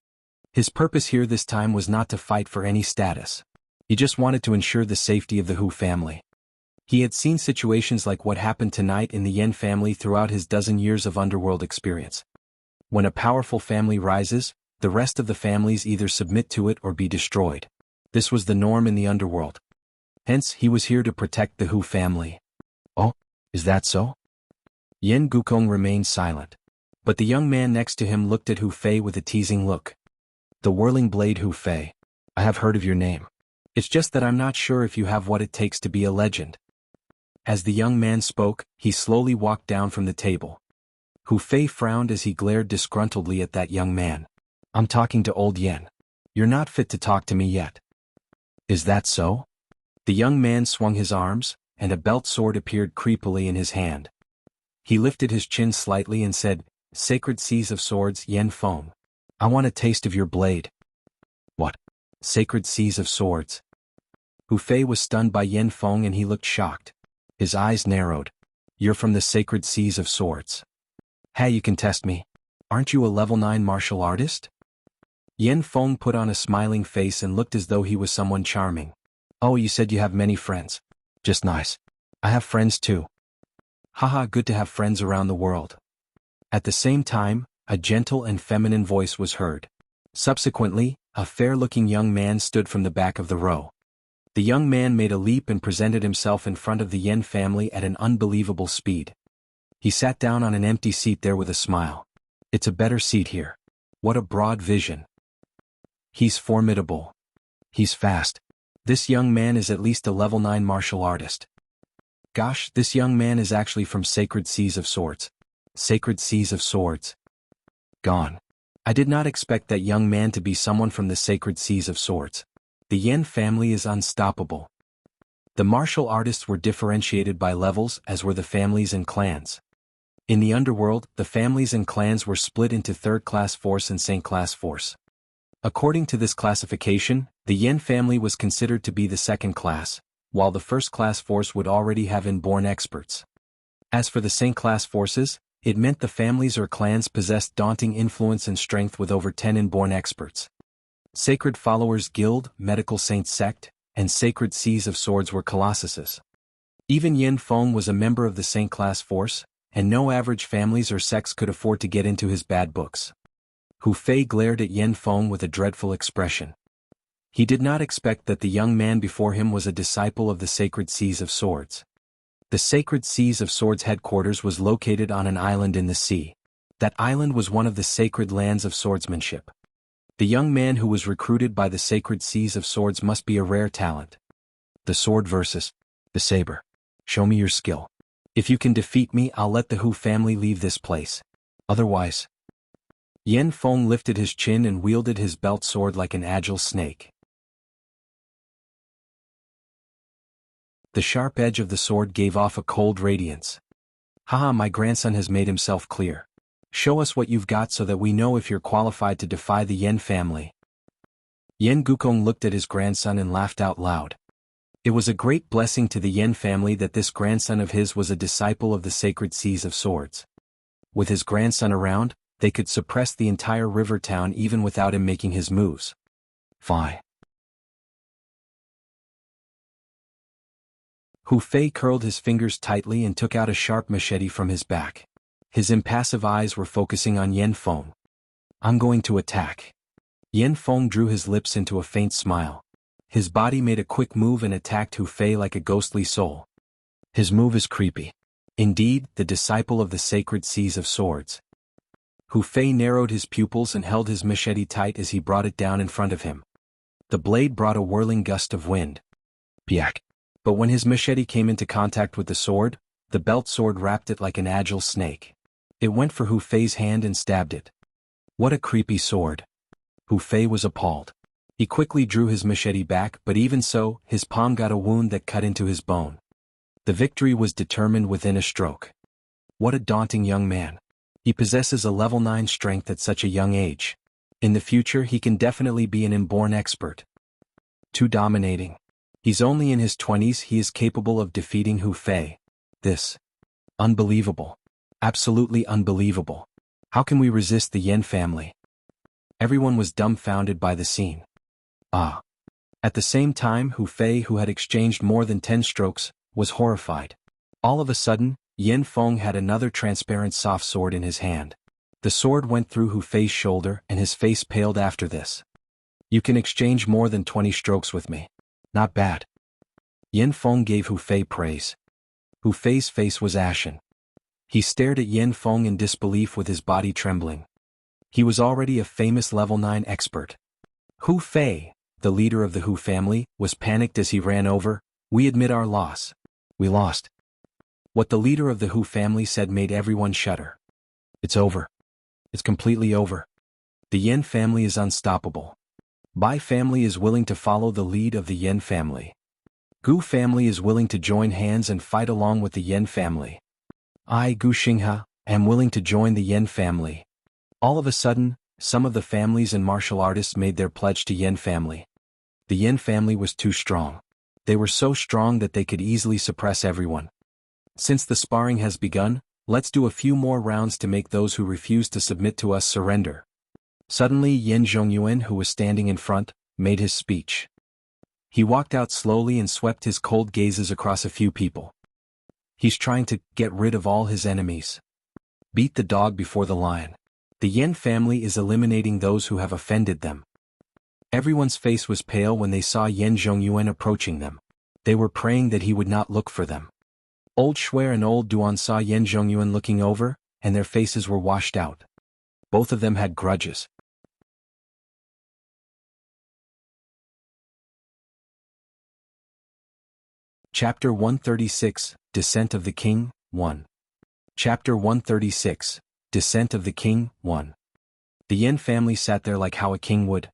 His purpose here this time was not to fight for any status. He just wanted to ensure the safety of the Hu family. He had seen situations like what happened tonight in the Yen family throughout his dozen years of underworld experience. When a powerful family rises, the rest of the families either submit to it or be destroyed. This was the norm in the underworld. Hence, he was here to protect the Hu family. Oh, is that so? Yen Gukong remained silent. But the young man next to him looked at Hu Fei with a teasing look. The whirling blade Hu Fei. I have heard of your name. It's just that I'm not sure if you have what it takes to be a legend. As the young man spoke, he slowly walked down from the table. Hu Fei frowned as he glared disgruntledly at that young man. I'm talking to old Yen. You're not fit to talk to me yet. Is that so? The young man swung his arms, and a belt sword appeared creepily in his hand. He lifted his chin slightly and said, Sacred Seas of Swords, Yen Feng. I want a taste of your blade. What? Sacred Seas of Swords? Hu Fei was stunned by Yen Feng and he looked shocked. His eyes narrowed. You're from the Sacred Seas of Swords. Hey, you can test me. Aren't you a level 9 martial artist? Yen Feng put on a smiling face and looked as though he was someone charming. Oh, you said you have many friends. Just nice. I have friends too. Haha, good to have friends around the world. At the same time, a gentle and feminine voice was heard. Subsequently, a fair-looking young man stood from the back of the row. The young man made a leap and presented himself in front of the Yen family at an unbelievable speed. He sat down on an empty seat there with a smile. It's a better seat here. What a broad vision. He's formidable. He's fast. This young man is at least a level 9 martial artist. Gosh, this young man is actually from Sacred Seas of Swords. Sacred Seas of Swords. Gone. I did not expect that young man to be someone from the Sacred Seas of Swords. The Yen family is unstoppable. The martial artists were differentiated by levels as were the families and clans. In the underworld, the families and clans were split into third-class force and second-class force. According to this classification, the Yen family was considered to be the second class, while the first-class force would already have inborn experts. As for the second-class forces, it meant the families or clans possessed daunting influence and strength with over 10 inborn experts. Sacred Followers Guild, Medical Saints Sect, and Sacred Seas of Swords were colossuses. Even Yen Feng was a member of the second-class force, and no average families or sects could afford to get into his bad books. Hu Fei glared at Yen Feng with a dreadful expression. He did not expect that the young man before him was a disciple of the Sacred Seas of Swords. The Sacred Seas of Swords headquarters was located on an island in the sea. That island was one of the sacred lands of swordsmanship. The young man who was recruited by the Sacred Seas of Swords must be a rare talent. The sword versus the saber. Show me your skill. If you can defeat me, I'll let the Hu family leave this place. Otherwise. Yen Feng lifted his chin and wielded his belt sword like an agile snake. The sharp edge of the sword gave off a cold radiance. Haha, my grandson has made himself clear. Show us what you've got so that we know if you're qualified to defy the Yen family. Yen Gukong looked at his grandson and laughed out loud. It was a great blessing to the Yen family that this grandson of his was a disciple of the Sacred Seas of Swords. With his grandson around, they could suppress the entire river town even without him making his moves. Fie. Hu Fei curled his fingers tightly and took out a sharp machete from his back. His impassive eyes were focusing on Yen Feng. I'm going to attack. Yen Feng drew his lips into a faint smile. His body made a quick move and attacked Hu Fei like a ghostly soul. His move is creepy. Indeed, the disciple of the Sacred Seas of Swords. Hu Fei narrowed his pupils and held his machete tight as he brought it down in front of him. The blade brought a whirling gust of wind. Piak. But when his machete came into contact with the sword, the belt sword wrapped it like an agile snake. It went for Hu Fei's hand and stabbed it. What a creepy sword. Hu Fei was appalled. He quickly drew his machete back, but even so, his palm got a wound that cut into his bone. The victory was determined within a stroke. What a daunting young man. He possesses a level 9 strength at such a young age. In the future he can definitely be an inborn expert. Too dominating. He's only in his 20s, he is capable of defeating Hu Fei. This. Unbelievable. Absolutely unbelievable. How can we resist the Yen family? Everyone was dumbfounded by the scene. Ah. At the same time, Hu Fei, who had exchanged more than 10 strokes, was horrified. All of a sudden, Yen Feng had another transparent soft sword in his hand. The sword went through Hu Fei's shoulder and his face paled after this. You can exchange more than 20 strokes with me. Not bad. Yen Feng gave Hu Fei praise. Hu Fei's face was ashen. He stared at Yin Feng in disbelief with his body trembling. He was already a famous level 9 expert. Hu Fei, the leader of the Hu family, was panicked as he ran over. "We admit our loss. We lost." What the leader of the Hu family said made everyone shudder. "It's over. It's completely over. The Yin family is unstoppable. Bai family is willing to follow the lead of the Yin family. Gu family is willing to join hands and fight along with the Yin family. I, Gu Xinghe, am willing to join the Yin family." All of a sudden, some of the families and martial artists made their pledge to Yin family. The Yin family was too strong. They were so strong that they could easily suppress everyone. "Since the sparring has begun, let's do a few more rounds to make those who refuse to submit to us surrender." Suddenly Yin Zhongyuan, who was standing in front, made his speech. He walked out slowly and swept his cold gazes across a few people. He's trying to get rid of all his enemies. Beat the dog before the lion. The Yin family is eliminating those who have offended them. Everyone's face was pale when they saw Yin Zhongyuan approaching them. They were praying that he would not look for them. Old Shui and Old Duan saw Yin Zhongyuan looking over, and their faces were washed out. Both of them had grudges. Chapter 136, Descent of the King, 1. Chapter 136, Descent of the King, 1. The Yin family sat there like how a king would.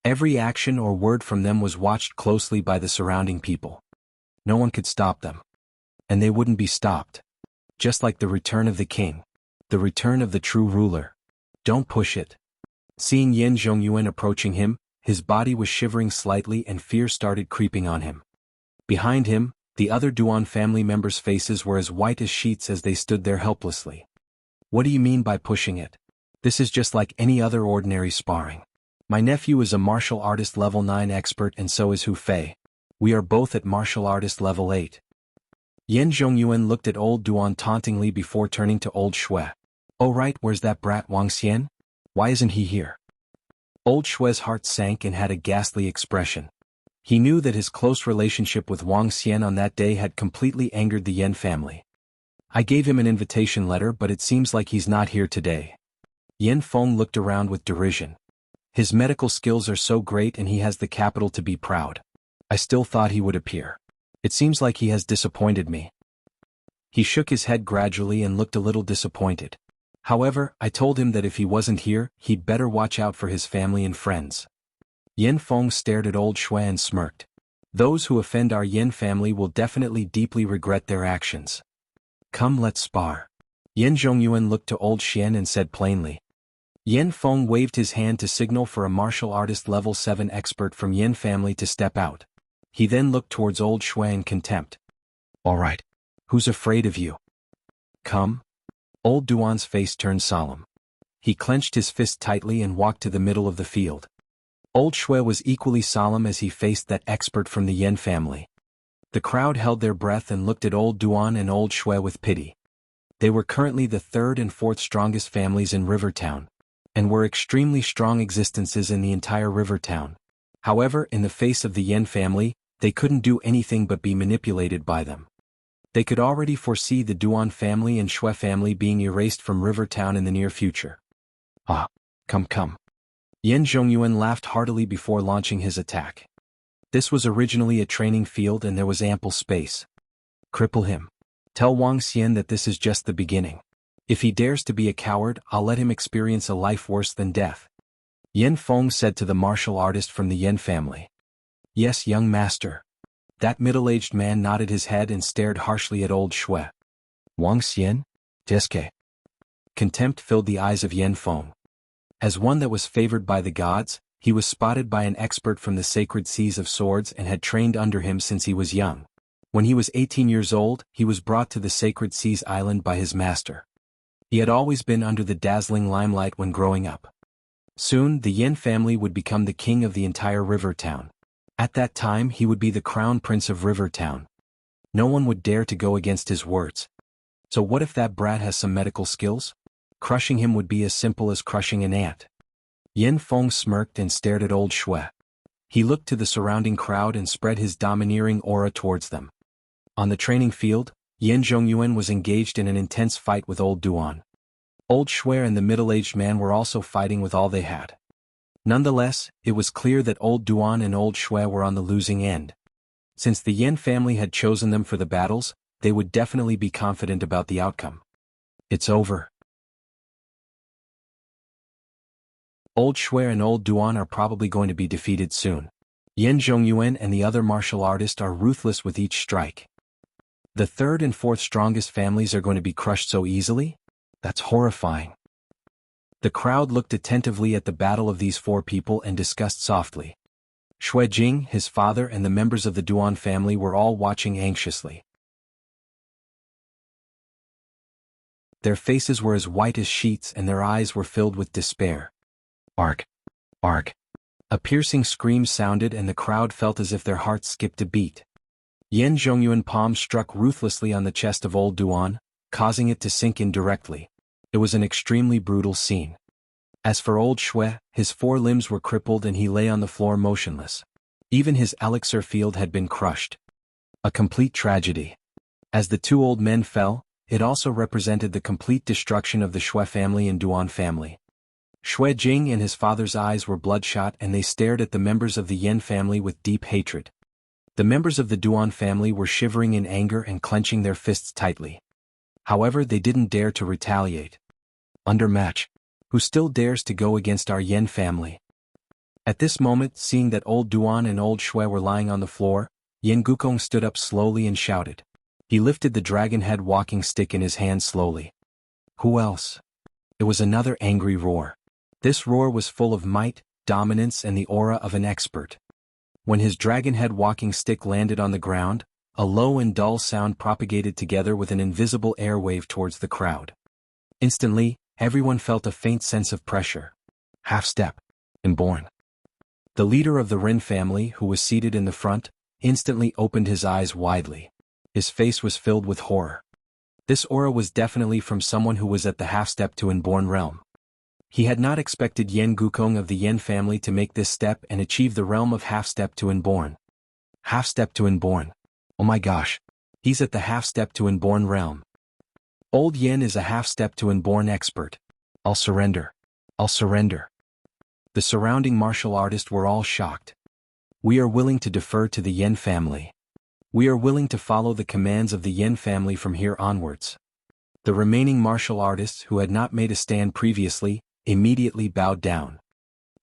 Every action or word from them was watched closely by the surrounding people. No one could stop them. And they wouldn't be stopped. Just like the return of the king. The return of the true ruler. Don't push it. Seeing Yin Zhongyuan approaching him, his body was shivering slightly and fear started creeping on him. Behind him, the other Duan family members' faces were as white as sheets as they stood there helplessly. "What do you mean by pushing it? This is just like any other ordinary sparring. My nephew is a martial artist level 9 expert and so is Hu Fei. We are both at martial artist level 8. Yin Zhongyuan looked at Old Duan tauntingly before turning to Old Shui. "Oh right, where's that brat Wang Xian? Why isn't he here?" Old Shui's heart sank and had a ghastly expression. He knew that his close relationship with Wang Xian on that day had completely angered the Yin family. "I gave him an invitation letter but it seems like he's not here today." Yin Feng looked around with derision. "His medical skills are so great and he has the capital to be proud. I still thought he would appear. It seems like he has disappointed me." He shook his head gradually and looked a little disappointed. "However, I told him that if he wasn't here, he'd better watch out for his family and friends." Yin Feng stared at Old Shui and smirked. "Those who offend our Yin family will definitely deeply regret their actions. Come, let's spar." Yin Zhongyuan looked to Old Xian and said plainly. Yin Feng waved his hand to signal for a martial artist level 7 expert from Yin family to step out. He then looked towards Old Shui in contempt. "All right. Who's afraid of you? Come." Old Duan's face turned solemn. He clenched his fist tightly and walked to the middle of the field. Old Shui was equally solemn as he faced that expert from the Yin family. The crowd held their breath and looked at Old Duan and Old Shui with pity. They were currently the third and fourth strongest families in Rivertown, and were extremely strong existences in the entire Rivertown. However, in the face of the Yin family, they couldn't do anything but be manipulated by them. They could already foresee the Duan family and Shui family being erased from Rivertown in the near future. "Ah, come. Yin Zhongyuan laughed heartily before launching his attack. This was originally a training field and there was ample space. "Cripple him. Tell Wang Xian that this is just the beginning. If he dares to be a coward, I'll let him experience a life worse than death." Yin Feng said to the martial artist from the Yin family. "Yes, young master." That middle-aged man nodded his head and stared harshly at Old Shui. "Wang Xian? Deske." Contempt filled the eyes of Yin Feng. As one that was favored by the gods, he was spotted by an expert from the sacred seas of swords and had trained under him since he was young. When he was 18 years old, he was brought to the sacred seas island by his master. He had always been under the dazzling limelight when growing up. Soon, the Yin family would become the king of the entire Rivertown. At that time, he would be the crown prince of Rivertown. No one would dare to go against his words. So what if that brat has some medical skills? Crushing him would be as simple as crushing an ant. Yin Feng smirked and stared at Old Shui. He looked to the surrounding crowd and spread his domineering aura towards them. On the training field, Yan Zhongyuan was engaged in an intense fight with old Duan. Old Shui and the middle-aged man were also fighting with all they had. Nonetheless, it was clear that old Duan and old Shui were on the losing end. Since the Yan family had chosen them for the battles, they would definitely be confident about the outcome. It's over. Old Shui and old Duan are probably going to be defeated soon. Yan Zhongyuan and the other martial artist are ruthless with each strike. The third and fourth strongest families are going to be crushed so easily? That's horrifying. The crowd looked attentively at the battle of these four people and discussed softly. Shui Jing, his father and the members of the Duan family were all watching anxiously. Their faces were as white as sheets and their eyes were filled with despair. Arg! Arg! A piercing scream sounded and the crowd felt as if their hearts skipped a beat. Yan Zhongyuan palm struck ruthlessly on the chest of old Duan, causing it to sink in directly. It was an extremely brutal scene. As for old Shui, his four limbs were crippled and he lay on the floor motionless. Even his elixir field had been crushed. A complete tragedy. As the two old men fell, it also represented the complete destruction of the Shui family and Duan family. Shui Jing and his father's eyes were bloodshot and they stared at the members of the Yan family with deep hatred. The members of the Duan family were shivering in anger and clenching their fists tightly. However, they didn't dare to retaliate. Undermatch. Who still dares to go against our Yan family? At this moment, seeing that old Duan and old Shui were lying on the floor, Yan Gukong stood up slowly and shouted. He lifted the dragon head walking stick in his hand slowly. Who else? It was another angry roar. This roar was full of might, dominance and the aura of an expert. When his dragon head walking stick landed on the ground, a low and dull sound propagated together with an invisible airwave towards the crowd. Instantly, everyone felt a faint sense of pressure. Half step. Inborn. The leader of the Ren family, who was seated in the front, instantly opened his eyes widely. His face was filled with horror. This aura was definitely from someone who was at the half step to Inborn realm. He had not expected Yan Gukong of the Yan family to make this step and achieve the realm of half step to Inborn. Half step to Inborn. Oh my gosh. He's at the half step to Inborn realm. Old Yan is a half step to Inborn expert. I'll surrender. I'll surrender. The surrounding martial artists were all shocked. We are willing to defer to the Yan family. We are willing to follow the commands of the Yan family from here onwards. The remaining martial artists who had not made a stand previously, immediately bowed down.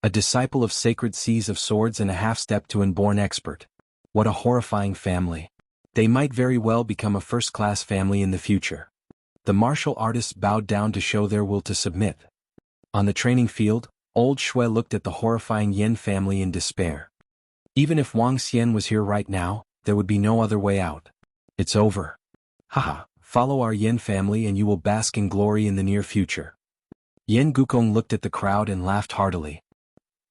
A disciple of sacred seas of swords and a half-step to Inborn expert. What a horrifying family. They might very well become a first-class family in the future. The martial artists bowed down to show their will to submit. On the training field, old Shui looked at the horrifying Yan family in despair. Even if Wang Xian was here right now, there would be no other way out. It's over. Haha, follow our Yan family and you will bask in glory in the near future. Yan Gukong looked at the crowd and laughed heartily.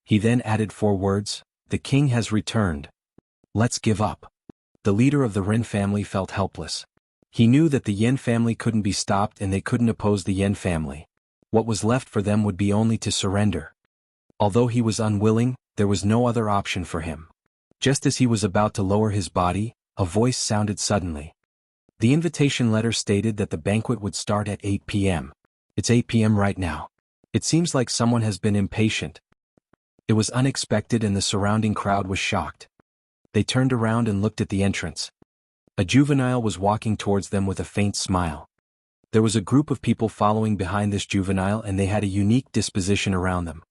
He then added 4 words, the king has returned. Let's give up. The leader of the Ren family felt helpless. He knew that the Yan family couldn't be stopped and they couldn't oppose the Yan family. What was left for them would be only to surrender. Although he was unwilling, there was no other option for him. Just as he was about to lower his body, a voice sounded suddenly. The invitation letter stated that the banquet would start at 8 p.m. It's 8 p.m. right now. It seems like someone has been impatient. It was unexpected and the surrounding crowd was shocked. They turned around and looked at the entrance. A juvenile was walking towards them with a faint smile. There was a group of people following behind this juvenile and they had a unique disposition around them.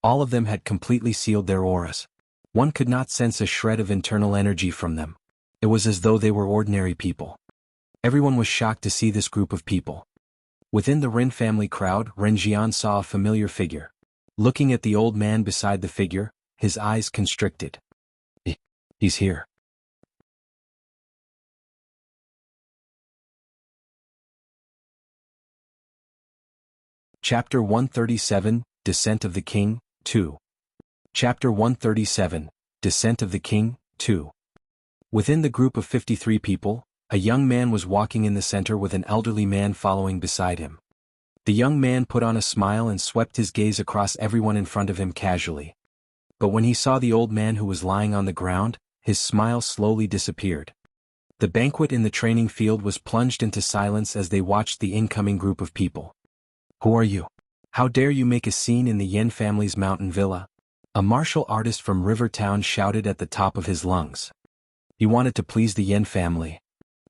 All of them had completely sealed their auras. One could not sense a shred of internal energy from them. It was as though they were ordinary people. Everyone was shocked to see this group of people. Within the Ren family crowd, Ren Jian saw a familiar figure. Looking at the old man beside the figure, his eyes constricted. He's here. Chapter 137, Descent of the King, 2. Chapter 137, Descent of the King, 2. Within the group of 53 people, a young man was walking in the center with an elderly man following beside him. The young man put on a smile and swept his gaze across everyone in front of him casually. But when he saw the old man who was lying on the ground, his smile slowly disappeared. The banquet in the training field was plunged into silence as they watched the incoming group of people. Who are you? How dare you make a scene in the Yen family's mountain villa? A martial artist from Rivertown shouted at the top of his lungs. He wanted to please the Yen family.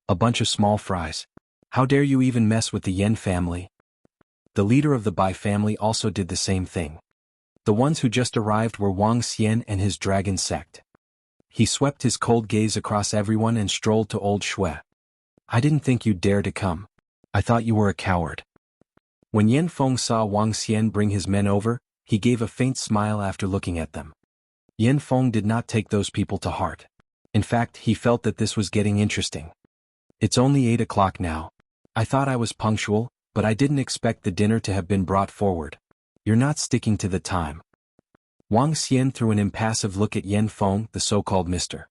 A bunch of small fries. How dare you even mess with the Yen family? The leader of the Bai family also did the same thing. The ones who just arrived were Wang Xian and his dragon sect. He swept his cold gaze across everyone and strolled to old Shui. I didn't think you'd dare to come. I thought you were a coward. When Yan Feng saw Wang Xian bring his men over, he gave a faint smile after looking at them. Yan Feng did not take those people to heart. In fact, he felt that this was getting interesting. It's only 8 o'clock now. I thought I was punctual, but I didn't expect the dinner to have been brought forward. You're not sticking to the time. Wang Xian threw an impassive look at Yan Feng, the so-called Mr.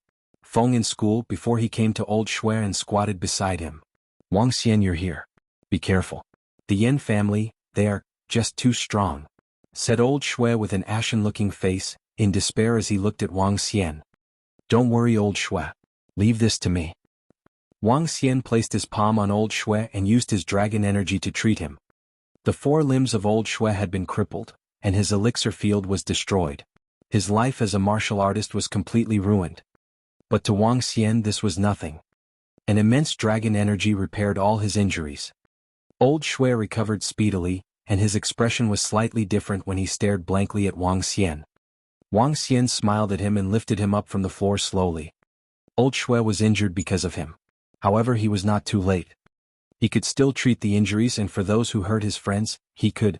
Feng in school, before he came to old Shui and squatted beside him. Wang Xian, you're here. Be careful. The Yen family, they are just too strong, said old Shui with an ashen-looking face, in despair as he looked at Wang Xian. Don't worry, old Shui. Leave this to me. Wang Xian placed his palm on old Shui and used his dragon energy to treat him. The 4 limbs of old Shui had been crippled, and his elixir field was destroyed. His life as a martial artist was completely ruined. But to Wang Xian this was nothing. An immense dragon energy repaired all his injuries. Old Shui recovered speedily, and his expression was slightly different when he stared blankly at Wang Xian. Wang Xian smiled at him and lifted him up from the floor slowly. Old Shui was injured because of him. However, he was not too late. He could still treat the injuries, and for those who hurt his friends, he could.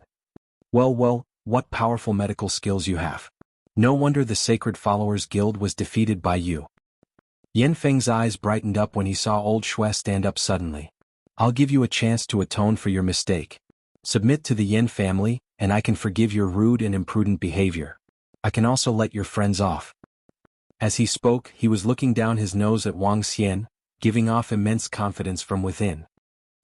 Well, what powerful medical skills you have. No wonder the Sacred Followers Guild was defeated by you. Yan Feng's eyes brightened up when he saw old Shui stand up suddenly. I'll give you a chance to atone for your mistake. Submit to the Yen family, and I can forgive your rude and imprudent behavior. I can also let your friends off. As he spoke, he was looking down his nose at Wang Xian, giving off immense confidence from within.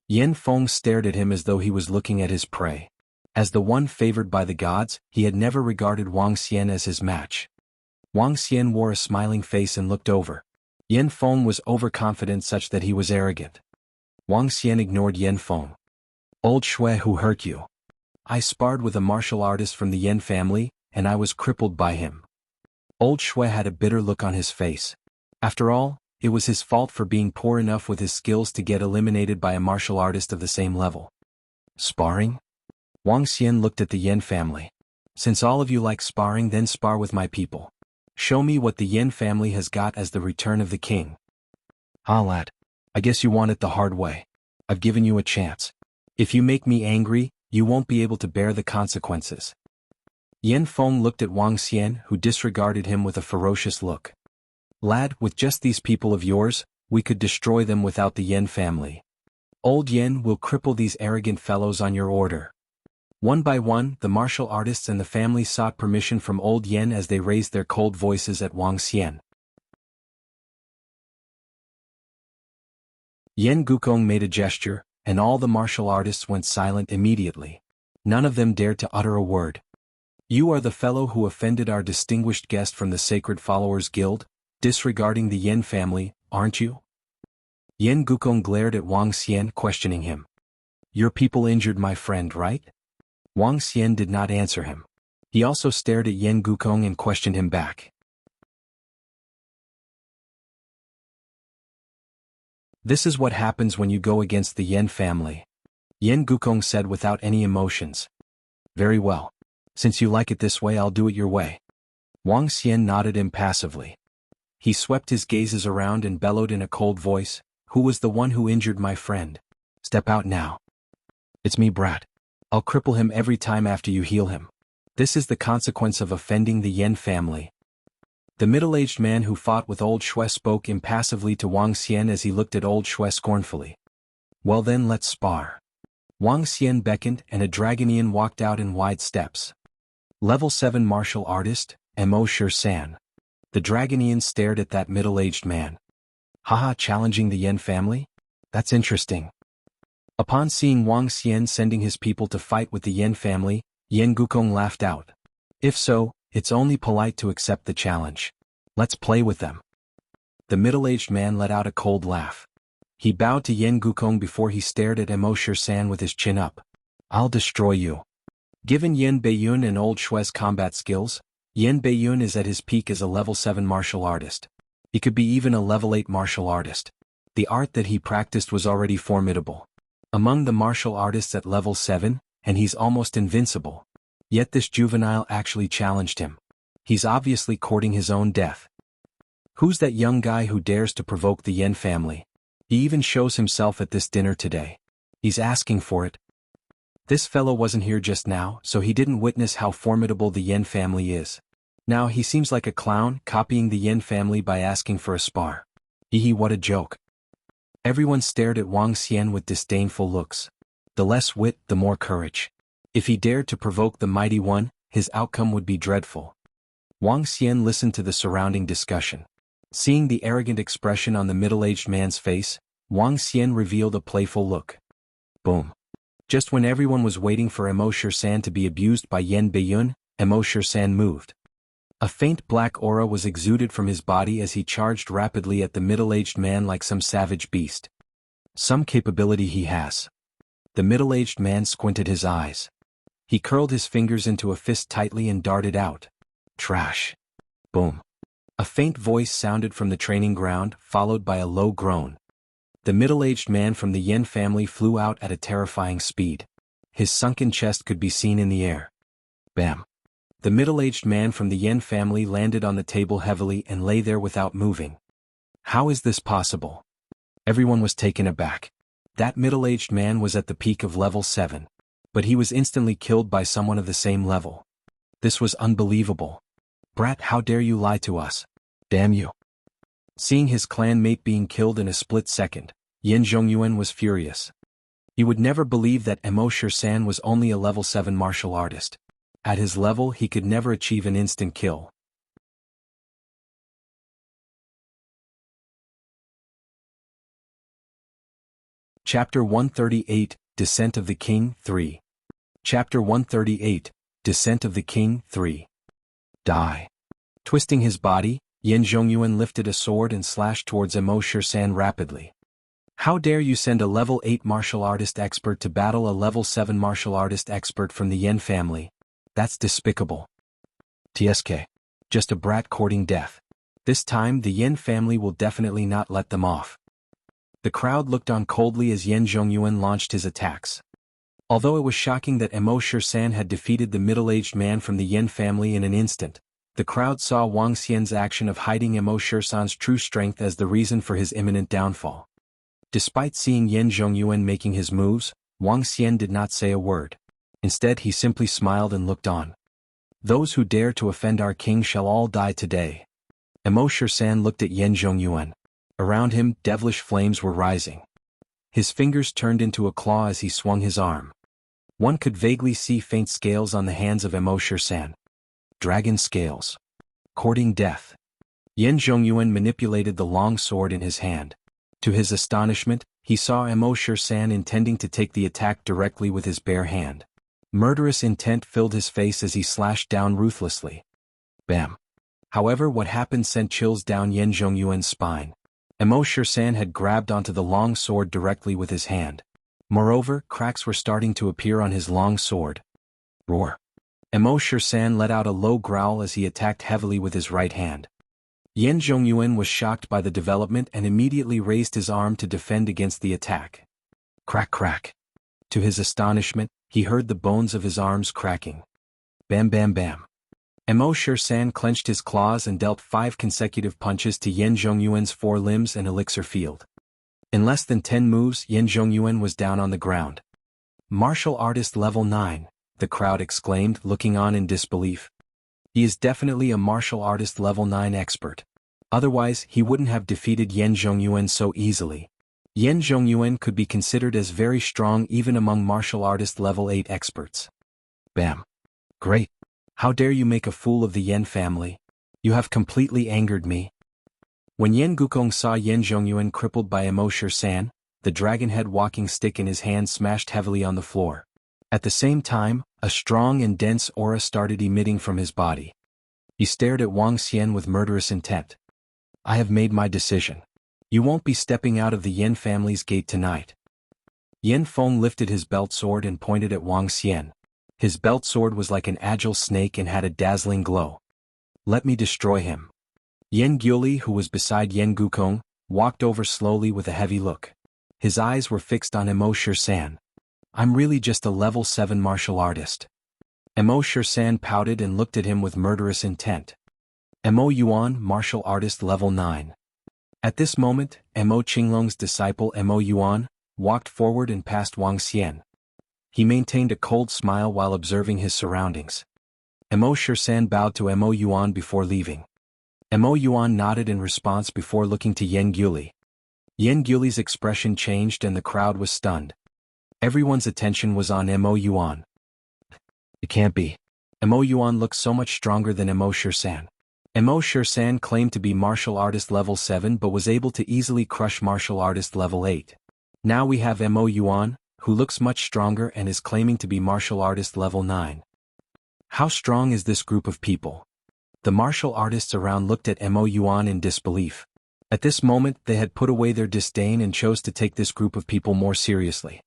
Yan Feng stared at him as though he was looking at his prey. As the one favored by the gods, he had never regarded Wang Xian as his match. Wang Xian wore a smiling face and looked over. Yan Feng was overconfident such that he was arrogant. Wang Xian ignored Yan Feng. Old Shui, who hurt you? I sparred with a martial artist from the Yen family, and I was crippled by him. Old Shui had a bitter look on his face. After all, it was his fault for being poor enough with his skills to get eliminated by a martial artist of the same level. Sparring? Wang Xian looked at the Yen family. Since all of you like sparring, then spar with my people. Show me what the Yen family has got as the return of the king. Ah, lad. I guess you want it the hard way. I've given you a chance. If you make me angry, you won't be able to bear the consequences. Yan Feng looked at Wang Xian, who disregarded him with a ferocious look. Lad, with just these people of yours, we could destroy them without the Yen family. Old Yen will cripple these arrogant fellows on your order. One by one, the martial artists and the family sought permission from Old Yen as they raised their cold voices at Wang Xian. Yen Gukong made a gesture, and all the martial artists went silent immediately. None of them dared to utter a word. You are the fellow who offended our distinguished guest from the Sacred Followers Guild, disregarding the Yen family, aren't you? Yen Gukong glared at Wang Xian, questioning him. Your people injured my friend, right? Wang Xian did not answer him. He also stared at Yen Gukong and questioned him back. This is what happens when you go against the Yen family. Yen Gukong said without any emotions. Very well. Since you like it this way, I'll do it your way. Wang Xian nodded impassively. He swept his gazes around and bellowed in a cold voice, Who was the one who injured my friend? Step out now. It's me, brat. I'll cripple him every time after you heal him. This is the consequence of offending the Yen family. The middle-aged man who fought with old Shui spoke impassively to Wang Xian as he looked at old Shui scornfully. Well then, let's spar. Wang Xian beckoned and a Dragonian walked out in wide steps. Level 7 martial artist, Mo Shir-san. The Dragonian stared at that middle-aged man. Haha, challenging the Yen family? That's interesting. Upon seeing Wang Xian sending his people to fight with the Yen family, Yen Gukong laughed out. If so, it's only polite to accept the challenge. Let's play with them. The middle-aged man let out a cold laugh. He bowed to Yen Gukong before he stared at Emo-Shir-san with his chin up. I'll destroy you. Given Yen Beiyun and Old Shui's combat skills, Yen Beiyun is at his peak as a level 7 martial artist. He could be even a level 8 martial artist. The art that he practiced was already formidable. Among the martial artists at level 7, and he's almost invincible. Yet this juvenile actually challenged him. He's obviously courting his own death. Who's that young guy who dares to provoke the Yen family? He even shows himself at this dinner today. He's asking for it. This fellow wasn't here just now, so he didn't witness how formidable the Yen family is. Now he seems like a clown, copying the Yen family by asking for a spar. Hee, what a joke. Everyone stared at Wang Xian with disdainful looks. The less wit, the more courage. If he dared to provoke the mighty one, his outcome would be dreadful. Wang Xian listened to the surrounding discussion. Seeing the arrogant expression on the middle-aged man's face, Wang Xian revealed a playful look. Boom. Just when everyone was waiting for Emo-Shir-san to be abused by Yen Beiyun, Emo-Shir-san moved. A faint black aura was exuded from his body as he charged rapidly at the middle-aged man like some savage beast. Some capability he has. The middle-aged man squinted his eyes. He curled his fingers into a fist tightly and darted out. Trash. Boom. A faint voice sounded from the training ground, followed by a low groan. The middle-aged man from the Yen family flew out at a terrifying speed. His sunken chest could be seen in the air. Bam. The middle-aged man from the Yen family landed on the table heavily and lay there without moving. How is this possible? Everyone was taken aback. That middle-aged man was at the peak of level 7. But he was instantly killed by someone of the same level. This was unbelievable. Brat, how dare you lie to us? Damn you. Seeing his clanmate being killed in a split second, Yen Zhongyuan was furious. He would never believe that Emo-Shir-san was only a level 7 martial artist. At his level he could never achieve an instant kill. Chapter 138, Descent of the King 3. Chapter 138, Descent of the King 3. Die. Twisting his body, Yen Zhongyuan lifted a sword and slashed towards Emo-Shir-san rapidly. How dare you send a level 8 martial artist expert to battle a level 7 martial artist expert from the Yen family? That's despicable. TSK. Just a brat courting death. This time the Yen family will definitely not let them off. The crowd looked on coldly as Yen Zhongyuan launched his attacks. Although it was shocking that Emo-Shir-san had defeated the middle-aged man from the Yen family in an instant, the crowd saw Wang Xian's action of hiding Emo-Shir-san's true strength as the reason for his imminent downfall. Despite seeing Yen Zhongyuan making his moves, Wang Xian did not say a word. Instead he simply smiled and looked on. Those who dare to offend our king shall all die today. Emo-Shir-san looked at Yen Zhongyuan. Around him, devilish flames were rising. His fingers turned into a claw as he swung his arm. One could vaguely see faint scales on the hands of Emo-Shir-san. Dragon scales. Courting death. Yen Zhongyuan manipulated the long sword in his hand. To his astonishment, he saw Emo-Shir-san intending to take the attack directly with his bare hand. Murderous intent filled his face as he slashed down ruthlessly. Bam. However, what happened sent chills down Yen Zhongyuan's spine. Emo-Shir-san had grabbed onto the long sword directly with his hand. Moreover, cracks were starting to appear on his long sword. Roar. Emo-Shir-san let out a low growl as he attacked heavily with his right hand. Yen Zhongyuan was shocked by the development and immediately raised his arm to defend against the attack. Crack crack. To his astonishment, he heard the bones of his arms cracking. Bam bam bam. Emo-Shir-san clenched his claws and dealt 5 consecutive punches to Yen Zhongyuan's forelimbs and elixir field. In less than 10 moves, Yen Zhongyuan was down on the ground. Martial artist level 9, the crowd exclaimed, looking on in disbelief. He is definitely a martial artist level 9 expert. Otherwise, he wouldn't have defeated Yen Zhongyuan so easily. Yen Zhongyuan could be considered as very strong even among martial artist level 8 experts. Bam. Great. How dare you make a fool of the Yen family? You have completely angered me. When Yen Gukong saw Yen Zhongyuan crippled by Emo-Shir-san, the dragon-head walking stick in his hand smashed heavily on the floor. At the same time, a strong and dense aura started emitting from his body. He stared at Wang Xian with murderous intent. I have made my decision. You won't be stepping out of the Yin family's gate tonight. Yin Feng lifted his belt sword and pointed at Wang Xian. His belt sword was like an agile snake and had a dazzling glow. Let me destroy him. Yen Guoli, who was beside Yen Gukong, walked over slowly with a heavy look. His eyes were fixed on Emo Shirsan. I'm really just a level 7 martial artist. Emo Shirsan pouted and looked at him with murderous intent. Emo Yuan, martial artist level 9. At this moment, Emo Qinglong's disciple Emo Yuan walked forward and passed Wang Xian. He maintained a cold smile while observing his surroundings. Emo Shirsan bowed to Emo Yuan before leaving. Emo Yuan nodded in response before looking to Yen Guoli. Yen Guoli's expression changed and the crowd was stunned. Everyone's attention was on Emo Yuan. It can't be. Emo Yuan looked so much stronger than Emo Shirsan. Emo Shirsan claimed to be martial artist level 7 but was able to easily crush martial artist level 8. Now we have Emo Yuan, who looks much stronger and is claiming to be martial artist level 9. How strong is this group of people? The martial artists around looked at Emo Yuan in disbelief. At this moment they had put away their disdain and chose to take this group of people more seriously.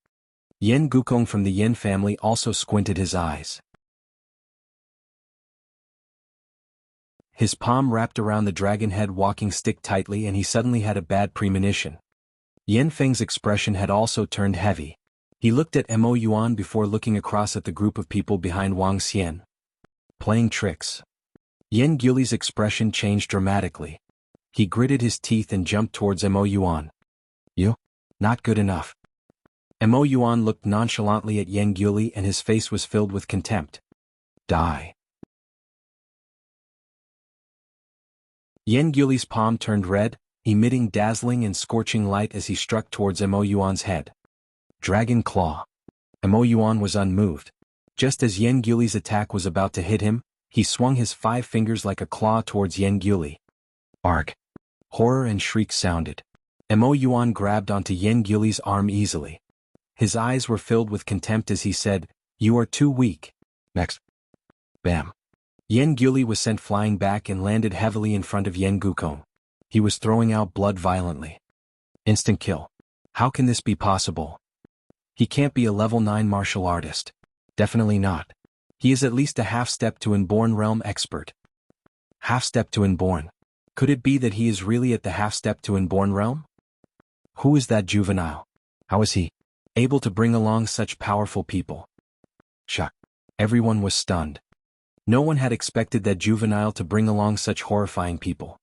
Yen Gukong from the Yin family also squinted his eyes. His palm wrapped around the dragon head walking stick tightly and he suddenly had a bad premonition. Yen Feng's expression had also turned heavy. He looked at Emo Yuan before looking across at the group of people behind Wang Xian. Playing tricks. Yen Guoli's expression changed dramatically. He gritted his teeth and jumped towards Emo Yuan. You? Not good enough. Emo Yuan looked nonchalantly at Yen Guoli and his face was filled with contempt. Die. Yen Guoli's palm turned red, emitting dazzling and scorching light as he struck towards Emo Yuan's head. Dragon Claw. Emo Yuan was unmoved. Just as Yen Guoli's attack was about to hit him, he swung his 5 fingers like a claw towards Yen Guoli. Arg. Horror and shrieks sounded. Emo Yuan grabbed onto Yen Guoli's arm easily. His eyes were filled with contempt as he said, "You are too weak." Next. Bam. Yen Guoli was sent flying back and landed heavily in front of Yen Gukong. He was throwing out blood violently. Instant kill. How can this be possible? He can't be a level 9 martial artist. Definitely not. He is at least a half-step to Inborn Realm expert. Half-step to Inborn. Could it be that he is really at the half-step to Inborn Realm? Who is that juvenile? How is he able to bring along such powerful people? Shock. Everyone was stunned. No one had expected that juvenile to bring along such horrifying people.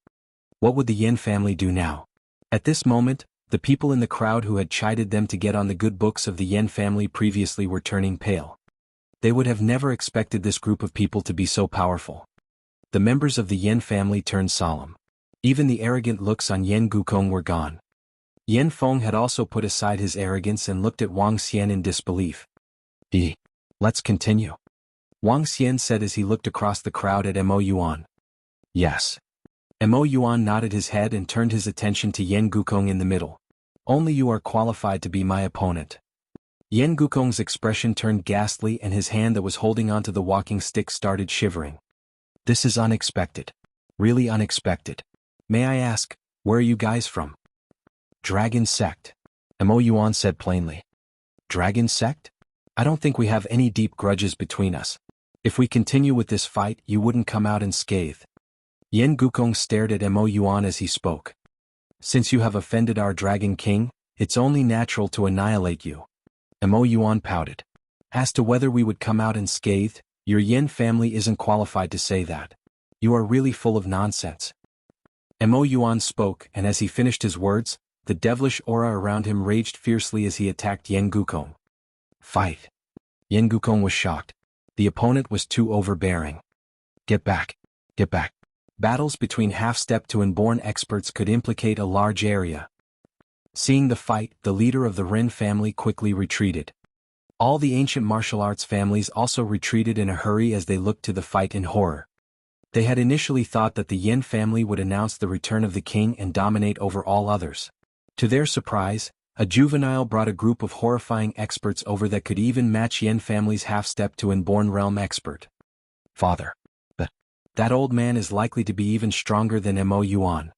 What would the Yin family do now? At this moment, the people in the crowd who had chided them to get on the good books of the Yin family previously were turning pale. They would have never expected this group of people to be so powerful. The members of the Yin family turned solemn. Even the arrogant looks on Yen Gukong were gone. Yen Feng had also put aside his arrogance and looked at Wang Xian in disbelief. Let's continue. Wang Xian said as he looked across the crowd at Emo Yuan. Yes. Emo Yuan nodded his head and turned his attention to Yen Gukong in the middle. Only you are qualified to be my opponent. Yen Gukong's expression turned ghastly and his hand that was holding onto the walking stick started shivering. This is unexpected. Really unexpected. May I ask, where are you guys from? Dragon Sect. Emo Yuan said plainly. Dragon Sect? I don't think we have any deep grudges between us. If we continue with this fight, you wouldn't come out unscathed. Yen Gukong stared at Emo Yuan as he spoke. Since you have offended our Dragon King, it's only natural to annihilate you. Emo Yuan pouted. As to whether we would come out unscathed, your Yin family isn't qualified to say that. You are really full of nonsense. Emo Yuan spoke, and as he finished his words, the devilish aura around him raged fiercely as he attacked Yen Gukong. Fight. Yen Gukong was shocked. The opponent was too overbearing. Get back. Get back. Battles between half-step to Inborn experts could implicate a large area. Seeing the fight, the leader of the Rin family quickly retreated. All the ancient martial arts families also retreated in a hurry as they looked to the fight in horror. They had initially thought that the Yin family would announce the return of the king and dominate over all others. To their surprise, a juvenile brought a group of horrifying experts over that could even match Yin family's half-step to Inborn Realm expert. Father. That old man is likely to be even stronger than Emo Yuan.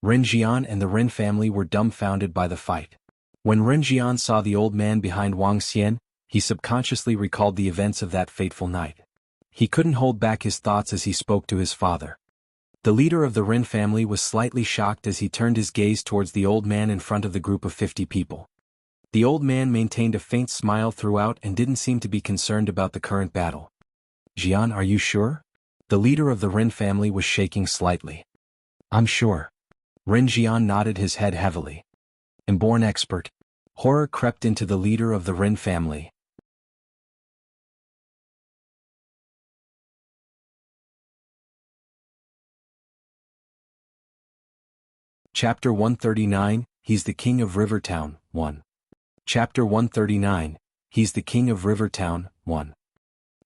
Ren Jian and the Ren family were dumbfounded by the fight. When Ren Jian saw the old man behind Wang Xian, he subconsciously recalled the events of that fateful night. He couldn't hold back his thoughts as he spoke to his father. The leader of the Ren family was slightly shocked as he turned his gaze towards the old man in front of the group of 50 people. The old man maintained a faint smile throughout and didn't seem to be concerned about the current battle. Jian, are you sure? The leader of the Ren family was shaking slightly. I'm sure. Ren Jian nodded his head heavily. Inborn expert. Horror crept into the leader of the Ren family. Chapter 139, He's the King of Rivertown, 1. Chapter 139, He's the King of Rivertown, 1.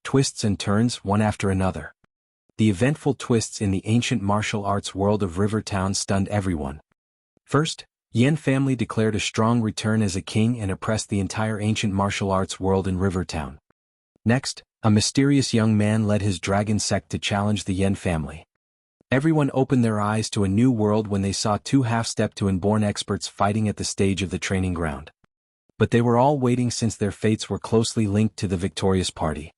Twists and turns one after another. The eventful twists in the ancient martial arts world of Rivertown stunned everyone. First, Yan family declared a strong return as a king and oppressed the entire ancient martial arts world in Rivertown. Next, a mysterious young man led his dragon sect to challenge the Yan family. Everyone opened their eyes to a new world when they saw two half-step to inborn experts fighting at the stage of the training ground. But they were all waiting since their fates were closely linked to the victorious party.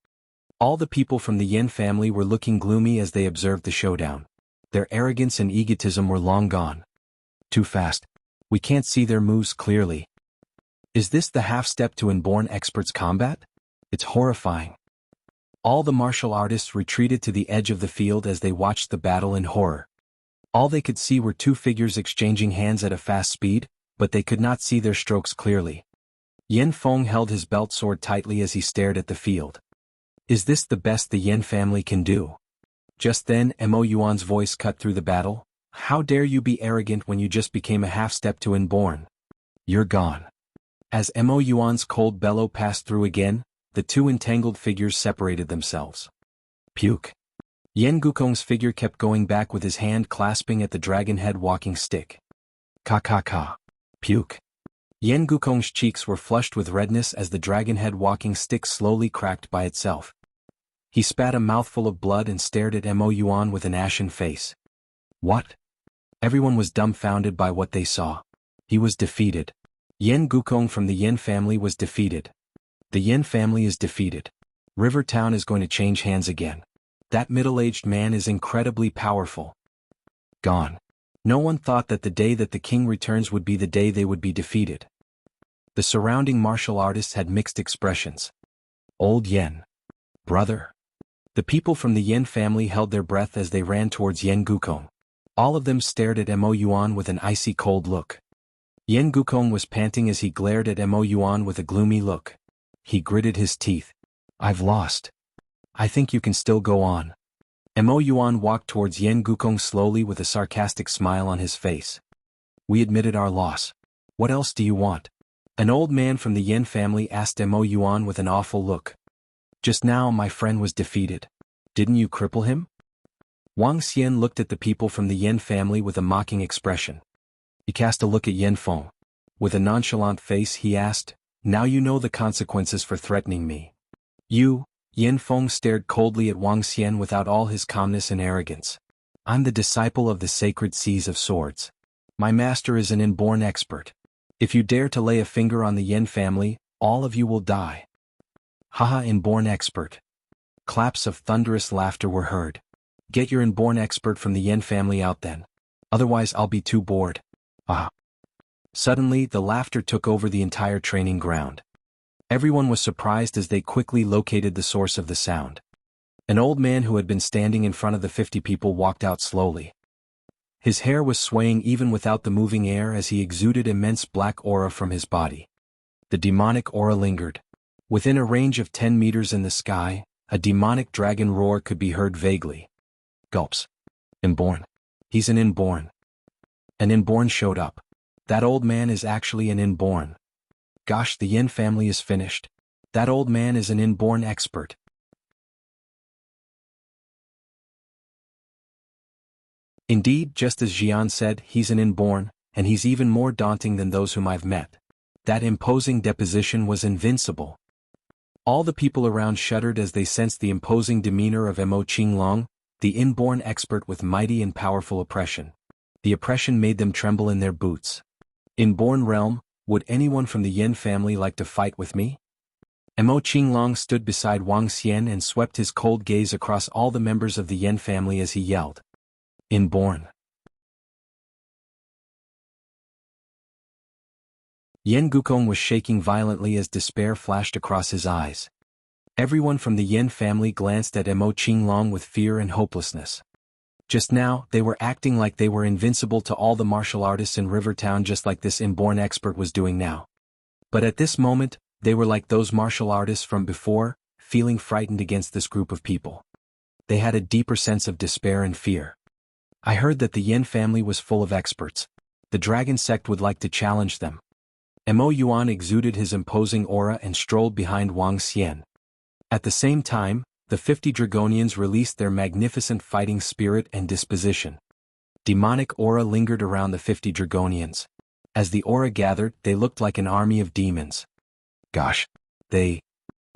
All the people from the Yan family were looking gloomy as they observed the showdown. Their arrogance and egotism were long gone. Too fast. We can't see their moves clearly. Is this the half-step to inborn experts combat? It's horrifying. All the martial artists retreated to the edge of the field as they watched the battle in horror. All they could see were two figures exchanging hands at a fast speed, but they could not see their strokes clearly. Yan Feng held his belt sword tightly as he stared at the field. Is this the best the Yan family can do? Just then, Mo Yuan's voice cut through the battle. How dare you be arrogant when you just became a half-step to inborn? You're gone. As Mo Yuan's cold bellow passed through again, the two entangled figures separated themselves. Puke. Yan Gukong's figure kept going back with his hand clasping at the dragon head walking stick. Ka. Puke. Yan Gukong's cheeks were flushed with redness as the dragon head walking stick slowly cracked by itself. He spat a mouthful of blood and stared at Mo Yuan with an ashen face. What? Everyone was dumbfounded by what they saw. He was defeated. Yan Gukong from the Yan family was defeated. The Yan family is defeated. Rivertown is going to change hands again. That middle-aged man is incredibly powerful. Gone. No one thought that the day that the king returns would be the day they would be defeated. The surrounding martial artists had mixed expressions. Old Yan. Brother. The people from the Yan family held their breath as they ran towards Yan Gukong. All of them stared at Mo Yuan with an icy cold look. Yan Gukong was panting as he glared at Mo Yuan with a gloomy look. He gritted his teeth. I've lost. I think you can still go on. Mo Yuan walked towards Yan Gukong slowly with a sarcastic smile on his face. We admitted our loss. What else do you want? An old man from the Yan family asked Mo Yuan with an awful look. Just now my friend was defeated. Didn't you cripple him? Wang Xian looked at the people from the Yan family with a mocking expression. He cast a look at Yan Feng. With a nonchalant face he asked, Now you know the consequences for threatening me. You, Yan Feng stared coldly at Wang Xian without all his calmness and arrogance. I'm the disciple of the sacred seas of swords. My master is an inborn expert. If you dare to lay a finger on the Yan family, all of you will die. Haha, inborn expert. Claps of thunderous laughter were heard. Get your inborn expert from the Yan family out then. Otherwise I'll be too bored. Ah. Suddenly, the laughter took over the entire training ground. Everyone was surprised as they quickly located the source of the sound. An old man who had been standing in front of the 50 people walked out slowly. His hair was swaying even without the moving air as he exuded immense black aura from his body. The demonic aura lingered. Within a range of 10 meters in the sky, a demonic dragon roar could be heard vaguely. Gulps. Inborn. He's an inborn. An inborn showed up. That old man is actually an inborn. Gosh, the Yin family is finished. That old man is an inborn expert. Indeed, just as Jian said, he's an inborn, and he's even more daunting than those whom I've met. That imposing deposition was invincible. All the people around shuddered as they sensed the imposing demeanor of Mo Qinglong, the inborn expert with mighty and powerful oppression. The oppression made them tremble in their boots. Inborn realm, would anyone from the Yin family like to fight with me? Mo Qinglong stood beside Wang Xian and swept his cold gaze across all the members of the Yin family as he yelled. Inborn. Yen Gukong was shaking violently as despair flashed across his eyes. Everyone from the Yin family glanced at Mo Qinglong with fear and hopelessness. Just now, they were acting like they were invincible to all the martial artists in Rivertown, just like this inborn expert was doing now. But at this moment, they were like those martial artists from before, feeling frightened against this group of people. They had a deeper sense of despair and fear. I heard that the Yin family was full of experts. The dragon sect would like to challenge them. Mo Yuan exuded his imposing aura and strolled behind Wang Xian. At the same time, the 50 Dragonians released their magnificent fighting spirit and disposition. Demonic aura lingered around the 50 Dragonians. As the aura gathered, they looked like an army of demons. Gosh!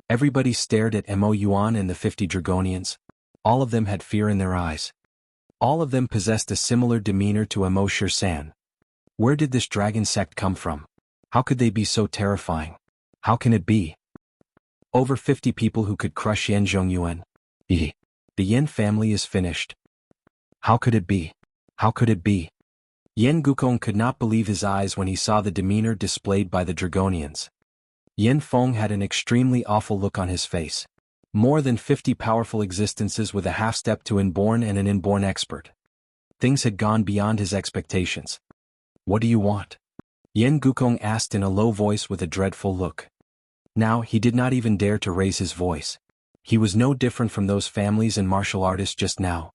Everybody stared at Mo Yuan and the 50 Dragonians. All of them had fear in their eyes. All of them possessed a similar demeanor to Mo Shirsan. Where did this dragon sect come from? How could they be so terrifying? How can it be? Over 50 people who could crush Yan Zhongyuan. The Yin family is finished. How could it be? How could it be? Yen Gukong could not believe his eyes when he saw the demeanor displayed by the Dragonians. Yen Feng had an extremely awful look on his face. More than 50 powerful existences with a half-step to inborn and an inborn expert. Things had gone beyond his expectations. What do you want? Yen Gukong asked in a low voice with a dreadful look. Now he did not even dare to raise his voice. He was no different from those families and martial artists just now.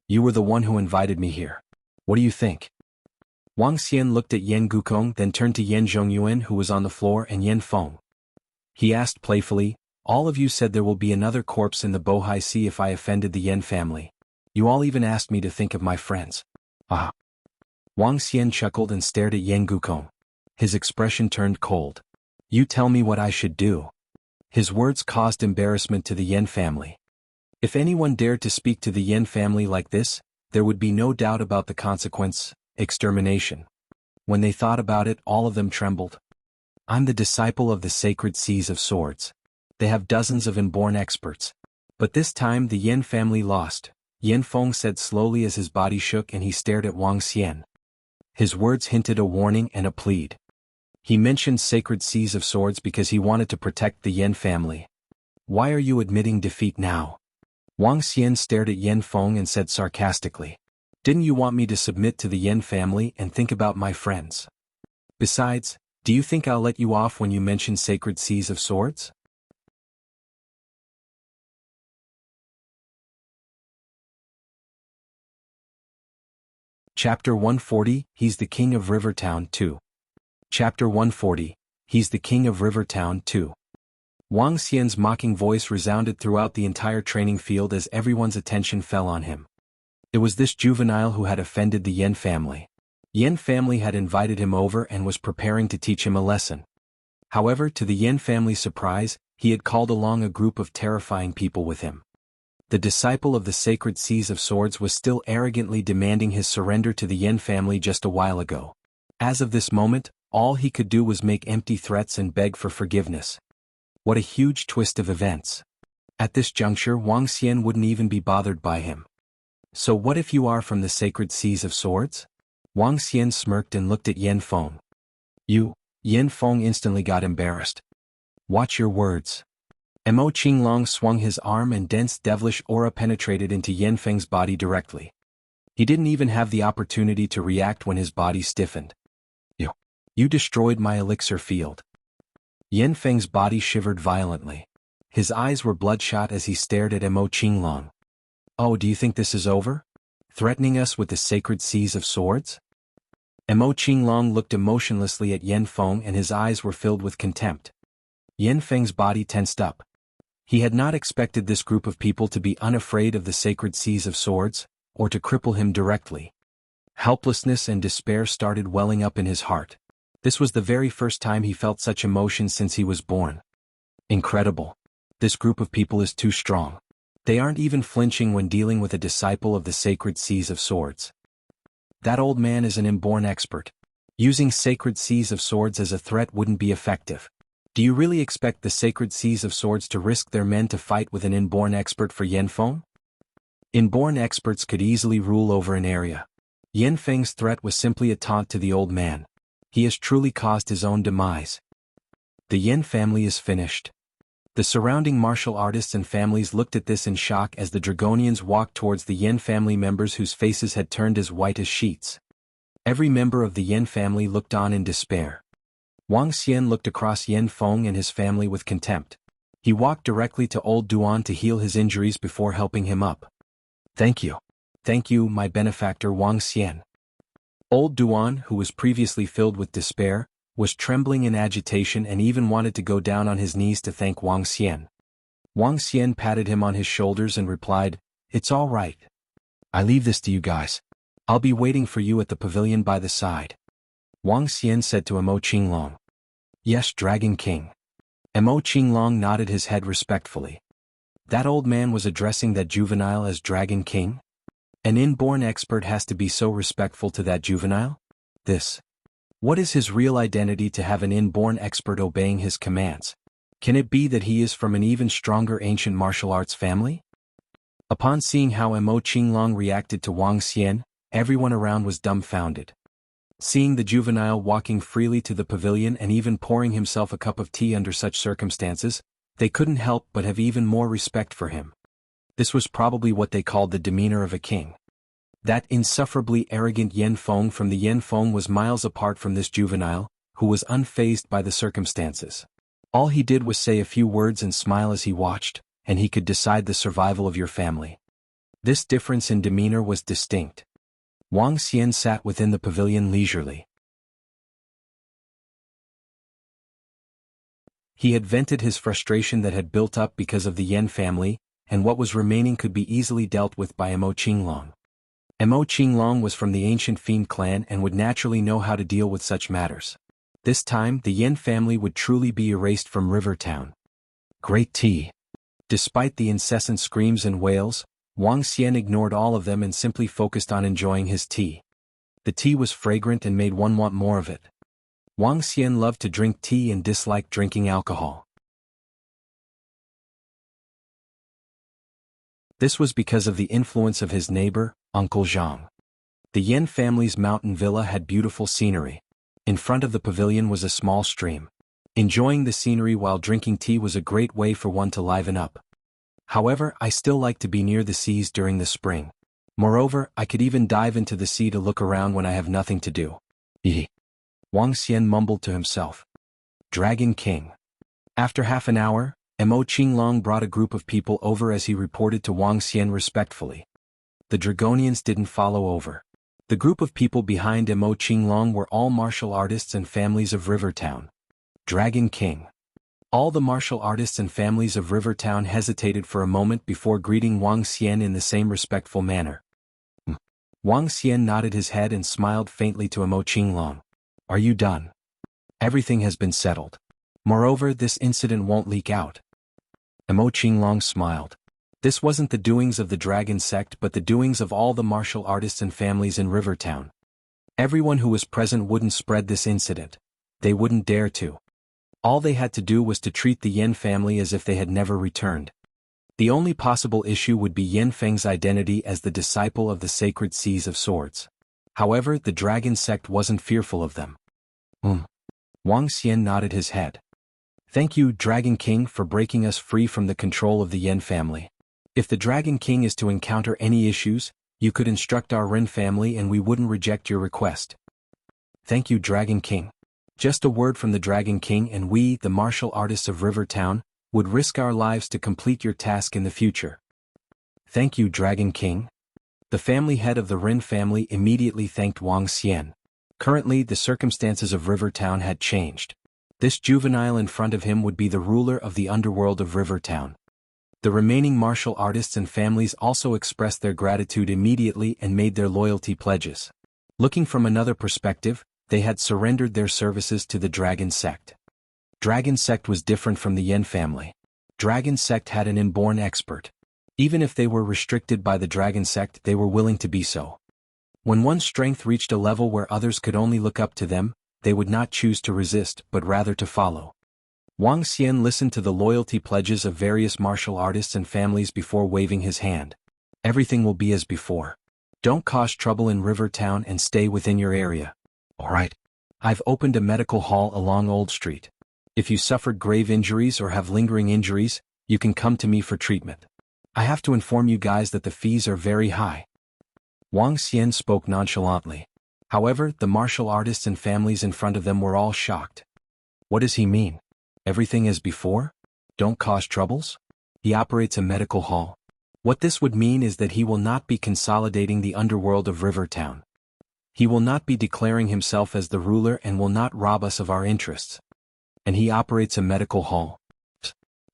You were the one who invited me here. What do you think? Wang Xian looked at Yen Gukong, then turned to Yan Zhongyuan, who was on the floor, and Yen Feng. He asked playfully, all of you said there will be another corpse in the Bohai Sea if I offended the Yen family. You all even asked me to think of my friends. Ah. Wang Xian chuckled and stared at Yen Gukong. His expression turned cold. You tell me what I should do. His words caused embarrassment to the Yen family. If anyone dared to speak to the Yen family like this, there would be no doubt about the consequence, extermination. When they thought about it, all of them trembled. I'm the disciple of the sacred seas of swords. They have dozens of inborn experts. But this time the Yen family lost, Yen Feng said slowly as his body shook and he stared at Wang Xian. His words hinted a warning and a plead. He mentioned sacred seas of swords because he wanted to protect the Yen family. Why are you admitting defeat now? Wang Xian stared at Yen Feng and said sarcastically. Didn't you want me to submit to the Yen family and think about my friends? Besides, do you think I'll let you off when you mention sacred seas of swords? Chapter 140, He's the King of Rivertown 2. Chapter 140, He's the King of Rivertown 2. Wang Xian's mocking voice resounded throughout the entire training field as everyone's attention fell on him. It was this juvenile who had offended the Yen family. Yen family had invited him over and was preparing to teach him a lesson. However, to the Yen family's surprise, he had called along a group of terrifying people with him. The disciple of the sacred seas of swords was still arrogantly demanding his surrender to the Yen family just a while ago. As of this moment, all he could do was make empty threats and beg for forgiveness. What a huge twist of events. At this juncture, Wang Xian wouldn't even be bothered by him. So what if you are from the sacred seas of swords? Wang Xian smirked and looked at Yen Feng. Yen Feng instantly got embarrassed. Watch your words. Mo Qinglong swung his arm and dense devilish aura penetrated into Yen Feng's body directly. He didn't even have the opportunity to react when his body stiffened. You destroyed my elixir field. Yen Feng's body shivered violently. His eyes were bloodshot as he stared at Mo Qinglong. Oh, do you think this is over? Threatening us with the sacred seas of swords? Mo Qinglong looked emotionlessly at Yen Feng and his eyes were filled with contempt. Yen Feng's body tensed up. He had not expected this group of people to be unafraid of the sacred seas of swords, or to cripple him directly. Helplessness and despair started welling up in his heart. This was the very first time he felt such emotion since he was born. Incredible. This group of people is too strong. They aren't even flinching when dealing with a disciple of the sacred seas of swords. That old man is an inborn expert. Using sacred seas of swords as a threat wouldn't be effective. Do you really expect the sacred seas of swords to risk their men to fight with an inborn expert for Yanfeng? Inborn experts could easily rule over an area. Yanfeng's threat was simply a taunt to the old man. He has truly caused his own demise. The Yan family is finished. The surrounding martial artists and families looked at this in shock as the Dragonians walked towards the Yan family members whose faces had turned as white as sheets. Every member of the Yan family looked on in despair. Wang Xian looked across Yanfeng and his family with contempt. He walked directly to old Duan to heal his injuries before helping him up. Thank you. Thank you, my benefactor Wang Xian. Old Duan, who was previously filled with despair, was trembling in agitation and even wanted to go down on his knees to thank Wang Xian. Wang Xian patted him on his shoulders and replied, "It's all right. I leave this to you guys. I'll be waiting for you at the pavilion by the side." Wang Xian said to Emo Qinglong. "Yes, Dragon King." Emo Qinglong nodded his head respectfully. That old man was addressing that juvenile as Dragon King? An inborn expert has to be so respectful to that juvenile? What is his real identity to have an inborn expert obeying his commands? Can it be that he is from an even stronger ancient martial arts family? Upon seeing how Emo Qinglong reacted to Wang Xian, everyone around was dumbfounded. Seeing the juvenile walking freely to the pavilion and even pouring himself a cup of tea under such circumstances, they couldn't help but have even more respect for him. This was probably what they called the demeanor of a king. That insufferably arrogant Yanfeng from the Yanfeng was miles apart from this juvenile, who was unfazed by the circumstances. All he did was say a few words and smile as he watched, and he could decide the survival of your family. This difference in demeanor was distinct. Wang Xian sat within the pavilion leisurely. He had vented his frustration that had built up because of the Yan family, and what was remaining could be easily dealt with by Emo Qinglong. Emo Qinglong was from the ancient Fiend clan and would naturally know how to deal with such matters. This time, the Yan family would truly be erased from River Town. Great tea. Despite the incessant screams and wails, Wang Xian ignored all of them and simply focused on enjoying his tea. The tea was fragrant and made one want more of it. Wang Xian loved to drink tea and disliked drinking alcohol. This was because of the influence of his neighbor, Uncle Zhang. The Yan family's mountain villa had beautiful scenery. In front of the pavilion was a small stream. Enjoying the scenery while drinking tea was a great way for one to liven up. However, I still like to be near the seas during the spring. Moreover, I could even dive into the sea to look around when I have nothing to do. Wang Xian mumbled to himself. Dragon King. After half an hour, Emo Qinglong brought a group of people over as he reported to Wang Xian respectfully. The Dragonians didn't follow over. The group of people behind Emo Qinglong were all martial artists and families of River Town. Dragon King. All the martial artists and families of River Town hesitated for a moment before greeting Wang Xian in the same respectful manner. Wang Xian nodded his head and smiled faintly to Emo Qinglong. Are you done? Everything has been settled. Moreover, this incident won't leak out. Emo Qinglong smiled. This wasn't the doings of the Dragon Sect but the doings of all the martial artists and families in River Town. Everyone who was present wouldn't spread this incident. They wouldn't dare to. All they had to do was to treat the Yan family as if they had never returned. The only possible issue would be Yanfeng's identity as the disciple of the sacred seas of swords. However, the Dragon Sect wasn't fearful of them. Wang Xian nodded his head. Thank you, Dragon King, for breaking us free from the control of the Yan family. If the Dragon King is to encounter any issues, you could instruct our Ren family and we wouldn't reject your request. Thank you, Dragon King. Just a word from the Dragon King and we, the martial artists of River Town, would risk our lives to complete your task in the future. Thank you, Dragon King. The family head of the Ren family immediately thanked Wang Xian. Currently, the circumstances of River Town had changed. This juvenile in front of him would be the ruler of the underworld of River Town. The remaining martial artists and families also expressed their gratitude immediately and made their loyalty pledges. Looking from another perspective, they had surrendered their services to the Dragon Sect. Dragon Sect was different from the Yan family. Dragon Sect had an inborn expert. Even if they were restricted by the Dragon Sect, they were willing to be so. When one's strength reached a level where others could only look up to them, they would not choose to resist but rather to follow. Wang Xian listened to the loyalty pledges of various martial artists and families before waving his hand. Everything will be as before. Don't cause trouble in River Town and stay within your area. Alright. I've opened a medical hall along Old Street. If you suffered grave injuries or have lingering injuries, you can come to me for treatment. I have to inform you guys that the fees are very high. Wang Xian spoke nonchalantly. However, the martial artists and families in front of them were all shocked. What does he mean? Everything as before? Don't cause troubles? He operates a medical hall. What this would mean is that he will not be consolidating the underworld of River Town. He will not be declaring himself as the ruler and will not rob us of our interests. And he operates a medical hall.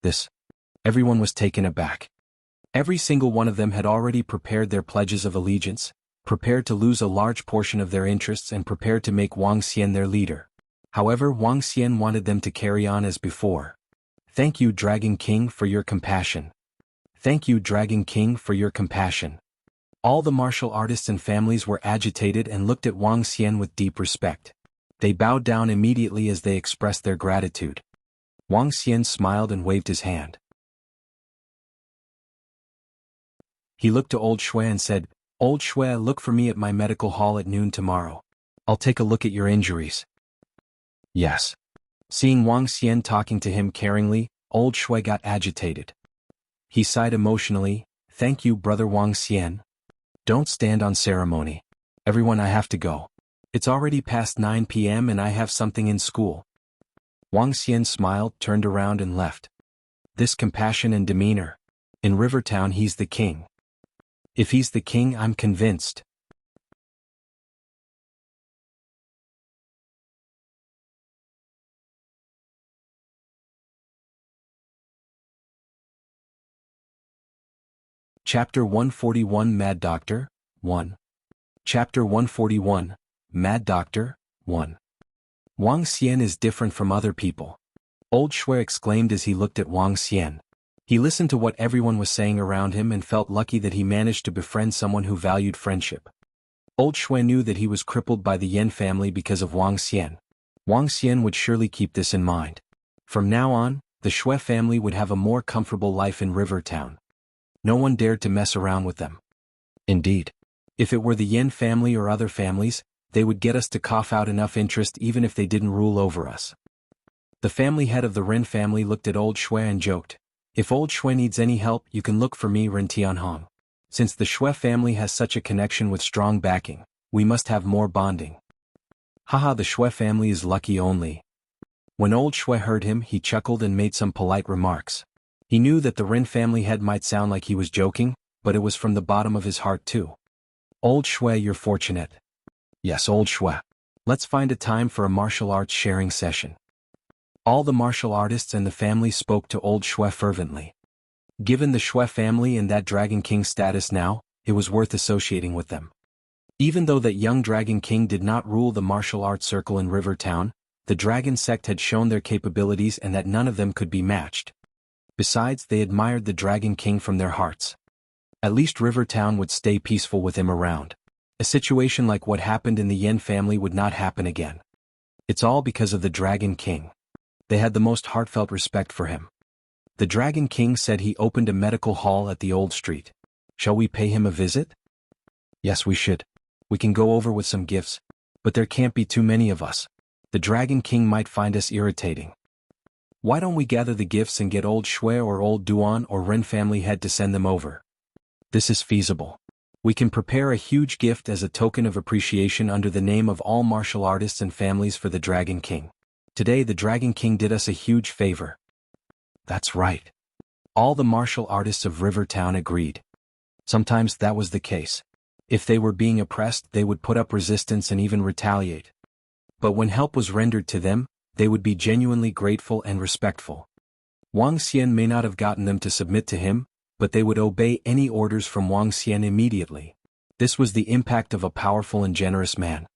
This. Everyone was taken aback. Every single one of them had already prepared their pledges of allegiance, prepared to lose a large portion of their interests and prepared to make Wang Xian their leader. However, Wang Xian wanted them to carry on as before. Thank you, Dragon King, for your compassion. Thank you, Dragon King, for your compassion. All the martial artists and families were agitated and looked at Wang Xian with deep respect. They bowed down immediately as they expressed their gratitude. Wang Xian smiled and waved his hand. He looked to Old Shui and said, Old Shui, look for me at my medical hall at noon tomorrow. I'll take a look at your injuries. Yes. Seeing Wang Xian talking to him caringly, Old Shui got agitated. He sighed emotionally, Thank you, brother Wang Xian. Don't stand on ceremony. Everyone, I have to go. It's already past 9 p.m. and I have something in school. Wang Xian smiled, turned around and left. This compassion and demeanor. In River Town he's the king. If he's the king, I'm convinced. Chapter 141 Mad Doctor, 1. Chapter 141, Mad Doctor, 1. Wang Xian is different from other people. Old Shui exclaimed as he looked at Wang Xian. He listened to what everyone was saying around him and felt lucky that he managed to befriend someone who valued friendship. Old Shui knew that he was crippled by the Yan family because of Wang Xian. Wang Xian would surely keep this in mind. From now on, the Shui family would have a more comfortable life in River Town. No one dared to mess around with them. Indeed, if it were the Yan family or other families, they would get us to cough out enough interest even if they didn't rule over us. The family head of the Ren family looked at Old Shui and joked, If Old Shui needs any help, you can look for me, Ren Tianhong. Since the Shui family has such a connection with strong backing, we must have more bonding. Haha, the Shui family is lucky only. When Old Shui heard him, he chuckled and made some polite remarks. He knew that the Ren family head might sound like he was joking, but it was from the bottom of his heart too. Old Shui, you're fortunate. Yes, Old Shui. Let's find a time for a martial arts sharing session. All the martial artists and the family spoke to Old Shui fervently. Given the Shui family and that Dragon King status now, it was worth associating with them. Even though that young Dragon King did not rule the martial arts circle in River Town, the Dragon sect had shown their capabilities and that none of them could be matched. Besides, they admired the Dragon King from their hearts. At least River Town would stay peaceful with him around. A situation like what happened in the Yan family would not happen again. It's all because of the Dragon King. They had the most heartfelt respect for him. The Dragon King said he opened a medical hall at the old street. Shall we pay him a visit? Yes, we should. We can go over with some gifts, but there can't be too many of us. The Dragon King might find us irritating. Why don't we gather the gifts and get Old Shui or Old Duan or Ren family head to send them over? This is feasible. We can prepare a huge gift as a token of appreciation under the name of all martial artists and families for the Dragon King. Today the Dragon King did us a huge favor. That's right. All the martial artists of River Town agreed. Sometimes that was the case. If they were being oppressed, they would put up resistance and even retaliate. But when help was rendered to them, they would be genuinely grateful and respectful. Wang Xian may not have gotten them to submit to him, but they would obey any orders from Wang Xian immediately. This was the impact of a powerful and generous man.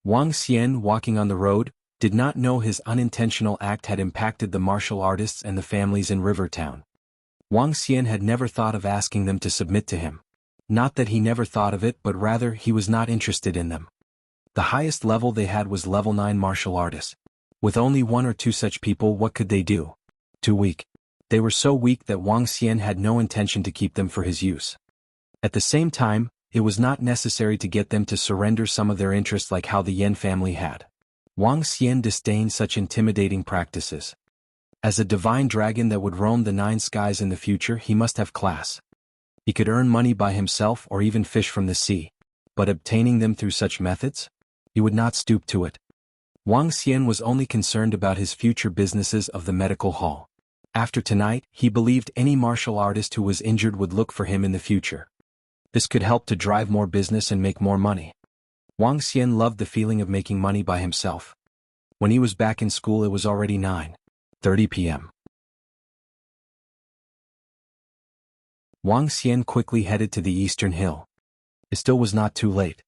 Wang Xian, walking on the road, did not know his unintentional act had impacted the martial artists and the families in River Town. Wang Xian had never thought of asking them to submit to him. Not that he never thought of it, but rather he was not interested in them. The highest level they had was level 9 martial artists. With only one or two such people, what could they do? Too weak. They were so weak that Wang Xian had no intention to keep them for his use. At the same time, it was not necessary to get them to surrender some of their interests like how the Yan family had. Wang Xian disdained such intimidating practices. As a divine dragon that would roam the 9 skies in the future, he must have class. He could earn money by himself or even fish from the sea. But obtaining them through such methods? He would not stoop to it. Wang Xian was only concerned about his future businesses of the medical hall. After tonight, he believed any martial artist who was injured would look for him in the future. This could help to drive more business and make more money. Wang Xian loved the feeling of making money by himself. When he was back in school, it was already 9:30 p.m. Wang Xian quickly headed to the eastern hill. It still was not too late.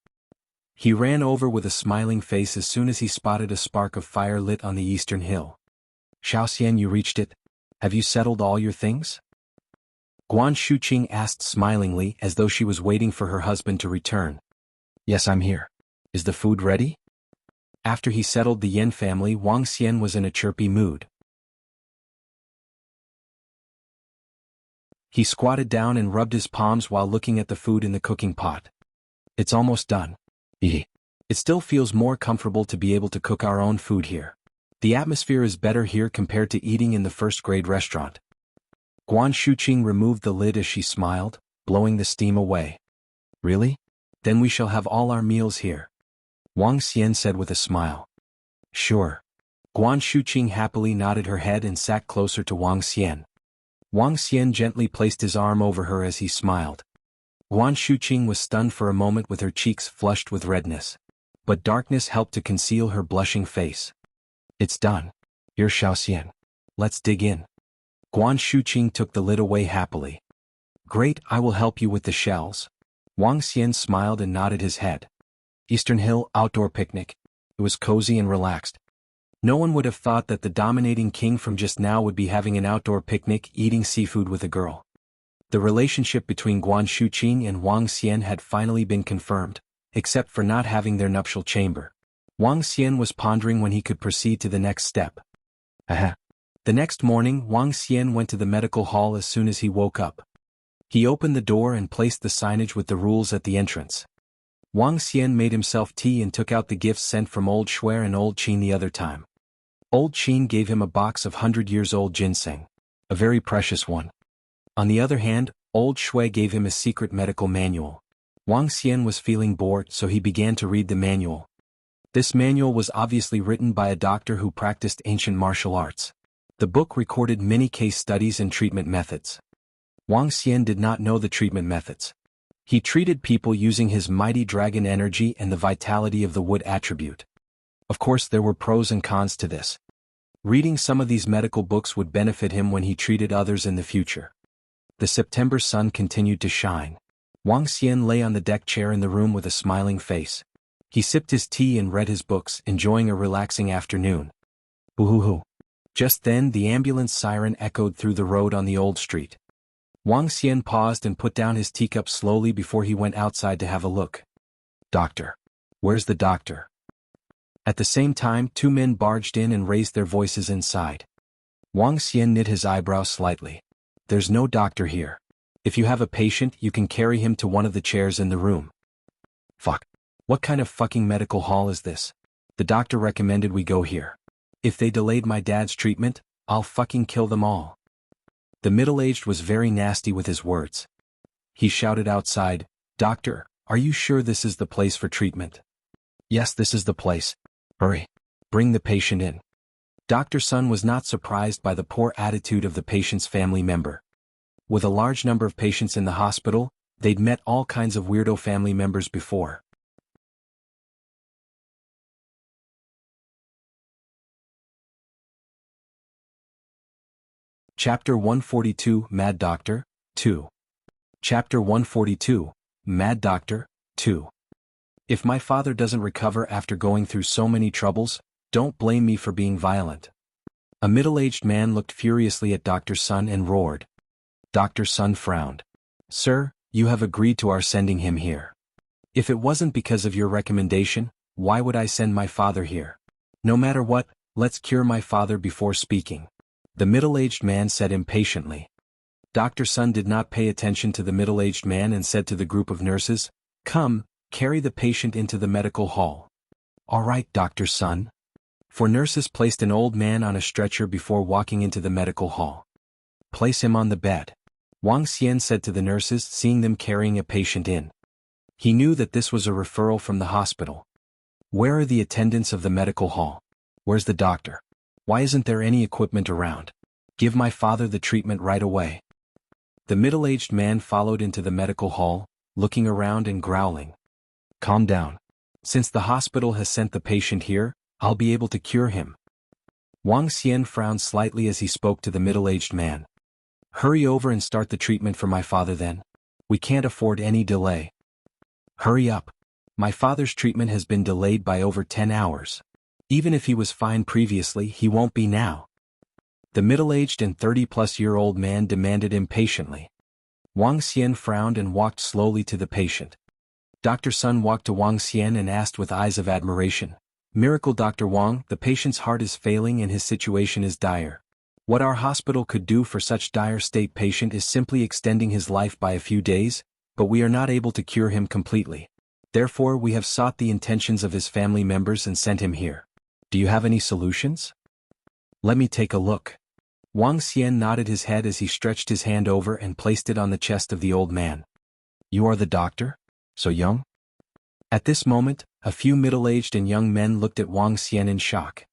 He ran over with a smiling face as soon as he spotted a spark of fire lit on the eastern hill. Xiaoxian, you reached it? Have you settled all your things? Guan Shuqing asked smilingly as though she was waiting for her husband to return. Yes, I'm here. Is the food ready? After he settled the Yan family, Wang Xian was in a chirpy mood. He squatted down and rubbed his palms while looking at the food in the cooking pot. It's almost done. It still feels more comfortable to be able to cook our own food here. The atmosphere is better here compared to eating in the first-grade restaurant. Guan Shuqing removed the lid as she smiled, blowing the steam away. Really? Then we shall have all our meals here. Wang Xian said with a smile. Sure. Guan Shuqing happily nodded her head and sat closer to Wang Xian. Wang Xian gently placed his arm over her as he smiled. Guan Shuqing was stunned for a moment with her cheeks flushed with redness. But darkness helped to conceal her blushing face. It's done. Here, Xiaoxian. Let's dig in. Guan Shuqing took the lid away happily. Great, I will help you with the shells. Wang Xian smiled and nodded his head. Eastern Hill outdoor picnic. It was cozy and relaxed. No one would have thought that the dominating king from just now would be having an outdoor picnic eating seafood with a girl. The relationship between Guan Shuqing and Wang Xian had finally been confirmed, except for not having their nuptial chamber. Wang Xian was pondering when he could proceed to the next step. The next morning, Wang Xian went to the medical hall as soon as he woke up. He opened the door and placed the signage with the rules at the entrance. Wang Xian made himself tea and took out the gifts sent from Old Shui and Old Qin the other time. Old Qin gave him a box of 100-years-old ginseng, a very precious one. On the other hand, Old Shui gave him a secret medical manual. Wang Xian was feeling bored, so he began to read the manual. This manual was obviously written by a doctor who practiced ancient martial arts. The book recorded many case studies and treatment methods. Wang Xian did not know the treatment methods. He treated people using his mighty dragon energy and the vitality of the wood attribute. Of course, there were pros and cons to this. Reading some of these medical books would benefit him when he treated others in the future. The September sun continued to shine. Wang Xian lay on the deck chair in the room with a smiling face. He sipped his tea and read his books, enjoying a relaxing afternoon. Boo-hoo-hoo. Just then, the ambulance siren echoed through the road on the old street. Wang Xian paused and put down his teacup slowly before he went outside to have a look. Doctor. Where's the doctor? At the same time, 2 men barged in and raised their voices inside. Wang Xian knit his eyebrows slightly. There's no doctor here. If you have a patient, you can carry him to one of the chairs in the room. Fuck. What kind of fucking medical hall is this? The doctor recommended we go here. If they delayed my dad's treatment, I'll fucking kill them all. The middle-aged was very nasty with his words. He shouted outside, Doctor, are you sure this is the place for treatment? Yes, this is the place. Hurry. Bring the patient in. Dr. Sun was not surprised by the poor attitude of the patient's family member. With a large number of patients in the hospital, they'd met all kinds of weirdo family members before. Chapter 142, Mad Doctor, 2. Chapter 142, Mad Doctor, 2. If my father doesn't recover after going through so many troubles, don't blame me for being violent. A middle-aged man looked furiously at Dr. Sun and roared. Dr. Sun frowned. Sir, You have agreed to our sending him here. If it wasn't because of your recommendation, why would I send my father here? No matter what, let's cure my father before speaking. The middle-aged man said impatiently. Dr. Sun did not pay attention to the middle-aged man and said to the group of nurses, "Come, carry the patient into the medical hall." "All right, Dr. Sun." Four nurses placed an old man on a stretcher before walking into the medical hall. "Place him on the bed," Wang Xian said to the nurses, seeing them carrying a patient in. He knew that this was a referral from the hospital. "Where are the attendants of the medical hall? Where's the doctor? Why isn't there any equipment around? Give my father the treatment right away." The middle-aged man followed into the medical hall, looking around and growling. "Calm down. Since the hospital has sent the patient here, I'll be able to cure him." Wang Xian frowned slightly as he spoke to the middle-aged man. "Hurry over and start the treatment for my father then. We can't afford any delay." "Hurry up. My father's treatment has been delayed by over 10 hours. Even if he was fine previously, he won't be now." The middle-aged and 30-plus-year-old man demanded impatiently. Wang Xian frowned and walked slowly to the patient. Dr. Sun walked to Wang Xian and asked with eyes of admiration, "Miracle Dr. Wang, the patient's heart is failing and his situation is dire. What our hospital could do for such dire state patient is simply extending his life by a few days, but we are not able to cure him completely. Therefore we have sought the intentions of his family members and sent him here. Do you have any solutions? Let me take a look." Wang Xian nodded his head as he stretched his hand over and placed it on the chest of the old man. "You are the doctor? So young?" At this moment, a few middle-aged and young men looked at Wang Xian in shock.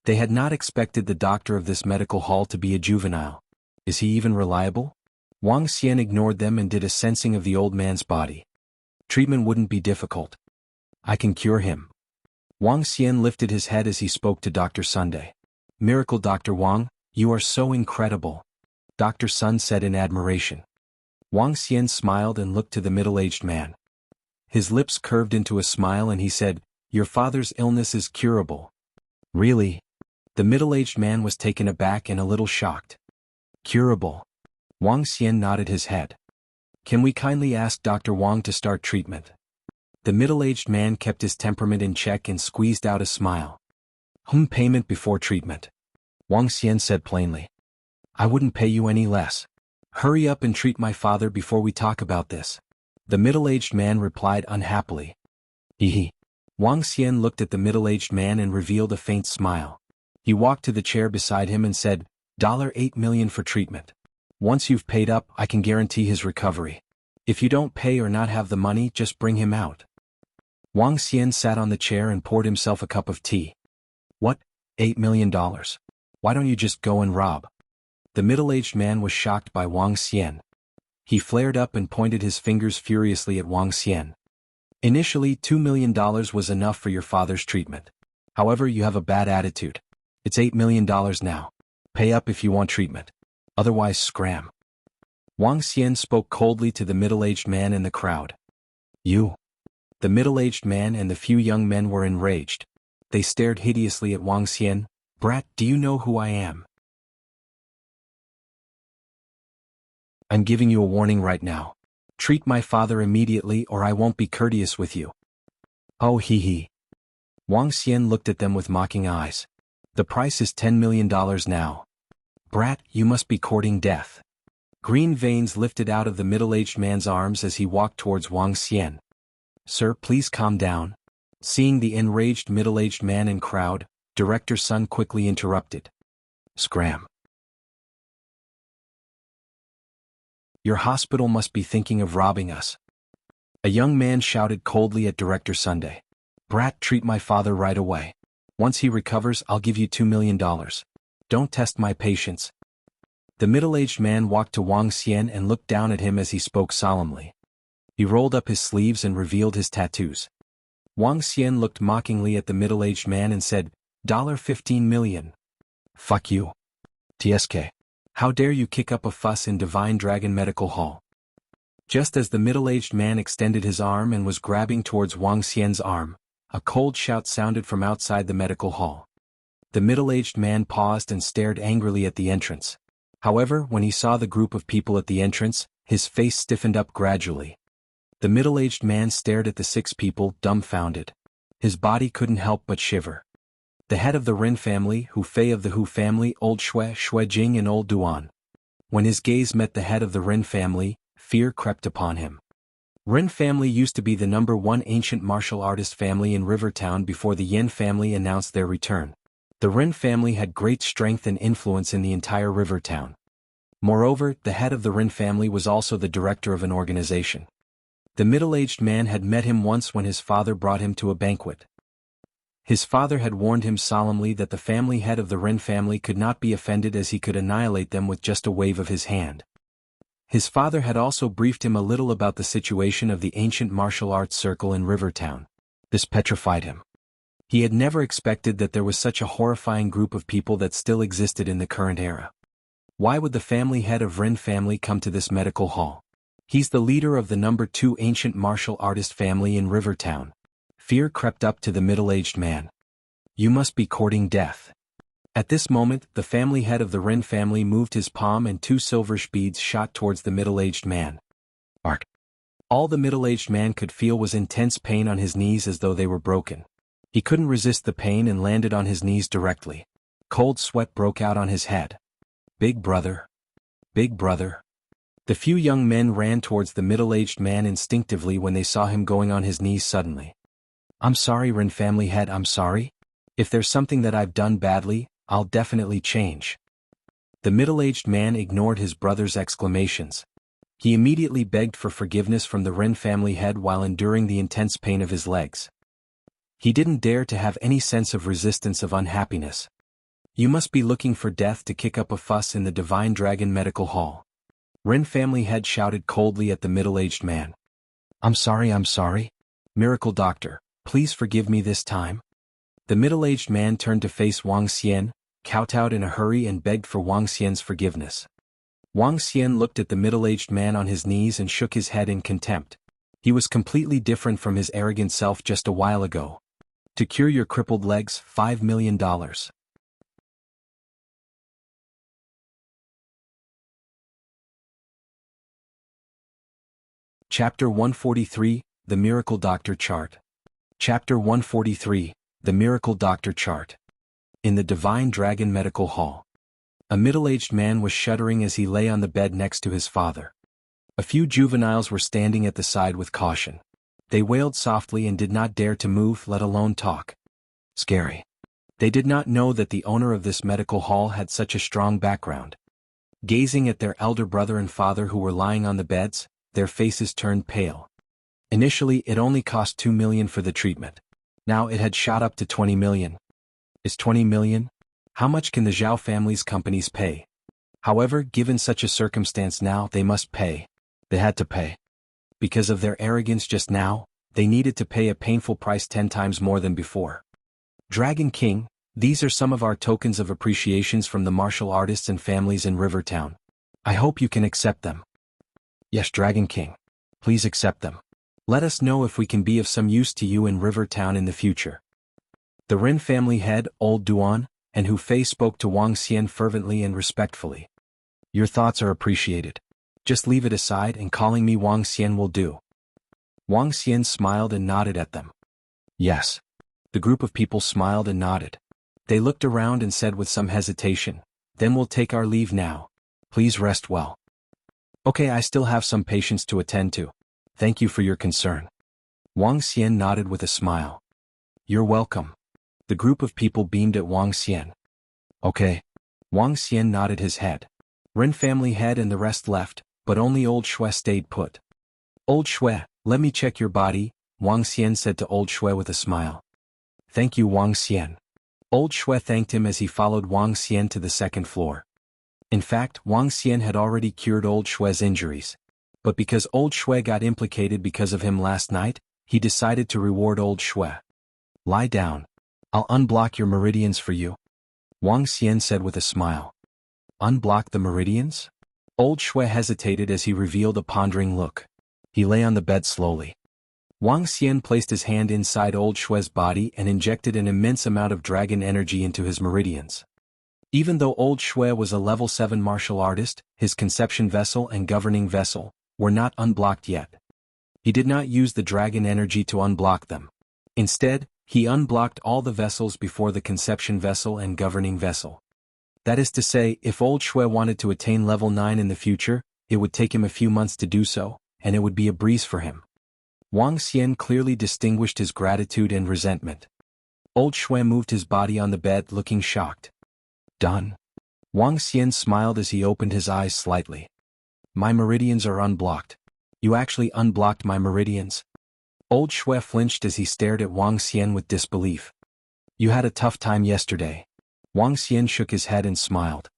They had not expected the doctor of this medical hall to be a juvenile. Is he even reliable? Wang Xian ignored them and did a sensing of the old man's body. "Treatment wouldn't be difficult. I can cure him." Wang Xian lifted his head as he spoke to Dr. Sunday. "Miracle Dr. Wang, you are so incredible," Dr. Sun said in admiration. Wang Xian smiled and looked to the middle-aged man. His lips curved into a smile and he said, "Your father's illness is curable." "Really?" The middle-aged man was taken aback and a little shocked. "Curable?" Wang Xian nodded his head. "Can we kindly ask Dr. Wang to start treatment?" The middle-aged man kept his temperament in check and squeezed out a smile. Payment before treatment," Wang Xian said plainly. "I wouldn't pay you any less. Hurry up and treat my father before we talk about this." The middle-aged man replied unhappily. Hee. Wang Xian looked at the middle-aged man and revealed a faint smile. He walked to the chair beside him and said, $8 million for treatment. Once you've paid up, I can guarantee his recovery. If you don't pay or not have the money, just bring him out. Wang Xian sat on the chair and poured himself a cup of tea. "What? $8 million? Why don't you just go and rob?" The middle-aged man was shocked by Wang Xian. He flared up and pointed his fingers furiously at Wang Xian. "Initially, $2 million was enough for your father's treatment. However, you have a bad attitude. It's $8 million now. Pay up if you want treatment. Otherwise, scram." Wang Xian spoke coldly to the middle-aged man in the crowd. "You?" The middle-aged man and the few young men were enraged. They stared hideously at Wang Xian. "Brat, do you know who I am? I'm giving you a warning right now. Treat my father immediately or I won't be courteous with you." "Oh he. Wang Xian looked at them with mocking eyes. "The price is $10 million now. Brat, you must be courting death." Green veins lifted out of the middle-aged man's arms as he walked towards Wang Xian. "Sir, please calm down." Seeing the enraged middle-aged man in crowd, Director Sun quickly interrupted. "Scram. Your hospital must be thinking of robbing us." A young man shouted coldly at Director Sunday. "Brat, treat my father right away. Once he recovers, I'll give you $2 million. Don't test my patience." The middle-aged man walked to Wang Xian and looked down at him as he spoke solemnly. He rolled up his sleeves and revealed his tattoos. Wang Xian looked mockingly at the middle-aged man and said, $15 million. Fuck you. TSK. How dare you kick up a fuss in Divine Dragon Medical Hall? Just as the middle-aged man extended his arm and was grabbing towards Wang Xian's arm, a cold shout sounded from outside the medical hall. The middle-aged man paused and stared angrily at the entrance. However, when he saw the group of people at the entrance, His face stiffened up gradually. The middle-aged man stared at the 6 people, dumbfounded. His body couldn't help but shiver. The head of the Rin family, Hu Fei of the Hu family, Old Shui, Shui Jing and Old Duan. When his gaze met the head of the Rin family, fear crept upon him. Rin family used to be the #1 ancient martial artist family in Rivertown before the Yin family announced their return. The Rin family had great strength and influence in the entire Rivertown. Moreover, the head of the Rin family was also the director of an organization. The middle-aged man had met him once when his father brought him to a banquet. His father had warned him solemnly that the family head of the Rin family could not be offended as he could annihilate them with just a wave of his hand. His father had also briefed him a little about the situation of the ancient martial arts circle in Rivertown. This petrified him. He had never expected that there was such a horrifying group of people that still existed in the current era. Why would the family head of Rin family come to this medical hall? He's the leader of the #2 ancient martial artist family in Rivertown. Fear crept up to the middle-aged man. You must be courting death. At this moment, the family head of the Rin family moved his palm and 2 silverish beads shot towards the middle-aged man. Arc. All the middle-aged man could feel was intense pain on his knees as though they were broken. He couldn't resist the pain and landed on his knees directly. Cold sweat broke out on his head. Big brother. Big brother. The few young men ran towards the middle-aged man instinctively when they saw him going on his knees suddenly. I'm sorry, Rin family head, I'm sorry. If there's something that I've done badly, I'll definitely change. The middle-aged man ignored his brother's exclamations. He immediately begged for forgiveness from the Rin family head while enduring the intense pain of his legs. He didn't dare to have any sense of resistance of unhappiness. You must be looking for death to kick up a fuss in the Divine Dragon Medical Hall. Rin family head shouted coldly at the middle-aged man. I'm sorry. Miracle doctor, please forgive me this time. The middle-aged man turned to face Wang Xian, kowtowed in a hurry and begged for Wang Xian's forgiveness. Wang Xian looked at the middle-aged man on his knees and shook his head in contempt. He was completely different from his arrogant self just a while ago. To cure your crippled legs, $5 million. Chapter 143, The Miracle Doctor Chart. Chapter 143, The Miracle Doctor Chart. In the Divine Dragon Medical Hall. A middle-aged man was shuddering as he lay on the bed next to his father. A few juveniles were standing at the side with caution. They wailed softly and did not dare to move, let alone talk. Scary. They did not know that the owner of this medical hall had such a strong background. Gazing at their elder brother and father who were lying on the beds, their faces turned pale. Initially, it only cost 2 million for the treatment. Now it had shot up to 20 million. Is 20 million? How much can the Zhao family's companies pay? However, given such a circumstance now, they must pay. They had to pay. Because of their arrogance just now, they needed to pay a painful price 10 times more than before. Dragon King, these are some of our tokens of appreciations from the martial artists and families in Rivertown. I hope you can accept them. Yes, Dragon King. Please accept them. Let us know if we can be of some use to you in Rivertown in the future. The Rin family head, Old Duan, and Hu Fei spoke to Wang Xian fervently and respectfully. Your thoughts are appreciated. Just leave it aside and calling me Wang Xian will do. Wang Xian smiled and nodded at them. Yes. The group of people smiled and nodded. They looked around and said with some hesitation, then we'll take our leave now. Please rest well. Okay, I still have some patients to attend to. Thank you for your concern. Wang Xian nodded with a smile. You're welcome. The group of people beamed at Wang Xian. Okay. Wang Xian nodded his head. Rin family head and the rest left, but only Old Shui stayed put. Old Shui, let me check your body, Wang Xian said to Old Shui with a smile. Thank you, Wang Xian. Old Shui thanked him as he followed Wang Xian to the second floor. In fact, Wang Xian had already cured Old Shui's injuries. But because Old Shui got implicated because of him last night, he decided to reward Old Shui. Lie down. I'll unblock your meridians for you. Wang Xian said with a smile. Unblock the meridians? Old Shui hesitated as he revealed a pondering look. He lay on the bed slowly. Wang Xian placed his hand inside Old Shui's body and injected an immense amount of dragon energy into his meridians. Even though Old Shui was a level 7 martial artist, his conception vessel and governing vessel, were not unblocked yet. He did not use the dragon energy to unblock them. Instead, he unblocked all the vessels before the conception vessel and governing vessel. That is to say, if old Shui wanted to attain level 9 in the future, it would take him a few months to do so, and it would be a breeze for him. Wang Xian clearly distinguished his gratitude and resentment. Old Shui moved his body on the bed looking shocked. Done. Wang Xian smiled as he opened his eyes slightly. My meridians are unblocked. You actually unblocked my meridians? Old Shui flinched as he stared at Wang Xian with disbelief. You had a tough time yesterday. Wang Xian shook his head and smiled.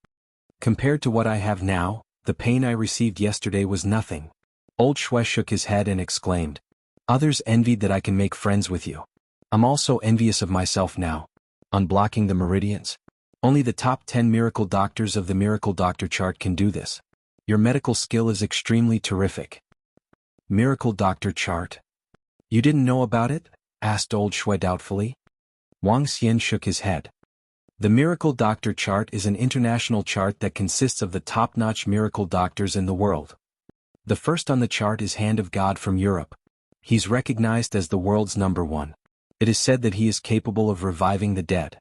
Compared to what I have now, the pain I received yesterday was nothing. Old Shui shook his head and exclaimed. Others envied that I can make friends with you. I'm also envious of myself now. Unblocking the meridians. Only the top 10 miracle doctors of the Miracle Doctor chart can do this. Your medical skill is extremely terrific. Miracle Doctor chart? You didn't know about it? Asked Old Shui doubtfully. Wang Xian shook his head. The Miracle Doctor chart is an international chart that consists of the top-notch miracle doctors in the world. The first on the chart is Hand of God from Europe. He's recognized as the world's #1. It is said that he is capable of reviving the dead.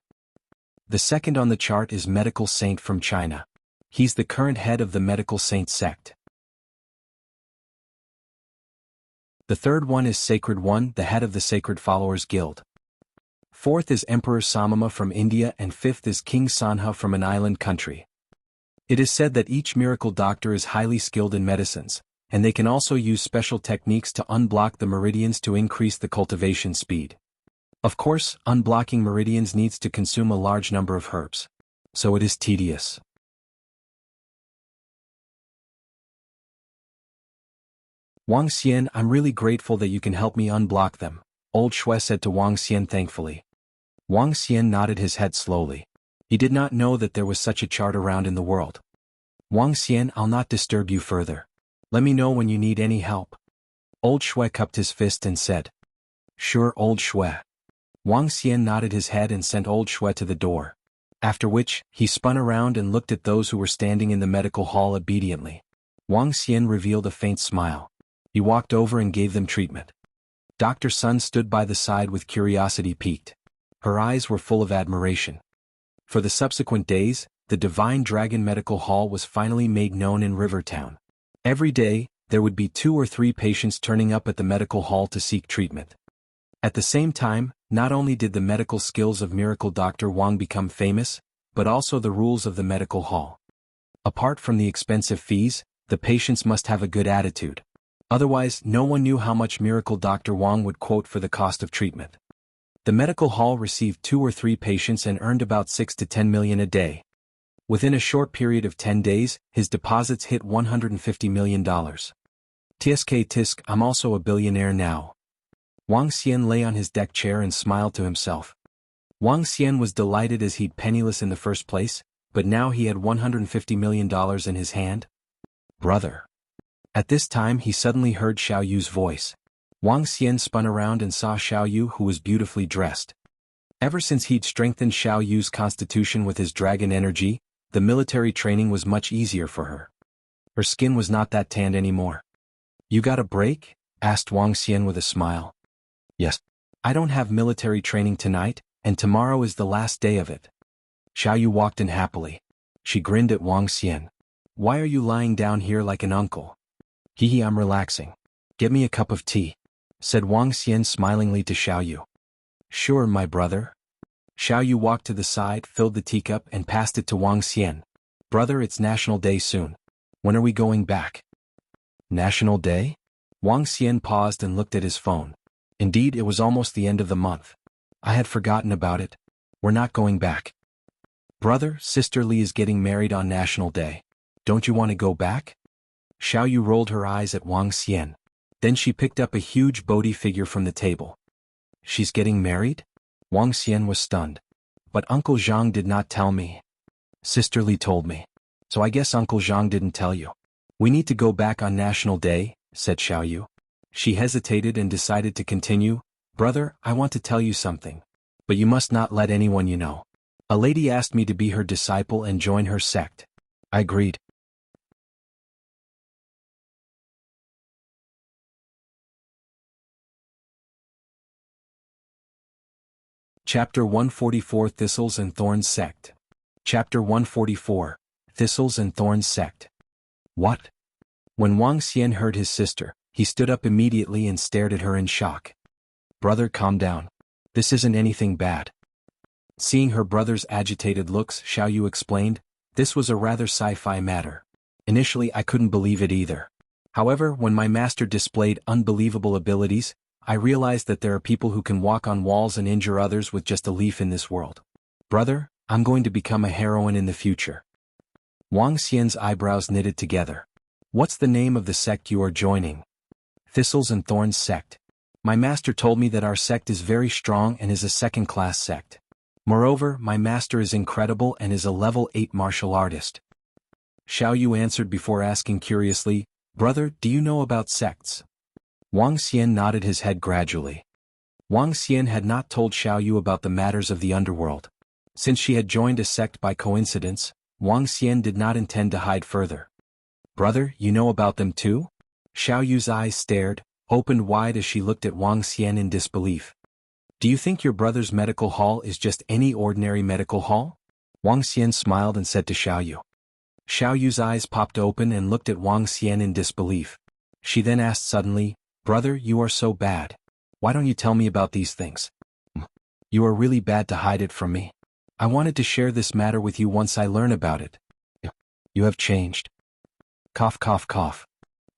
The second on the chart is Medical Saint from China. He's the current head of the Medical Saint sect. The third one is Sacred One, the head of the Sacred Followers Guild. Fourth is Emperor Samama from India, and fifth is King Sanha from an island country. It is said that each miracle doctor is highly skilled in medicines, and they can also use special techniques to unblock the meridians to increase the cultivation speed. Of course, unblocking meridians needs to consume a large number of herbs. So it is tedious. Wang Xian, I'm really grateful that you can help me unblock them, Old Shui said to Wang Xian thankfully. Wang Xian nodded his head slowly. He did not know that there was such a chart around in the world. Wang Xian, I'll not disturb you further. Let me know when you need any help. Old Shui cupped his fist and said. Sure, Old Shui. Wang Xian nodded his head and sent Old Shui to the door. After which, he spun around and looked at those who were standing in the medical hall obediently. Wang Xian revealed a faint smile. He walked over and gave them treatment. Dr. Sun stood by the side with curiosity piqued. Her eyes were full of admiration. For the subsequent days, the Divine Dragon Medical Hall was finally made known in Rivertown. Every day, there would be 2 or 3 patients turning up at the medical hall to seek treatment. At the same time, not only did the medical skills of Miracle Dr. Wang become famous, but also the rules of the medical hall. Apart from the expensive fees, the patients must have a good attitude. Otherwise, no one knew how much Miracle Dr. Wang would quote for the cost of treatment. The medical hall received 2 or 3 patients and earned about 6 to 10 million a day. Within a short period of 10 days, his deposits hit $150 million. Tisk, I'm also a billionaire now. Wang Xian lay on his deck chair and smiled to himself. Wang Xian was delighted as he'd penniless in the first place, but now he had $150 million in his hand. Brother. At this time he suddenly heard Xiao Yu's voice. Wang Xian spun around and saw Xiao Yu, who was beautifully dressed. Ever since he'd strengthened Xiao Yu's constitution with his dragon energy, the military training was much easier for her. Her skin was not that tanned anymore. You got a break? Asked Wang Xian with a smile. Yes. I don't have military training tonight, and tomorrow is the last day of it. Xiao Yu walked in happily. She grinned at Wang Xian. Why are you lying down here like an uncle? Hee, I'm relaxing. Get me a cup of tea, said Wang Xian smilingly to Xiao Yu. Sure, my brother. Xiao Yu walked to the side, filled the teacup and passed it to Wang Xian. Brother, it's National Day soon. When are we going back? National Day? Wang Xian paused and looked at his phone. Indeed, it was almost the end of the month. I had forgotten about it. We're not going back. Brother, Sister Li is getting married on National Day. Don't you want to go back? Xiao Yu rolled her eyes at Wang Xian. Then she picked up a huge Bodhi figure from the table. She's getting married? Wang Xian was stunned. But Uncle Zhang did not tell me. Sister Li told me. So I guess Uncle Zhang didn't tell you. We need to go back on National Day, said Xiao Yu. She hesitated and decided to continue. Brother, I want to tell you something. But you must not let anyone you know. A lady asked me to be her disciple and join her sect. I agreed. Chapter 144 Thistles and Thorns Sect. Chapter 144 Thistles and Thorns Sect. What? When Wang Xian heard his sister, he stood up immediately and stared at her in shock. Brother, calm down. This isn't anything bad. Seeing her brother's agitated looks, Xiaoyu explained, this was a rather sci-fi matter. Initially I couldn't believe it either. However, when my master displayed unbelievable abilities, I realized that there are people who can walk on walls and injure others with just a leaf in this world. Brother, I'm going to become a heroine in the future. Wang Xian's eyebrows knitted together. What's the name of the sect you are joining? Thistles and Thorns Sect. My master told me that our sect is very strong and is a second-class sect. Moreover, my master is incredible and is a level 8 martial artist. Xiaoyu answered before asking curiously, Brother, do you know about sects? Wang Xian nodded his head gradually. Wang Xian had not told Xiaoyu about the matters of the underworld. Since she had joined a sect by coincidence, Wang Xian did not intend to hide further. Brother, you know about them too? Xiaoyu's eyes stared, opened wide as she looked at Wang Xian in disbelief. Do you think your brother's medical hall is just any ordinary medical hall? Wang Xian smiled and said to Xiaoyu. Xiaoyu's eyes popped open and looked at Wang Xian in disbelief. She then asked suddenly, Brother, you are so bad. Why don't you tell me about these things? You are really bad to hide it from me. I wanted to share this matter with you once I learn about it. You have changed. Cough, cough, cough.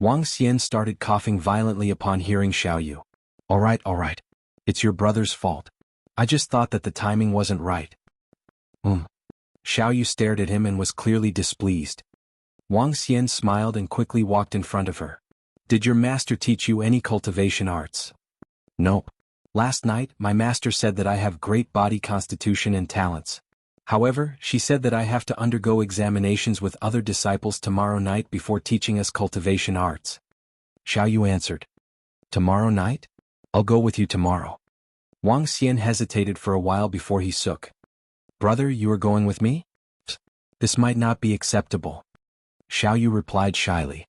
Wang Xian started coughing violently upon hearing Xiaoyu. All right. It's your brother's fault. I just thought that the timing wasn't right. Xiaoyu stared at him and was clearly displeased. Wang Xian smiled and quickly walked in front of her. Did your master teach you any cultivation arts? No. Last night, my master said that I have great body constitution and talents. However, she said that I have to undergo examinations with other disciples tomorrow night before teaching us cultivation arts. Xiaoyu answered. Tomorrow night? I'll go with you tomorrow. Wang Xian hesitated for a while before he shook. Brother, you are going with me? This might not be acceptable. Xiaoyu replied shyly.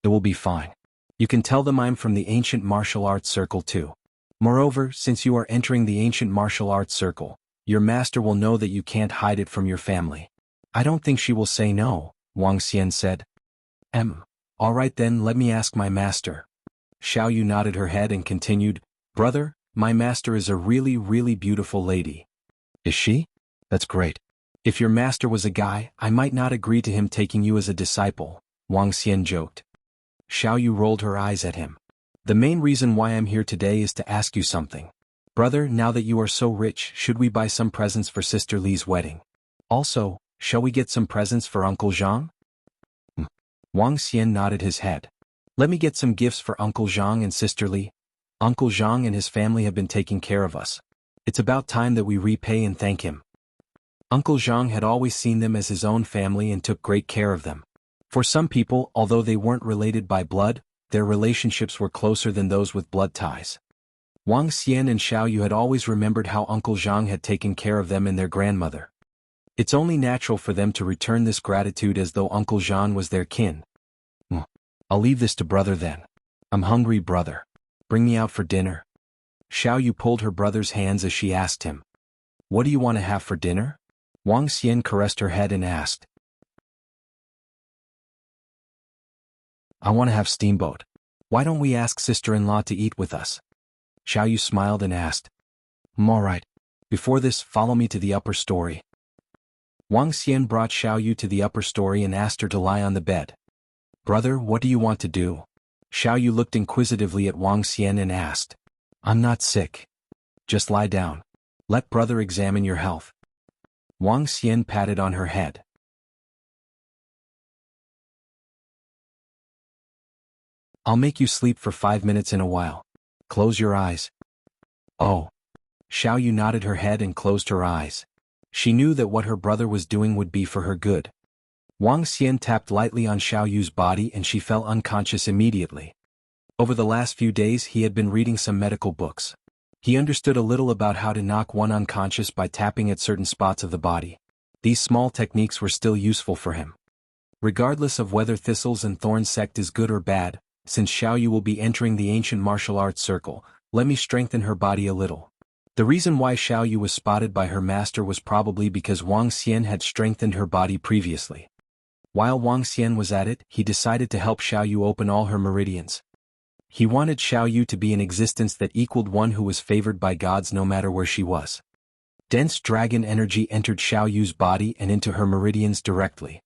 It will be fine. You can tell them I'm from the ancient martial arts circle too. Moreover, since you are entering the ancient martial arts circle, your master will know that you can't hide it from your family. I don't think she will say no, Wang Xian said. All right then, let me ask my master. Xiaoyu nodded her head and continued, Brother, my master is a really, really beautiful lady. Is she? That's great. If your master was a guy, I might not agree to him taking you as a disciple, Wang Xian joked. Xiaoyu rolled her eyes at him. The main reason why I'm here today is to ask you something. Brother, now that you are so rich, should we buy some presents for Sister Li's wedding? Also, shall we get some presents for Uncle Zhang? Wang Xian nodded his head. Let me get some gifts for Uncle Zhang and Sister Li. Uncle Zhang and his family have been taking care of us. It's about time that we repay and thank him. Uncle Zhang had always seen them as his own family and took great care of them. For some people, although they weren't related by blood, their relationships were closer than those with blood ties. Wang Xian and Xiaoyu had always remembered how Uncle Zhang had taken care of them and their grandmother. It's only natural for them to return this gratitude as though Uncle Zhang was their kin. I'll leave this to brother then. I'm hungry, brother. Bring me out for dinner. Xiaoyu pulled her brother's hands as she asked him. What do you want to have for dinner? Wang Xian caressed her head and asked. I want to have steamboat. Why don't we ask sister-in-law to eat with us? Xiaoyu smiled and asked. All right. Before this, follow me to the upper story. Wang Xian brought Xiaoyu to the upper story and asked her to lie on the bed. Brother, what do you want to do? Xiaoyu looked inquisitively at Wang Xian and asked. I'm not sick. Just lie down. Let brother examine your health. Wang Xian patted on her head. I'll make you sleep for 5 minutes in a while. Close your eyes. Oh. Xiaoyu nodded her head and closed her eyes. She knew that what her brother was doing would be for her good. Wang Xian tapped lightly on Xiaoyu's body and she fell unconscious immediately. Over the last few days he had been reading some medical books. He understood a little about how to knock one unconscious by tapping at certain spots of the body. These small techniques were still useful for him. Regardless of whether Thistles and Thorns sect is good or bad, since Xiaoyu will be entering the ancient martial arts circle, let me strengthen her body a little. The reason why Xiao Yu was spotted by her master was probably because Wang Xian had strengthened her body previously. While Wang Xian was at it, he decided to help Xiao Yu open all her meridians. He wanted Xiao Yu to be an existence that equaled one who was favored by gods no matter where she was. Dense dragon energy entered Xiao Yu's body and into her meridians directly.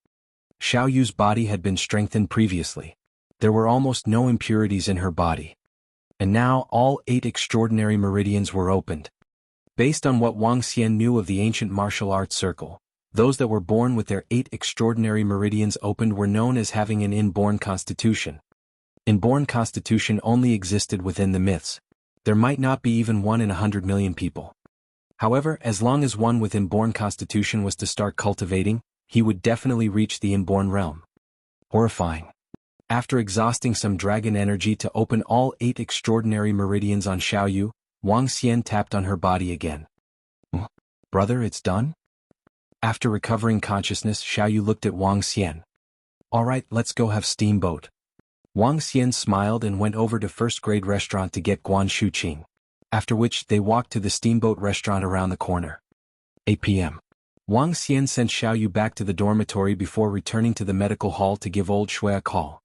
Xiao Yu's body had been strengthened previously. There were almost no impurities in her body. And now all 8 extraordinary meridians were opened. Based on what Wang Xian knew of the ancient martial arts circle, those that were born with their 8 extraordinary meridians opened were known as having an inborn constitution. Inborn constitution only existed within the myths. There might not be even one in 100 million people. However, as long as one with inborn constitution was to start cultivating, he would definitely reach the inborn realm. Horrifying. After exhausting some dragon energy to open all 8 extraordinary meridians on Xiao Yu, Wang Xian tapped on her body again. Brother, it's done? After recovering consciousness, Xiao Yu looked at Wang Xian. Alright, let's go have steamboat. Wang Xian smiled and went over to first-grade restaurant to get Guan Shuqing. After which, they walked to the steamboat restaurant around the corner. 8 p.m. Wang Xian sent Xiao Yu back to the dormitory before returning to the medical hall to give Old Shui a call.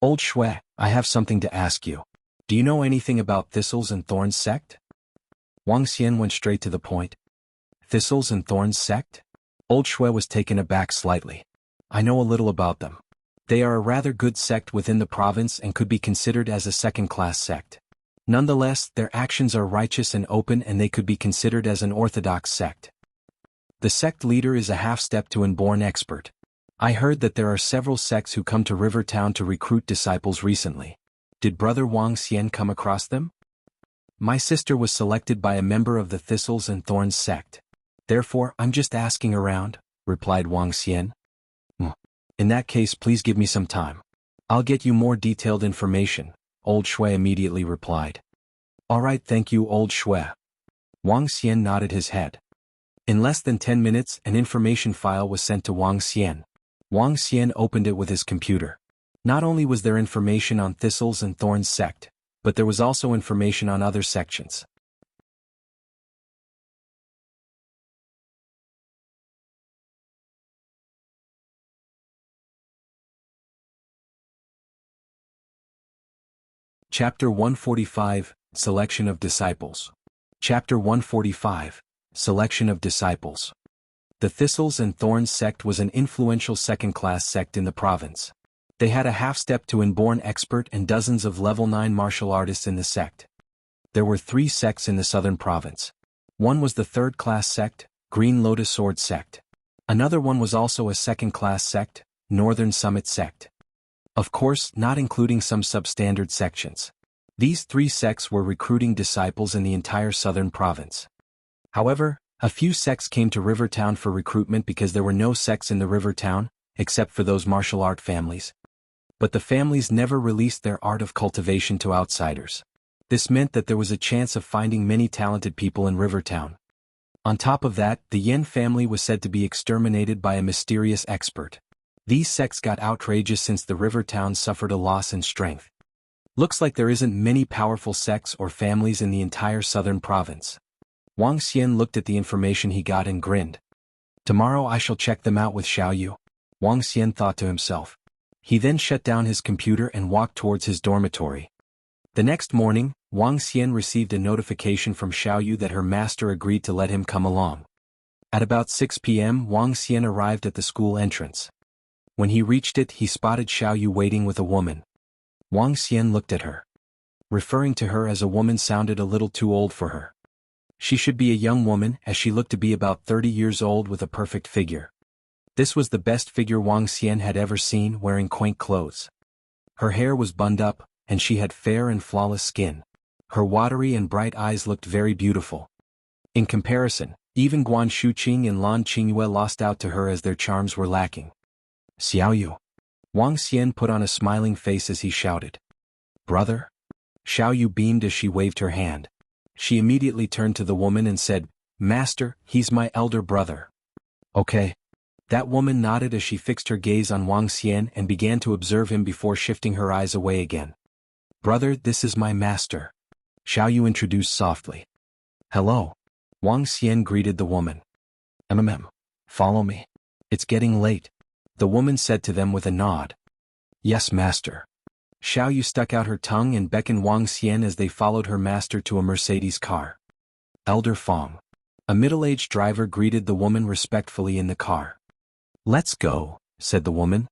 Old Shui, I have something to ask you. Do you know anything about Thistles and Thorns sect? Wang Xian went straight to the point. Thistles and Thorns sect? Old Shui was taken aback slightly. I know a little about them. They are a rather good sect within the province and could be considered as a second-class sect. Nonetheless, their actions are righteous and open and they could be considered as an orthodox sect. The sect leader is a half-step to inborn expert. I heard that there are several sects who come to River Town to recruit disciples recently. Did Brother Wang Xian come across them? My sister was selected by a member of the Thistles and Thorns sect. Therefore, I'm just asking around, replied Wang Xian. In that case, please give me some time. I'll get you more detailed information, Old Shui immediately replied. Alright, thank you, Old Shui. Wang Xian nodded his head. In less than 10 minutes, an information file was sent to Wang Xian. Wang Xian opened it with his computer. Not only was there information on Thistles and Thorns sect, but there was also information on other sections. Chapter 145, Selection of Disciples. Chapter 145, Selection of Disciples. The Thistles and Thorns sect was an influential second-class sect in the province. They had a half-step to inborn expert and dozens of level 9 martial artists in the sect. There were 3 sects in the southern province. One was the third-class sect, Green Lotus Sword sect. Another one was also a second-class sect, Northern Summit sect. Of course, not including some substandard sections. These 3 sects were recruiting disciples in the entire southern province. However, a few sects came to River Town for recruitment because there were no sects in the River Town, except for those martial art families. But the families never released their art of cultivation to outsiders. This meant that there was a chance of finding many talented people in River Town. On top of that, the Yen family was said to be exterminated by a mysterious expert. These sects got outrageous since the River Town suffered a loss in strength. Looks like there isn't many powerful sects or families in the entire southern province. Wang Xian looked at the information he got and grinned. Tomorrow I shall check them out with Xiao Yu, Wang Xian thought to himself. He then shut down his computer and walked towards his dormitory. The next morning, Wang Xian received a notification from Xiao Yu that her master agreed to let him come along. At about 6 p.m. Wang Xian arrived at the school entrance. When he reached it, he spotted Xiao Yu waiting with a woman. Wang Xian looked at her. Referring to her as a woman sounded a little too old for her. She should be a young woman, as she looked to be about 30 years old with a perfect figure. This was the best figure Wang Xian had ever seen, wearing quaint clothes. Her hair was bunned up, and she had fair and flawless skin. Her watery and bright eyes looked very beautiful. In comparison, even Guan Shuqing and Lan Qingyue lost out to her as their charms were lacking. Xiao Yu. Wang Xian put on a smiling face as he shouted. Brother? Xiao Yu beamed as she waved her hand. She immediately turned to the woman and said, Master, he's my elder brother. Okay. That woman nodded as she fixed her gaze on Wang Xian and began to observe him before shifting her eyes away again. Brother, this is my master. Xiao Yu introduced softly. Hello. Wang Xian greeted the woman. Follow me. It's getting late. The woman said to them with a nod. Yes, master. Xiao Yu stuck out her tongue and beckoned Wang Xian as they followed her master to a Mercedes car. Elder Fong. A middle-aged driver greeted the woman respectfully in the car. Let's go, said the woman.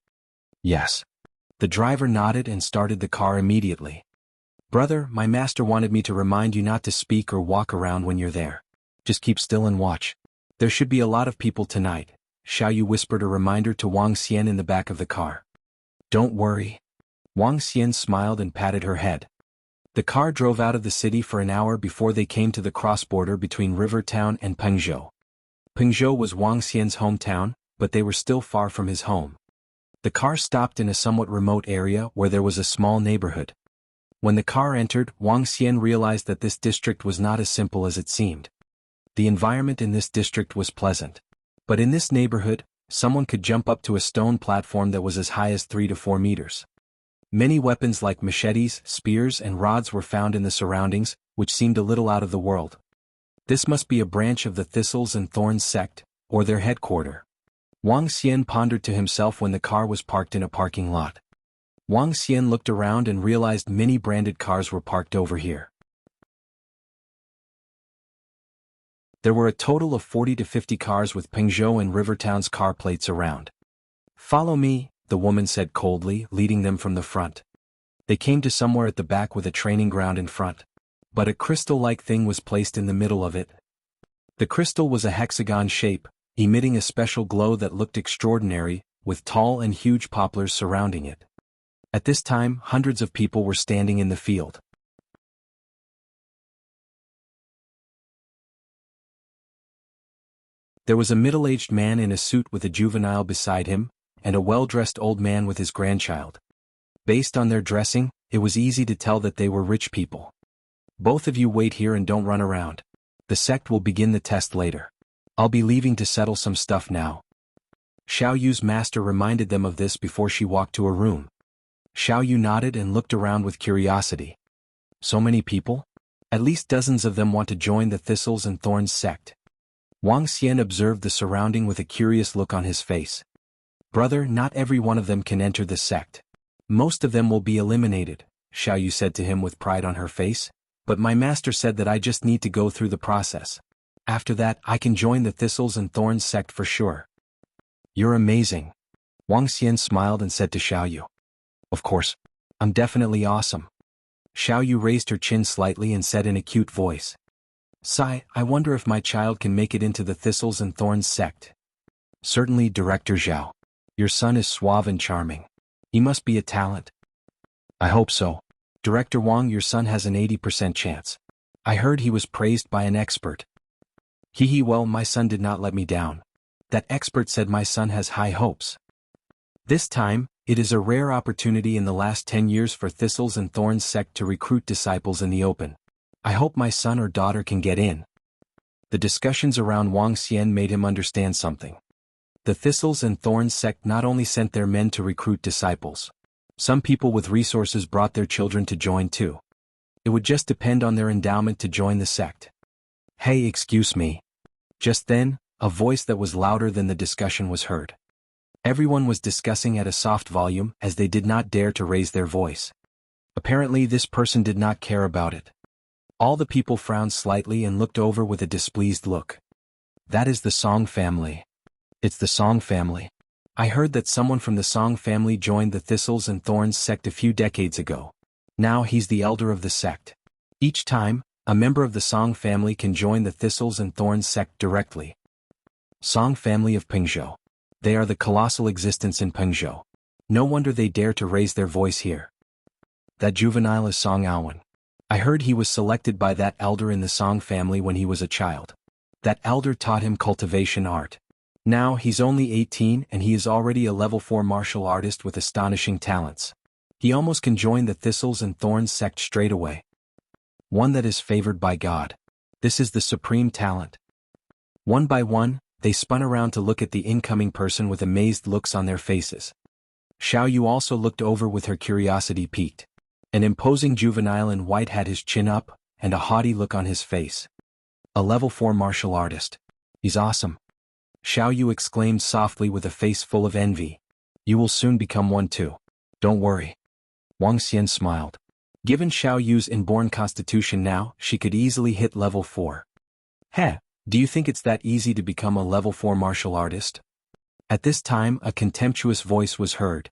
Yes. The driver nodded and started the car immediately. Brother, my master wanted me to remind you not to speak or walk around when you're there. Just keep still and watch. There should be a lot of people tonight, Xiao Yu whispered a reminder to Wang Xian in the back of the car. Don't worry. Wang Xian smiled and patted her head. The car drove out of the city for an hour before they came to the cross-border between Rivertown and Pengzhou. Pengzhou was Wang Xian's hometown, but they were still far from his home. The car stopped in a somewhat remote area where there was a small neighborhood. When the car entered, Wang Xian realized that this district was not as simple as it seemed. The environment in this district was pleasant. But in this neighborhood, someone could jump up to a stone platform that was as high as 3 to 4 meters. Many weapons like machetes, spears and rods were found in the surroundings, which seemed a little out of the world. This must be a branch of the Thistles and Thorns sect, or their headquarters. Wang Xian pondered to himself when the car was parked in a parking lot. Wang Xian looked around and realized many branded cars were parked over here. There were a total of 40 to 50 cars with Pengzhou and Rivertown's car plates around. Follow me, the woman said coldly, leading them from the front. They came to somewhere at the back with a training ground in front. But a crystal-like thing was placed in the middle of it. The crystal was a hexagon shape, emitting a special glow that looked extraordinary, with tall and huge poplars surrounding it. At this time, hundreds of people were standing in the field. There was a middle-aged man in a suit with a juvenile beside him, and a well-dressed old man with his grandchild. Based on their dressing, it was easy to tell that they were rich people. Both of you wait here and don't run around. The sect will begin the test later. I'll be leaving to settle some stuff now. Xiao Yu's master reminded them of this before she walked to a room. Xiao Yu nodded and looked around with curiosity. So many people? At least dozens of them want to join the Thistles and Thorns sect. Wang Xian observed the surrounding with a curious look on his face. Brother, not every one of them can enter the sect. Most of them will be eliminated, Xiao Yu said to him with pride on her face. But my master said that I just need to go through the process. After that, I can join the Thistles and Thorns sect for sure. You're amazing. Wang Xian smiled and said to Xiao Yu. Of course. I'm definitely awesome. Xiao Yu raised her chin slightly and said in a cute voice. Sigh, I wonder if my child can make it into the Thistles and Thorns sect. Certainly, Director Zhao. Your son is suave and charming. He must be a talent. I hope so. Director Wang, your son has an 80% chance. I heard he was praised by an expert. Well, my son did not let me down. That expert said my son has high hopes. This time, it is a rare opportunity in the last 10 years for Thistles and Thorns sect to recruit disciples in the open. I hope my son or daughter can get in. The discussions around Wang Xian made him understand something. The Thistles and Thorns sect not only sent their men to recruit disciples. Some people with resources brought their children to join too. It would just depend on their endowment to join the sect. Hey, excuse me. Just then, a voice that was louder than the discussion was heard. Everyone was discussing at a soft volume as they did not dare to raise their voice. Apparently this person did not care about it. All the people frowned slightly and looked over with a displeased look. That is the Song family. It's the Song family. I heard that someone from the Song family joined the Thistles and Thorns sect a few decades ago. Now he's the elder of the sect. Each time, a member of the Song family can join the Thistles and Thorns sect directly. Song family of Pengzhou. They are the colossal existence in Pengzhou. No wonder they dare to raise their voice here. That juvenile is Song Aowen. I heard he was selected by that elder in the Song family when he was a child. That elder taught him cultivation art. Now he's only 18 and he is already a level 4 martial artist with astonishing talents. He almost can join the Thistles and Thorns sect straight away. One that is favored by God. This is the supreme talent. One by one, they spun around to look at the incoming person with amazed looks on their faces. Xiao Yu also looked over with her curiosity piqued. An imposing juvenile in white had his chin up, and a haughty look on his face. A level 4 martial artist. He's awesome. Xiao Yu exclaimed softly with a face full of envy. You will soon become one too. Don't worry. Wang Xian smiled. Given Xiao Yu's inborn constitution now, she could easily hit level 4. Heh, do you think it's that easy to become a level 4 martial artist? At this time, a contemptuous voice was heard.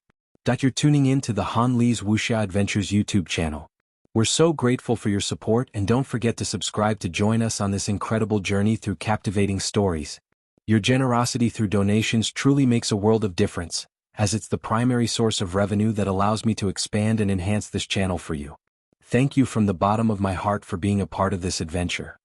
You're tuning in to the Han Li's Wuxia Adventures YouTube channel. We're so grateful for your support, and don't forget to subscribe to join us on this incredible journey through captivating stories. Your generosity through donations truly makes a world of difference, as it's the primary source of revenue that allows me to expand and enhance this channel for you. Thank you from the bottom of my heart for being a part of this adventure.